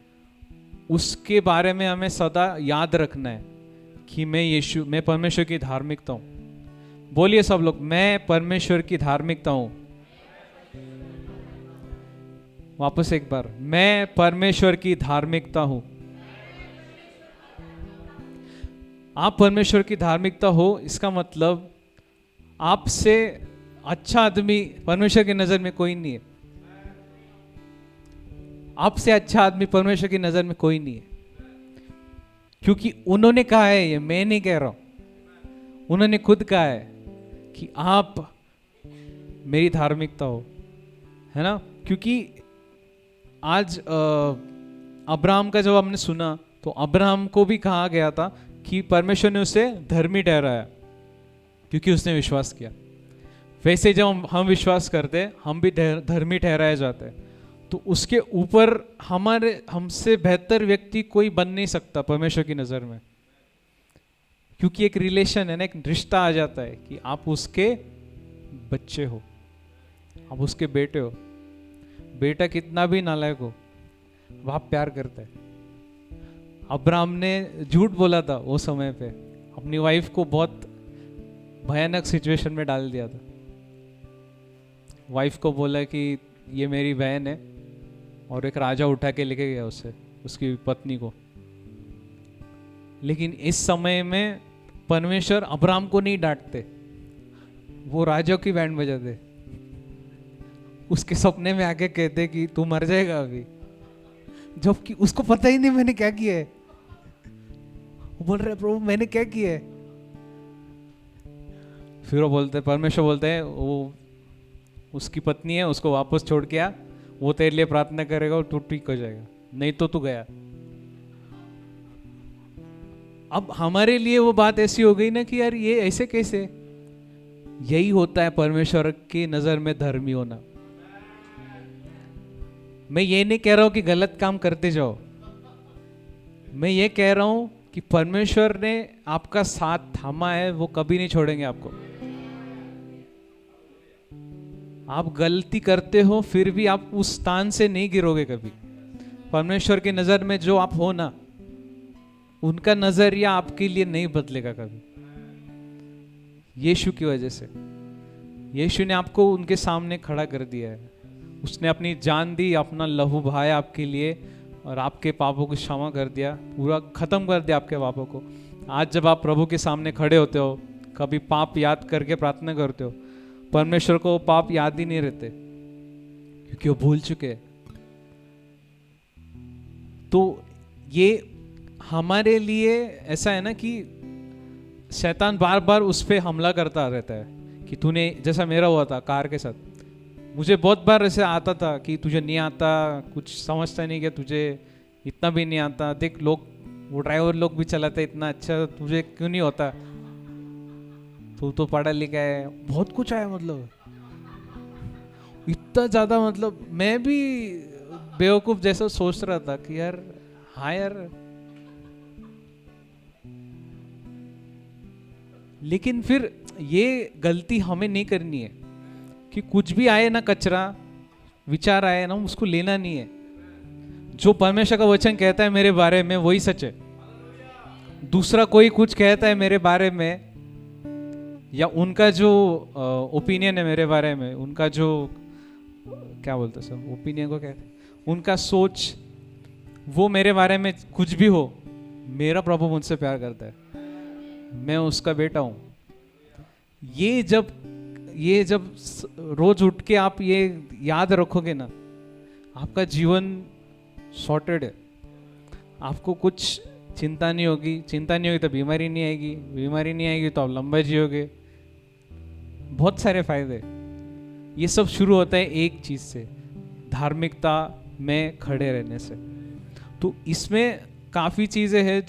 उसके बारे में हमें सदा याद रखना है कि मैं परमेश्वर की धार्मिकता हूँ। बोलिए सब लोग, मैं परमेश्वर की धार्मिकता हूँ। वापस एक बार, मैं परमेश्वर की धार्मिकता हूँ। आप परमेश्वर की धार्मिकता हो, इसका मतलब आपसे अच्छा आदमी परमेश्वर की नजर में कोई नहीं है। आपसे अच्छा आदमी परमेश्वर की नजर में कोई नहीं है, क्योंकि उन्होंने कहा है, ये मैं नहीं कह रहा हूं, उन्होंने खुद कहा है कि आप मेरी धार्मिकता हो, है ना। क्योंकि आज अब्राहम का जब हमने सुना तो अब्राहम को भी कहा गया था कि परमेश्वर ने उसे धर्मी ठहराया क्योंकि उसने विश्वास किया। वैसे जब हम विश्वास करते हैं, हम भी धर्मी ठहराए जाते हैं। तो उसके ऊपर हमसे बेहतर व्यक्ति कोई बन नहीं सकता परमेश्वर की नज़र में, क्योंकि एक रिलेशन है ना, एक रिश्ता आ जाता है कि आप उसके बच्चे हो, आप उसके बेटे हो। बेटा कितना भी नालायक हो, बाप प्यार करता है। अब्राहम ने झूठ बोला था वो समय पे, अपनी वाइफ को बहुत भयानक सिचुएशन में डाल दिया था। वाइफ को बोला कि ये मेरी बहन है, और एक राजा उठा के लेके गया उससे, उसकी पत्नी को। लेकिन इस समय में परमेश्वर अब्राहम को नहीं डांटते, वो राजा की बैंड बजाते, उसके सपने में आके कहते कि तू मर जाएगा अभी, जबकि उसको पता ही नहीं मैंने क्या किया है। वो बोल रहे प्रभु मैंने क्या किया है। फिर वो बोलते, परमेश्वर बोलते हैं वो उसकी पत्नी है, उसको वापस छोड़ के आ, वो तेरे लिए प्रार्थना करेगा और तू ठीक हो जाएगा, नहीं तो तू गया। अब हमारे लिए वो बात ऐसी हो गई ना कि यार ये ऐसे कैसे। यही होता है परमेश्वर की नजर में धर्मी होना। मैं ये नहीं कह रहा हूं कि गलत काम करते जाओ, मैं ये कह रहा हूं कि परमेश्वर ने आपका साथ थामा है, वो कभी नहीं छोड़ेंगे आपको। आप गलती करते हो फिर भी आप उस स्थान से नहीं गिरोगे कभी। परमेश्वर की नजर में जो आप हो ना, उनका नजरिया आपके लिए नहीं बदलेगा कभी, यीशु की वजह से। यीशु ने आपको उनके सामने खड़ा कर दिया है, उसने अपनी जान दी, अपना लहू बहाया आपके लिए और आपके पापों को क्षमा कर दिया, पूरा खत्म कर दिया आपके पापों को। आज जब आप प्रभु के सामने खड़े होते हो, कभी पाप याद करके प्रार्थना करते हो, परमेश्वर को पाप याद ही नहीं रहते क्योंकि वो भूल चुके हैं। तो ये हमारे लिए ऐसा है ना कि शैतान बार बार उस पर हमला करता रहता है कि तूने, जैसा मेरा हुआ था कार के साथ, मुझे बहुत बार ऐसे आता था कि तुझे नहीं आता, कुछ समझता नहीं कि तुझे इतना भी नहीं आता, देख लोग वो ड्राइवर लोग भी चलाते इतना अच्छा, तुझे क्यों नहीं होता, तू तो पढ़ा लिखा है, बहुत कुछ आया, मतलब इतना ज़्यादा, मतलब मैं भी बेवकूफ़ जैसा सोच रहा था कि यार हाँ यार, लेकिन फिर ये गलती हमें नहीं करनी है कि कुछ भी आए ना, कचरा विचार आए ना, उसको लेना नहीं है। जो परमेश्वर का वचन कहता है मेरे बारे में वही सच है। दूसरा कोई कुछ कहता है मेरे बारे में, या उनका जो ओपिनियन है मेरे बारे में, उनका जो क्या बोलते सब ओपिनियन को कहते हैं, उनका सोच, वो मेरे बारे में कुछ भी हो, मेरा प्रभु मुझसे प्यार करता है, मैं उसका बेटा हूं। ये जब रोज उठ के आप ये याद रखोगे ना, आपका जीवन सॉर्टेड है। आपको कुछ चिंता नहीं होगी, चिंता नहीं होगी तो बीमारी नहीं आएगी, बीमारी नहीं आएगी तो आप लंबा जियोगे, बहुत सारे फायदे। ये सब शुरू होता है एक चीज से, धार्मिकता में खड़े रहने से। तो इसमें काफी चीजें हैं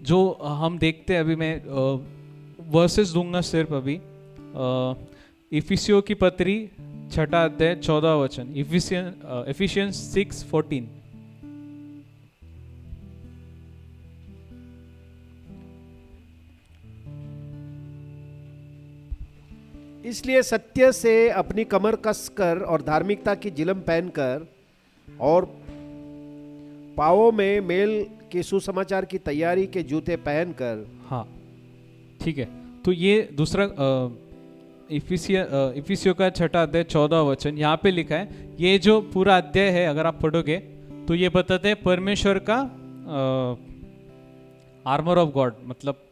जो हम देखते हैं। अभी मैं वर्सेस दूंगा सिर्फ अभी। इफिसियों की पत्री 6 अध्याय 14 वचन, इफिशियंस 6:14। इसलिए सत्य से अपनी कमर कसकर और धार्मिकता की जिलम पहनकर और पाँवों में मेल के सुसमाचार की तैयारी के जूते पहनकर। हाँ ठीक है, तो ये दूसरा इफिसियों का 6 अध्याय 14 वचन, यहाँ पे लिखा है। ये जो पूरा अध्याय है अगर आप पढ़ोगे तो ये बताते हैं परमेश्वर का आर्मर ऑफ गॉड, मतलब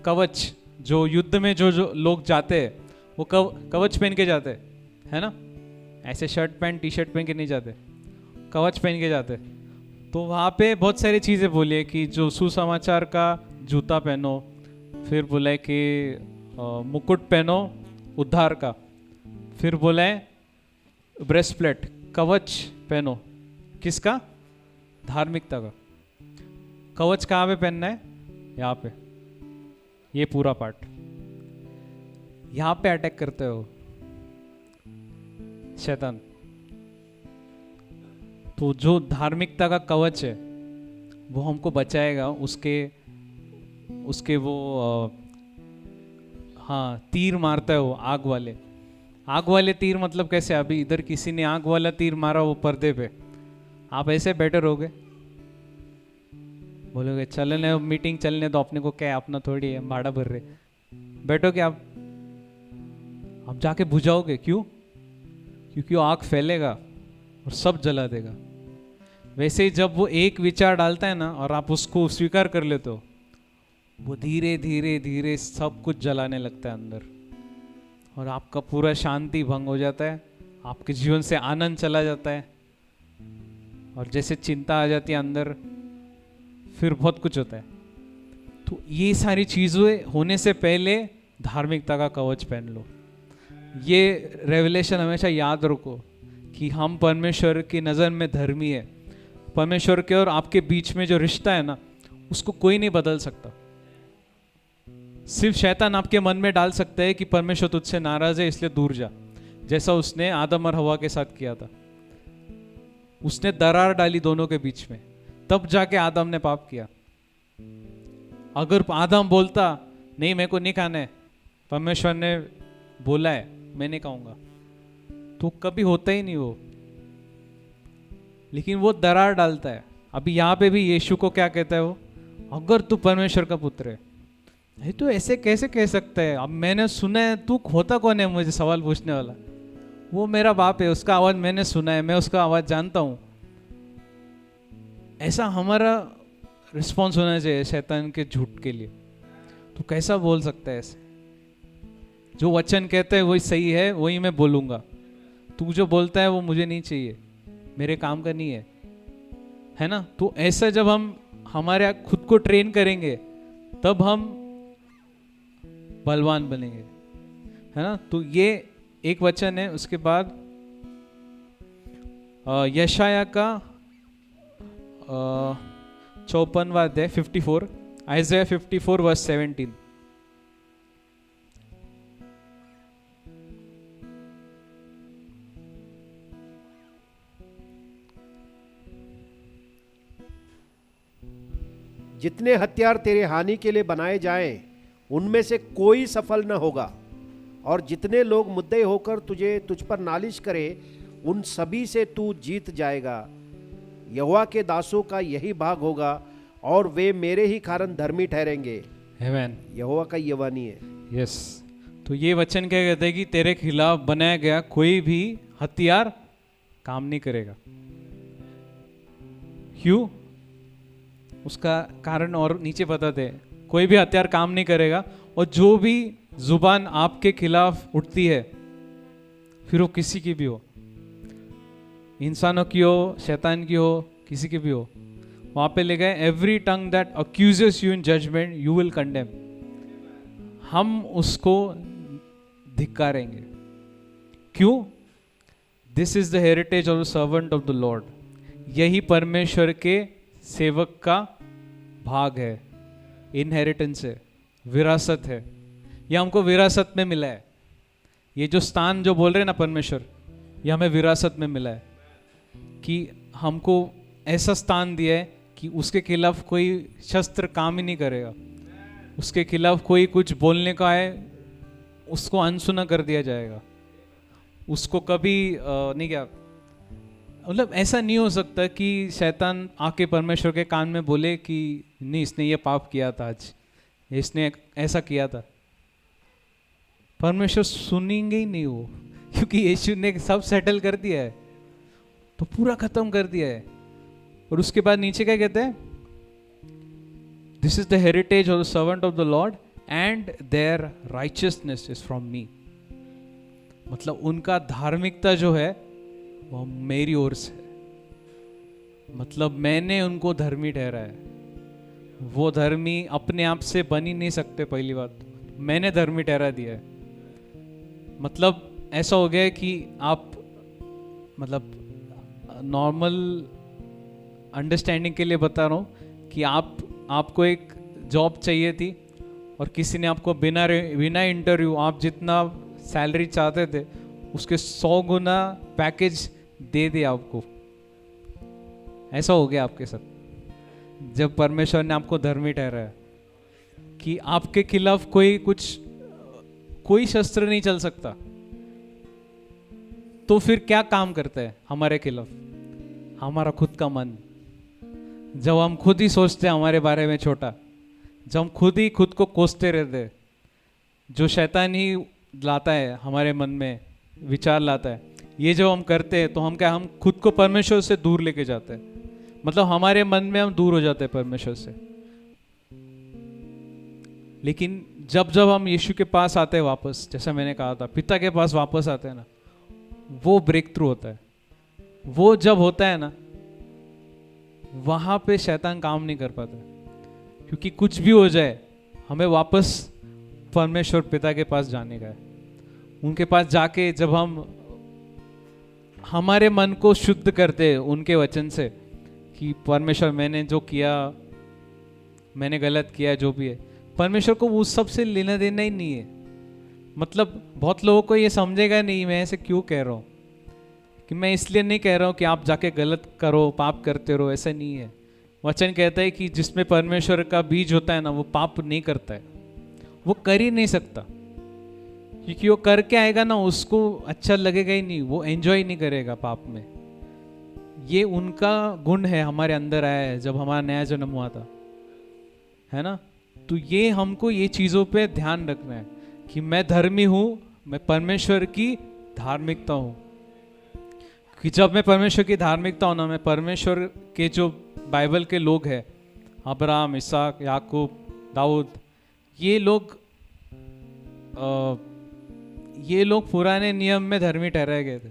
कवच। जो युद्ध में जो लोग जाते हैं वो कवच पहन के जाते हैं, है ना, ऐसे शर्ट पैंट टी शर्ट पहन के नहीं जाते, कवच पहन के जाते। तो वहाँ पे बहुत सारी चीज़ें बोली है कि जो सुसमाचार का जूता पहनो, फिर बोला है कि मुकुट पहनो उद्धार का, फिर बोला है ब्रेस्टप्लेट, कवच पहनो, किसका, धार्मिकता का। कवच कहाँ पे पहनना है, यहाँ पे, ये पूरा पार्ट, यहाँ पे अटैक करते हो शैतान। तो जो धार्मिकता का कवच है वो हमको बचाएगा, उसके वो हाँ तीर मारता है वो आग वाले तीर। मतलब कैसे, अभी इधर किसी ने आग वाला तीर मारा वो पर्दे पे, आप ऐसे बैठे रहोगे, बोलोगे चलने मीटिंग चलने तो अपने को क्या है, अपना थोड़ी है, भाड़ा भर रहे, बैठोगे आप जाके बुझाओगे। क्यों? क्योंकि वो आग फैलेगा और सब जला देगा। वैसे ही जब वो एक विचार डालता है ना और आप उसको स्वीकार कर लेते हो, वो धीरे धीरे धीरे सब कुछ जलाने लगता है अंदर, और आपका पूरा शांति भंग हो जाता है, आपके जीवन से आनंद चला जाता है, और जैसे चिंता आ जाती है अंदर, फिर बहुत कुछ होता है। तो ये सारी चीज़ें होने से पहले धार्मिकता का कवच पहन लो। ये रेवलेशन हमेशा याद रखो कि हम परमेश्वर की नज़र में धर्मी है। परमेश्वर के और आपके बीच में जो रिश्ता है ना, उसको कोई नहीं बदल सकता। सिर्फ शैतान आपके मन में डाल सकता है कि परमेश्वर तुझसे नाराज है इसलिए दूर जा, जैसा उसने आदम और हवा के साथ किया था। उसने दरार डाली दोनों के बीच में, तब जाके आदम ने पाप किया। अगर आदम बोलता नहीं मेरे को नहीं खाना है, परमेश्वर ने बोला है मैं नहीं खाऊंगा, तो कभी होता ही नहीं वो। लेकिन वो दरार डालता है। अभी यहाँ पे भी यीशु को क्या कहता है वो, अगर तू परमेश्वर का पुत्र है, ये तो ऐसे कैसे कह सकता है, अब मैंने सुना है, तू होता कौन है मुझे सवाल पूछने वाला, वो मेरा बाप है, उसका आवाज मैंने सुना है, मैं उसका आवाज जानता हूँ। ऐसा हमारा रिस्पॉन्स होना चाहिए शैतान के झूठ के लिए। तो कैसा बोल सकता है ऐसे, जो वचन कहता है वही सही है, वही मैं बोलूंगा, तू जो बोलता है वो मुझे नहीं चाहिए, मेरे काम का नहीं है ना। तो ऐसा जब हम हमारे खुद को ट्रेन करेंगे तब हम बलवान बनेंगे, है ना। तो ये एक वचन है। उसके बाद यशाया का 54वां अध्याय 54, आइज़ाया 54 वर्स 17। जितने हथियार तेरे हानि के लिए बनाए जाएं उनमें से कोई सफल न होगा, और जितने लोग मुद्दे होकर तुझ पर नालिश करें उन सभी से तू जीत जाएगा। यहोवा के दासों का यही भाग होगा और वे मेरे ही कारण धर्मी ठहरेंगे। आमीन। यहोवा का ये वाणी है। यस। तो ये वचन क्या कहते हैं कि तेरे खिलाफ बनाया गया कोई भी हथियार काम नहीं करेगा। क्यों? उसका कारण और नीचे बताते हैं। कोई भी हथियार काम नहीं करेगा, और जो भी जुबान आपके खिलाफ उठती है, फिर वो किसी की भी हो, इंसानों की हो, शैतान की हो, किसी की भी हो, वहां पे लिखा है every tongue that accuses you in judgment you will condemn. हम उसको धिक्कारेंगे। क्यों? This is the heritage of the servant of the Lord. यही परमेश्वर के सेवक का भाग है, इनहेरिटेंस है, विरासत है। यह हमको विरासत में मिला है। ये जो स्थान जो बोल रहे हैं ना परमेश्वर, ये हमें विरासत में मिला है कि हमको ऐसा स्थान दिया है कि उसके खिलाफ कोई शस्त्र काम ही नहीं करेगा। उसके खिलाफ कोई कुछ बोलने का है, उसको अनसुना कर दिया जाएगा। उसको कभी नहीं, क्या मतलब ऐसा नहीं हो सकता कि शैतान आके परमेश्वर के कान में बोले कि नहीं, इसने ये पाप किया था, आज इसने ऐसा किया था। परमेश्वर सुनेंगे ही नहीं वो, क्योंकि यीशु ने सब सेटल कर दिया है, तो पूरा खत्म कर दिया है। और उसके बाद नीचे क्या कहते हैं? This is the heritage of the servant of the Lord and their righteousness is from me. मतलब उनका धार्मिकता जो है वो मेरी ओर से, मतलब मैंने उनको धर्मी ठहरा है। वो धर्मी अपने आप से बन ही नहीं सकते, पहली बात मैंने धर्मी ठहरा दिया है। मतलब ऐसा हो गया कि आप, मतलब नॉर्मल अंडरस्टैंडिंग के लिए बता रहा हूँ कि आपको एक जॉब चाहिए थी और किसी ने आपको बिना इंटरव्यू, आप जितना सैलरी चाहते थे उसके 100 गुना पैकेज दे दिया आपको। ऐसा हो गया आपके साथ जब परमेश्वर ने आपको धर्मी ठहराया कि आपके खिलाफ कोई शस्त्र नहीं चल सकता। तो फिर क्या काम करता है हमारे खिलाफ? हमारा खुद का मन। जब हम खुद ही सोचते हैं हमारे बारे में छोटा, जब हम खुद को कोसते रहते हैं, जो शैतान ही लाता है हमारे मन में, विचार लाता है, ये जो हम करते हैं तो हम खुद को परमेश्वर से दूर लेके जाते हैं। मतलब हमारे मन में हम दूर हो जाते हैं परमेश्वर से। लेकिन जब हम यीशु के पास आते हैं वापस, जैसा मैंने कहा था, पिता के पास वापस आते हैं ना, वो ब्रेक थ्रू होता है। वो जब होता है ना, वहां पे शैतान काम नहीं कर पाता, क्योंकि कुछ भी हो जाए हमें वापस परमेश्वर पिता के पास जाने का है। उनके पास जाके जब हम हमारे मन को शुद्ध करते हैं उनके वचन से कि परमेश्वर मैंने जो किया, मैंने गलत किया, जो भी है, परमेश्वर को उस सब से लेना देना ही नहीं है। मतलब बहुत लोगों को ये समझेगा नहीं मैं ऐसे क्यों कह रहा हूँ, कि मैं इसलिए नहीं कह रहा हूँ कि आप जाके गलत करो, पाप करते रहो, ऐसा नहीं है। वचन कहता है कि जिसमें परमेश्वर का बीज होता है ना, वो पाप नहीं करता है, वो कर ही नहीं सकता, क्योंकि वो करके आएगा ना उसको अच्छा लगेगा ही नहीं, वो एंजॉय नहीं करेगा पाप में। ये उनका गुण है, हमारे अंदर आया है जब हमारा नया जन्म हुआ था, है ना। तो ये हमको ये चीज़ों पे ध्यान रखना है कि मैं धर्मी हूँ, मैं परमेश्वर की धार्मिकता हूँ। कि जब मैं परमेश्वर की धार्मिकता हूँ ना, मैं परमेश्वर के जो बाइबल के लोग हैं, अब्राहम, इसहाक, याकूब, दाऊद, ये लोग पुराने नियम में धर्मी ठहराए गए थे,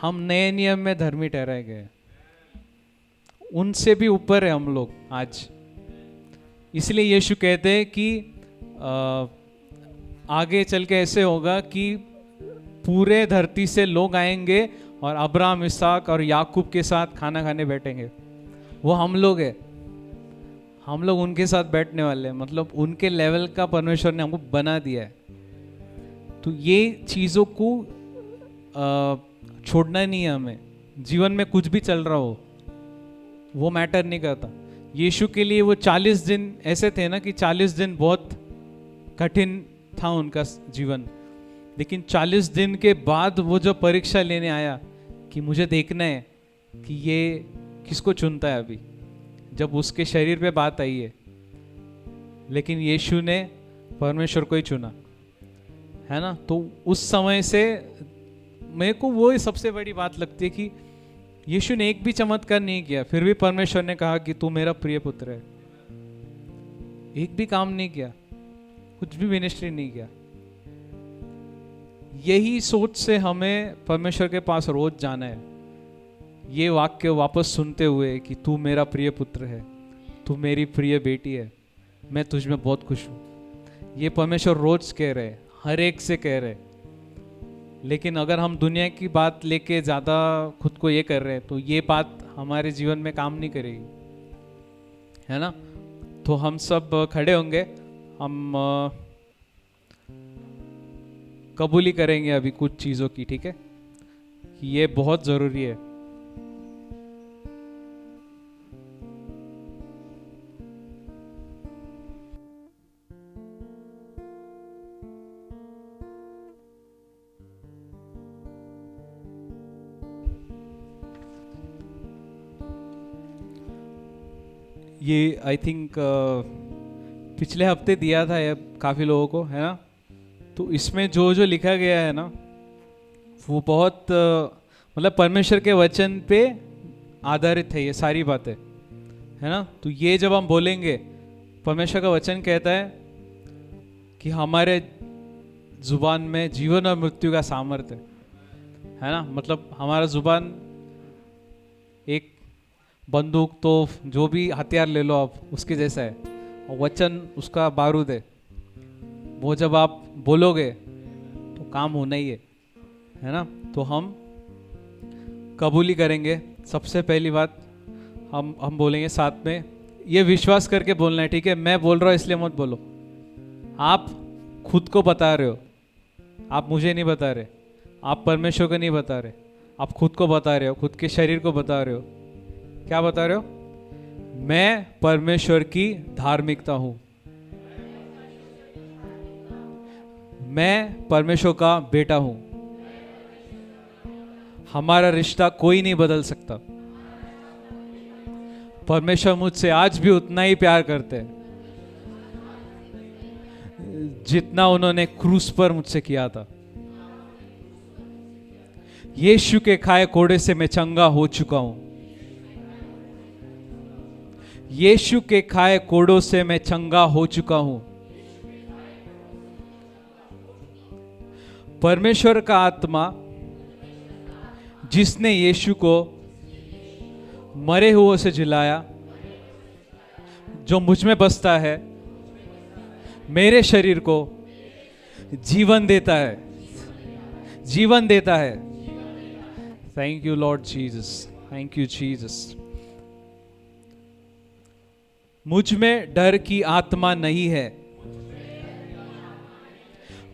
हम नए नियम में धर्मी ठहराए गए। उनसे भी ऊपर है हम लोग आज। इसलिए यीशु कहते हैं कि आगे चल के ऐसे होगा कि पूरे धरती से लोग आएंगे और अब्राहम, इसहाक और याकूब के साथ खाना खाने बैठेंगे। वो हम लोग हैं, हम लोग उनके साथ बैठने वाले हैं। मतलब उनके लेवल का परमेश्वर ने हमको बना दिया है। तो ये चीज़ों को छोड़ना नहीं है हमें। जीवन में कुछ भी चल रहा हो वो मैटर नहीं करता। यीशु के लिए वो 40 दिन ऐसे थे ना कि 40 दिन बहुत कठिन था उनका जीवन, लेकिन 40 दिन के बाद वो जो परीक्षा लेने आया कि मुझे देखना है कि ये किसको चुनता है अभी, जब उसके शरीर पे बात आई है, लेकिन यीशु ने परमेश्वर को ही चुना, है ना। तो उस समय से मेरे को वो सबसे बड़ी बात लगती है कि यीशु ने एक भी चमत्कार नहीं किया, फिर भी परमेश्वर ने कहा कि तू मेरा प्रिय पुत्र है। एक भी काम नहीं किया, कुछ भी मिनिस्ट्री नहीं किया। यही सोच से हमें परमेश्वर के पास रोज जाना है, ये वाक्य वापस सुनते हुए कि तू मेरा प्रिय पुत्र है, तू मेरी प्रिय बेटी है, मैं तुझ में बहुत खुश हूँ। ये परमेश्वर रोज कह रहे, हर एक से कह रहे। लेकिन अगर हम दुनिया की बात लेके ज़्यादा खुद को ये कर रहे हैं तो ये बात हमारे जीवन में काम नहीं करेगी, है ना। तो हम सब खड़े होंगे, हम कबूली करेंगे अभी कुछ चीज़ों की, ठीक है, कि ये बहुत ज़रूरी है। ये आई थिंक पिछले हफ्ते दिया था ये काफ़ी लोगों को, है ना। तो इसमें जो जो लिखा गया है ना वो बहुत मतलब परमेश्वर के वचन पे आधारित है ये सारी बातें, है ना। तो ये जब हम बोलेंगे, परमेश्वर का वचन कहता है कि हमारे जुबान में जीवन और मृत्यु का सामर्थ्य है ना। मतलब हमारा जुबान एक बंदूक, तोप, जो भी हथियार ले लो आप, उसके जैसा है, और वचन उसका बारूद है। वो जब आप बोलोगे तो काम होना ही है ना। तो हम कबूली करेंगे। सबसे पहली बात हम बोलेंगे साथ में, ये विश्वास करके बोलना है, ठीक है। मैं बोल रहा हूँ इसलिए मत बोलो। आप खुद को बता रहे हो, आप मुझे नहीं बता रहे, आप परमेश्वर को नहीं बता रहे, आप खुद को बता रहे हो, खुद के शरीर को बता रहे हो। क्या बता रहे हो? मैं परमेश्वर की धार्मिकता हूं, मैं परमेश्वर का बेटा हूं, हमारा रिश्ता कोई नहीं बदल सकता। परमेश्वर मुझसे आज भी उतना ही प्यार करते हैं जितना उन्होंने क्रूस पर मुझसे किया था। यीशु के खाए कोड़े से मैं चंगा हो चुका हूं। यीशु के खाए कोड़ों से मैं चंगा हो चुका हूं। परमेश्वर का आत्मा जिसने यीशु को मरे हुओं से जिलाया, जो मुझ में बसता है, मेरे शरीर को जीवन देता है, जीवन देता है। Thank you Lord Jesus, thank you Jesus. मुझ में डर की आत्मा नहीं है,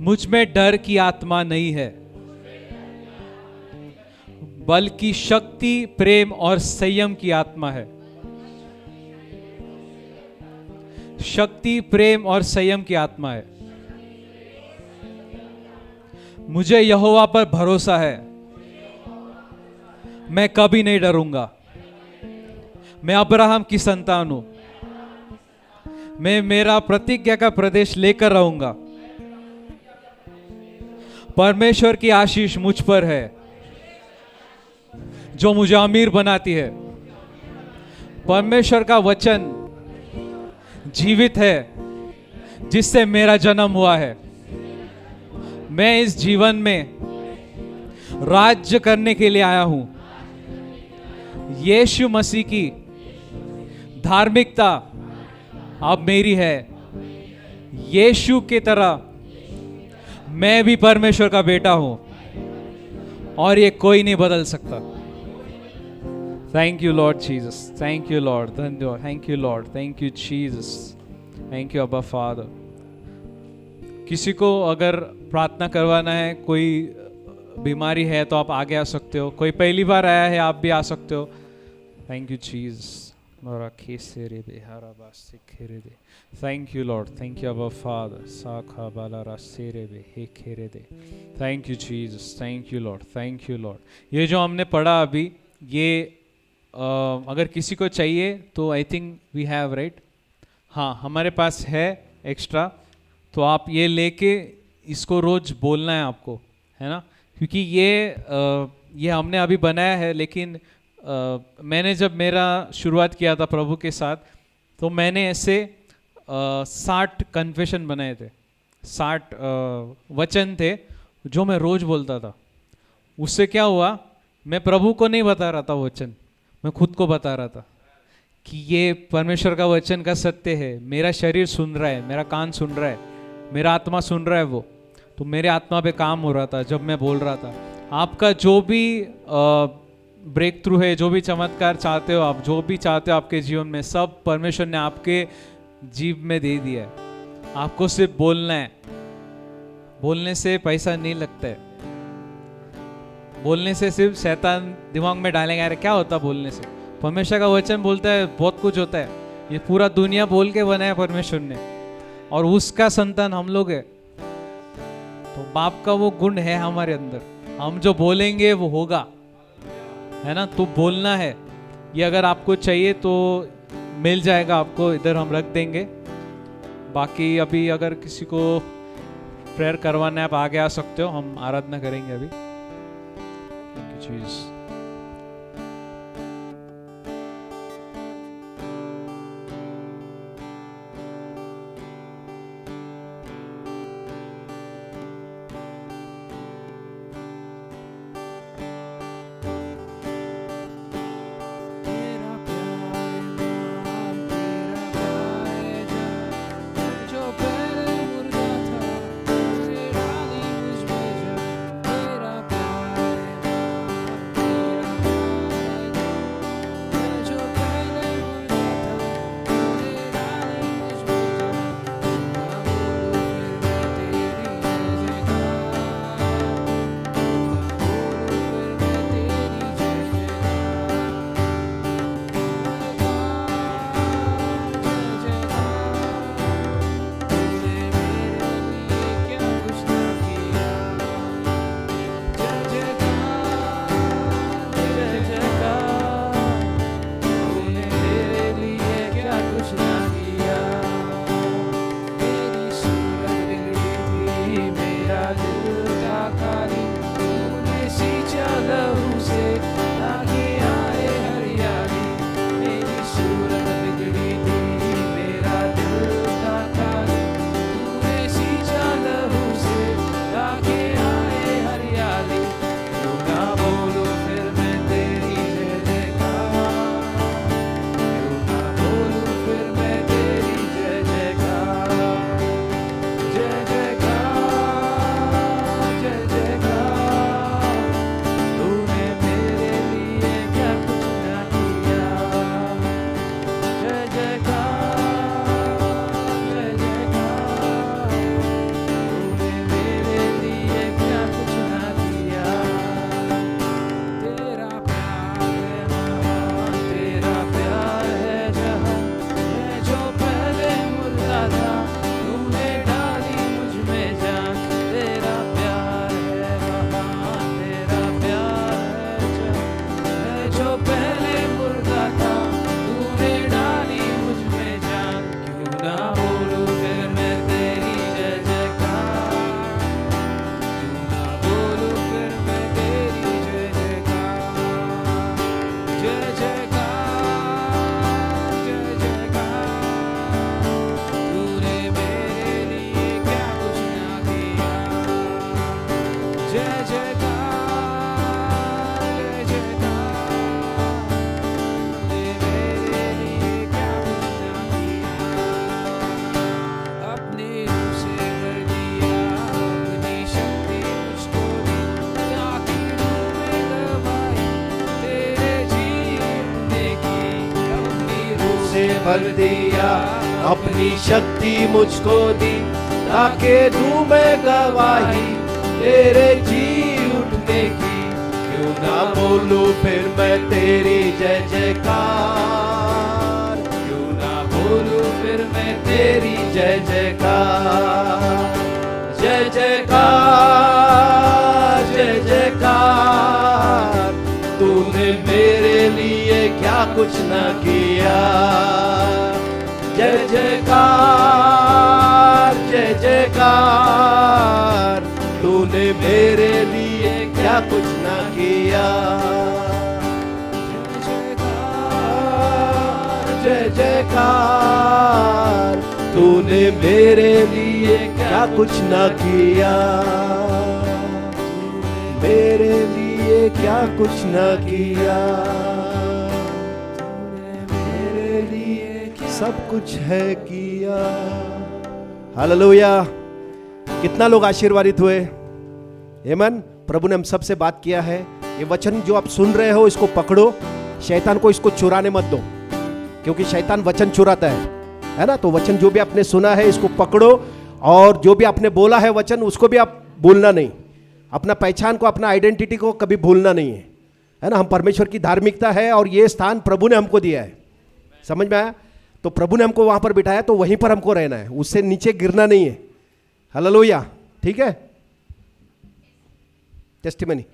मुझ में डर की आत्मा नहीं है, बल्कि शक्ति, प्रेम और संयम की आत्मा है। शक्ति, प्रेम और संयम की आत्मा है। मुझे यहोवा पर भरोसा है, मैं कभी नहीं डरूंगा। मैं अब्राहम की संतान हूं। मैं मेरा प्रतिज्ञा का प्रदेश लेकर रहूंगा। परमेश्वर की आशीष मुझ पर है जो मुझे अमीर बनाती है। परमेश्वर का वचन जीवित है जिससे मेरा जन्म हुआ है। मैं इस जीवन में राज्य करने के लिए आया हूं। यीशु मसीह की धार्मिकता अब मेरी है। यीशु की तरह मैं भी परमेश्वर का बेटा हूं और ये कोई नहीं बदल सकता। Thank you Lord Jesus, thank you Lord, धन्यवाद, thank you Lord, thank you Jesus, thank you Abba Father. किसी को अगर प्रार्थना करवाना है, कोई बीमारी है तो आप आगे आ सकते हो। कोई पहली बार आया है, आप भी आ सकते हो। Thank you Jesus. Thank you Lord, thank you Abba Father. साखा बाला रासेरे बे हे खेरे दे। Thank you Jesus, thank you Lord, thank you Lord. ये जो हमने पढ़ा अभी, ये अगर किसी को चाहिए तो I think we have, right? हाँ, हमारे पास है एक्स्ट्रा, तो आप ये लेके इसको रोज बोलना है आपको, है ना? क्योंकि ये हमने अभी बनाया है, लेकिन मैंने जब मेरा शुरुआत किया था प्रभु के साथ, तो मैंने ऐसे 60 कन्फेशन बनाए थे, 60 वचन थे जो मैं रोज बोलता था। उससे क्या हुआ, मैं प्रभु को नहीं बता रहा था वचन, मैं खुद को बता रहा था कि ये परमेश्वर का वचन का सत्य है। मेरा शरीर सुन रहा है, मेरा कान सुन रहा है, मेरा आत्मा सुन रहा है वो, तो मेरे आत्मा पे काम हो रहा था जब मैं बोल रहा था। आपका जो भी ब्रेक थ्रू है, जो भी चमत्कार चाहते हो आप, जो भी चाहते हो आपके जीवन में, सब परमेश्वर ने आपके जीव में दे दिया है। आपको सिर्फ बोलना है। बोलने से पैसा नहीं लगता है। बोलने से सिर्फ शैतान दिमाग में डालेंगे, अरे क्या होता बोलने से। परमेश्वर का वचन बोलता है बहुत कुछ होता है। ये पूरा दुनिया बोल के बनाया परमेश्वर ने, और उसका संतान हम लोग है। तो बाप का वो गुण है हमारे अंदर, हम जो बोलेंगे वो होगा, है ना? तो बोलना है। ये अगर आपको चाहिए तो मिल जाएगा आपको, इधर हम रख देंगे। बाकी अभी अगर किसी को प्रेयर करवाना है, आप आगे आ सकते हो, हम आराधना करेंगे अभी। Thank you Jesus. तेरा भर दिया, अपनी शक्ति मुझको दी, ताकि दूं मैं गवाही तेरे जी उठने की। क्यों ना बोलूं फिर मैं तेरी जय जयकार, क्यों ना बोलूं फिर मैं तेरी जय जयकार। जय जयकार, जय जयकार, तूने मेरे लिए क्या कुछ न किया। जय जयकार, जय जयकार, तूने मेरे लिए क्या कुछ न किया। जय जयकार, तूने मेरे लिए क्या कुछ न किया। मेरे लिए क्या कुछ न किया, मेरे लिए सब कुछ है किया। हालेलुया। कितना लोग आशीर्वादित हुए? आमीन। प्रभु ने हम सबसे बात किया है। ये वचन जो आप सुन रहे हो इसको पकड़ो, शैतान को इसको चुराने मत दो, क्योंकि शैतान वचन चुराता है ना। तो वचन जो भी आपने सुना है इसको पकड़ो, और जो भी आपने बोला है वचन उसको भी आप भूलना नहीं। अपना पहचान को, अपना आइडेंटिटी को कभी भूलना नहीं है ना। हम परमेश्वर की धार्मिकता है और ये स्थान प्रभु ने हमको दिया है। समझ में आया? तो प्रभु ने हमको वहां पर बिठाया, तो वहीं पर हमको रहना है, उससे नीचे गिरना नहीं है। हालेलुया। ठीक है। टेस्टिमनी।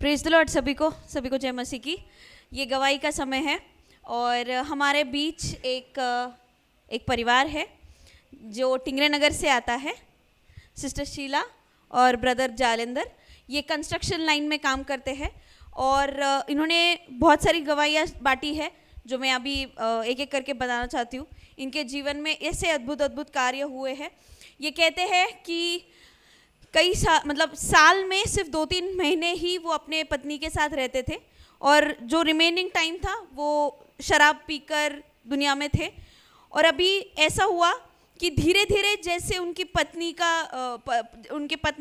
Praise the Lord. सभी को जय मसीह की। ये गवाही का समय है और हमारे बीच एक परिवार है जो टिंगरे नगर से आता है। सिस्टर शीला और ब्रदर जालेंदर, ये कंस्ट्रक्शन लाइन में काम करते हैं और इन्होंने बहुत सारी गवाहियाँ बांटी है जो मैं अभी एक एक करके बताना चाहती हूँ। इनके जीवन में ऐसे अद्भुत अद्भुत कार्य हुए हैं। ये कहते हैं कि कई साल में सिर्फ 2-3 महीने ही वो अपने पत्नी के साथ रहते थे और जो रिमेनिंग टाइम था वो शराब पीकर दुनिया में थे। और अभी ऐसा हुआ कि धीरे धीरे जैसे उनकी पत्नी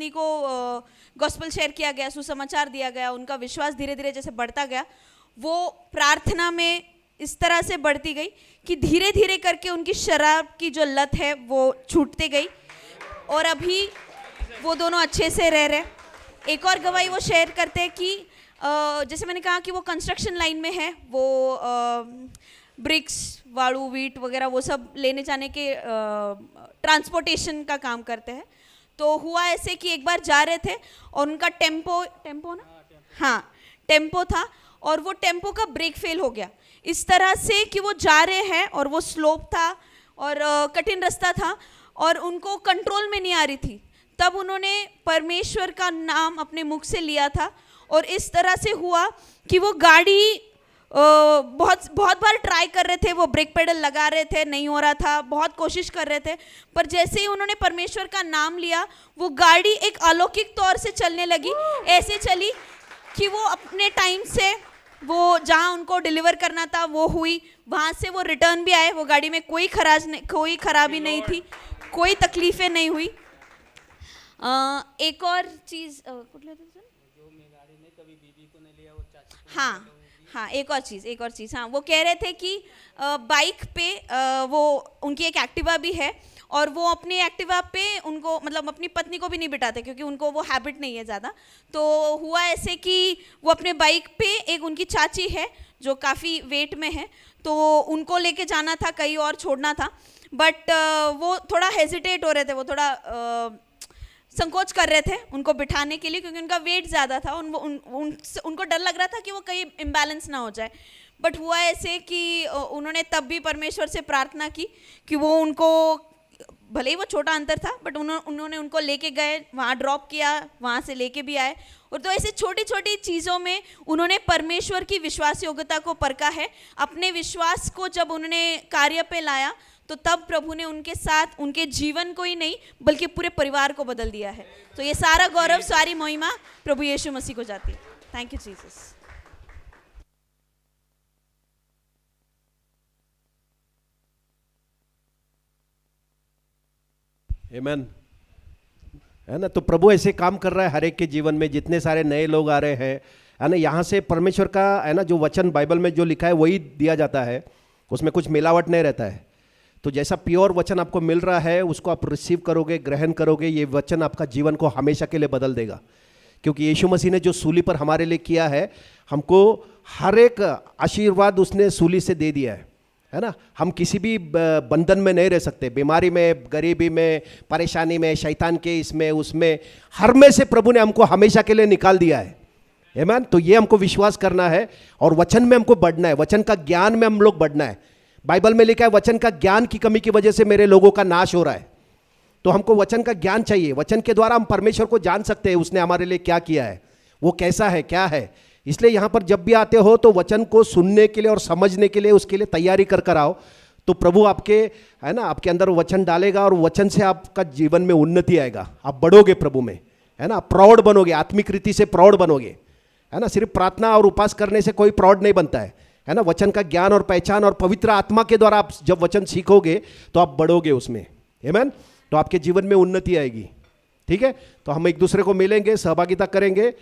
को गॉस्पेल शेयर किया गया, सुसमाचार दिया गया, उनका विश्वास धीरे धीरे जैसे बढ़ता गया, वो प्रार्थना में इस तरह से बढ़ती गई कि धीरे धीरे करके उनकी शराब की जो लत है वो छूटती गई और अभी वो दोनों अच्छे से रह रहे। एक और गवाही वो शेयर करते हैं कि जैसे मैंने कहा कि वो कंस्ट्रक्शन लाइन में है, वो ब्रिक्स, वाड़ू, वीट वगैरह वो सब लेने जाने के ट्रांसपोर्टेशन का काम करते हैं। तो हुआ ऐसे कि एक बार जा रहे थे और उनका टेम्पो ना, हाँ टेम्पो था और वो टेम्पो का ब्रेक फेल हो गया इस तरह से कि वो जा रहे हैं और वो स्लोप था और कठिन रास्ता था और उनको कंट्रोल में नहीं आ रही थी। तब उन्होंने परमेश्वर का नाम अपने मुख से लिया था और इस तरह से हुआ कि वो गाड़ी बहुत बार ट्राई कर रहे थे, वो ब्रेक पेडल लगा रहे थे, नहीं हो रहा था, बहुत कोशिश कर रहे थे, पर जैसे ही उन्होंने परमेश्वर का नाम लिया वो गाड़ी एक अलौकिक तौर से चलने लगी। ऐसे चली कि वो अपने टाइम से वो जहाँ उनको डिलीवर करना था वो हुई, वहाँ से वो रिटर्न भी आए। वो गाड़ी में कोई खराबी नहीं थी, कोई तकलीफें नहीं हुई। एक और चीज़ हाँ एक और चीज़ हाँ, वो कह रहे थे कि बाइक पे वो उनकी एक एक्टिवा भी है और वो अपनी एक्टिवा पे उनको अपनी पत्नी को भी नहीं बिठाते क्योंकि उनको वो हैबिट नहीं है ज़्यादा। तो हुआ ऐसे कि वो अपने बाइक पे एक उनकी चाची है जो काफ़ी वेट में है, तो उनको लेके जाना था, कहीं और छोड़ना था, बट वो थोड़ा हेजिटेट हो रहे थे, वो थोड़ा संकोच कर रहे थे उनको बिठाने के लिए क्योंकि उनका वेट ज़्यादा था। उनको डर लग रहा था कि वो कहीं इम्बैलेंस ना हो जाए। बट हुआ ऐसे कि उन्होंने तब भी परमेश्वर से प्रार्थना की कि वो उनको, भले ही वो छोटा अंतर था बट उन्होंने उनको लेके गए, वहाँ ड्रॉप किया, वहाँ से लेके भी आए। और तो ऐसे छोटी छोटी चीज़ों में उन्होंने परमेश्वर की विश्वास योग्यता को परखा है। अपने विश्वास को जब उन्होंने कार्य पे लाया तो तब प्रभु ने उनके साथ उनके जीवन को ही नहीं बल्कि पूरे परिवार को बदल दिया है। तो ये सारा गौरव, सारी महिमा प्रभु यीशु मसीह को जाती है। Thank you Jesus. आमेन। है ना। तो प्रभु ऐसे काम कर रहा है हर एक के जीवन में, जितने सारे नए लोग आ रहे हैं, है ना। यहाँ से परमेश्वर का, है ना, जो वचन बाइबल में जो लिखा है वही दिया जाता है, उसमें कुछ मिलावट नहीं रहता है। तो जैसा प्योर वचन आपको मिल रहा है उसको आप रिसीव करोगे, ग्रहण करोगे, ये वचन आपका जीवन को हमेशा के लिए बदल देगा। क्योंकि यीशु मसीह ने जो सूली पर हमारे लिए किया है, हमको हर एक आशीर्वाद उसने सूली से दे दिया है ना। हम किसी भी बंधन में नहीं रह सकते, बीमारी में, गरीबी में, परेशानी में, शैतान के इसमें उसमें, हर में से प्रभु ने हमको हमेशा के लिए निकाल दिया है। आमीन। तो ये हमको विश्वास करना है और वचन में हमको बढ़ना है, वचन का ज्ञान में हम लोग बढ़ना है। बाइबल में लिखा है वचन का ज्ञान की कमी की वजह से मेरे लोगों का नाश हो रहा है। तो हमको वचन का ज्ञान चाहिए, वचन के द्वारा हम परमेश्वर को जान सकते हैं, उसने हमारे लिए क्या किया है, वो कैसा है, क्या है। इसलिए यहाँ पर जब भी आते हो तो वचन को सुनने के लिए और समझने के लिए उसके लिए तैयारी कर कर आओ। तो प्रभु आपके, है ना, आपके अंदर वचन डालेगा और वचन से आपका जीवन में उन्नति आएगा, आप बढ़ोगे प्रभु में, है ना, प्रौढ़ बनोगे, आत्मिक रीति से प्रौढ़ बनोगे, है ना। सिर्फ प्रार्थना और उपास करने से कोई प्रौढ़ नहीं बनता है ना। वचन का ज्ञान और पहचान और पवित्र आत्मा के द्वारा आप जब वचन सीखोगे तो आप बढ़ोगे उसमें, आमीन। तो आपके जीवन में उन्नति आएगी। ठीक है, तो हम एक दूसरे को मिलेंगे, सहभागिता करेंगे।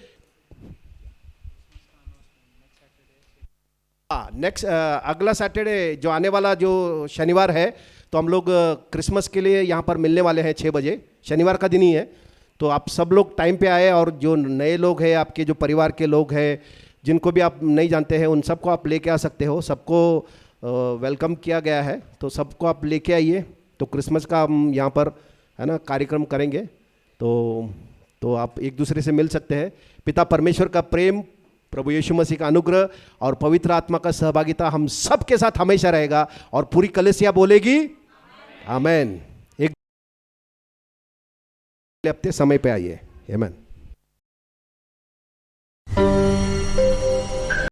नेक्स्ट अगला सैटरडे जो आने वाला जो शनिवार है, तो हम लोग क्रिसमस के लिए यहाँ पर मिलने वाले हैं 6 बजे, शनिवार का दिन ही है। तो आप सब लोग टाइम पे आए, और जो नए लोग हैं, आपके जो परिवार के लोग हैं, जिनको भी आप नहीं जानते हैं, उन सबको आप लेके आ सकते हो। सबको वेलकम किया गया है, तो सबको आप लेके आइए। तो क्रिसमस का हम यहाँ पर, है ना, कार्यक्रम करेंगे। तो आप एक दूसरे से मिल सकते हैं। पिता परमेश्वर का प्रेम, प्रभु यीशु मसीह का अनुग्रह और पवित्र आत्मा का सहभागिता हम सब के साथ हमेशा रहेगा। और पूरी कलीसिया बोलेगी आमेन। एक हफ्ते समय पे आइए, आमेन।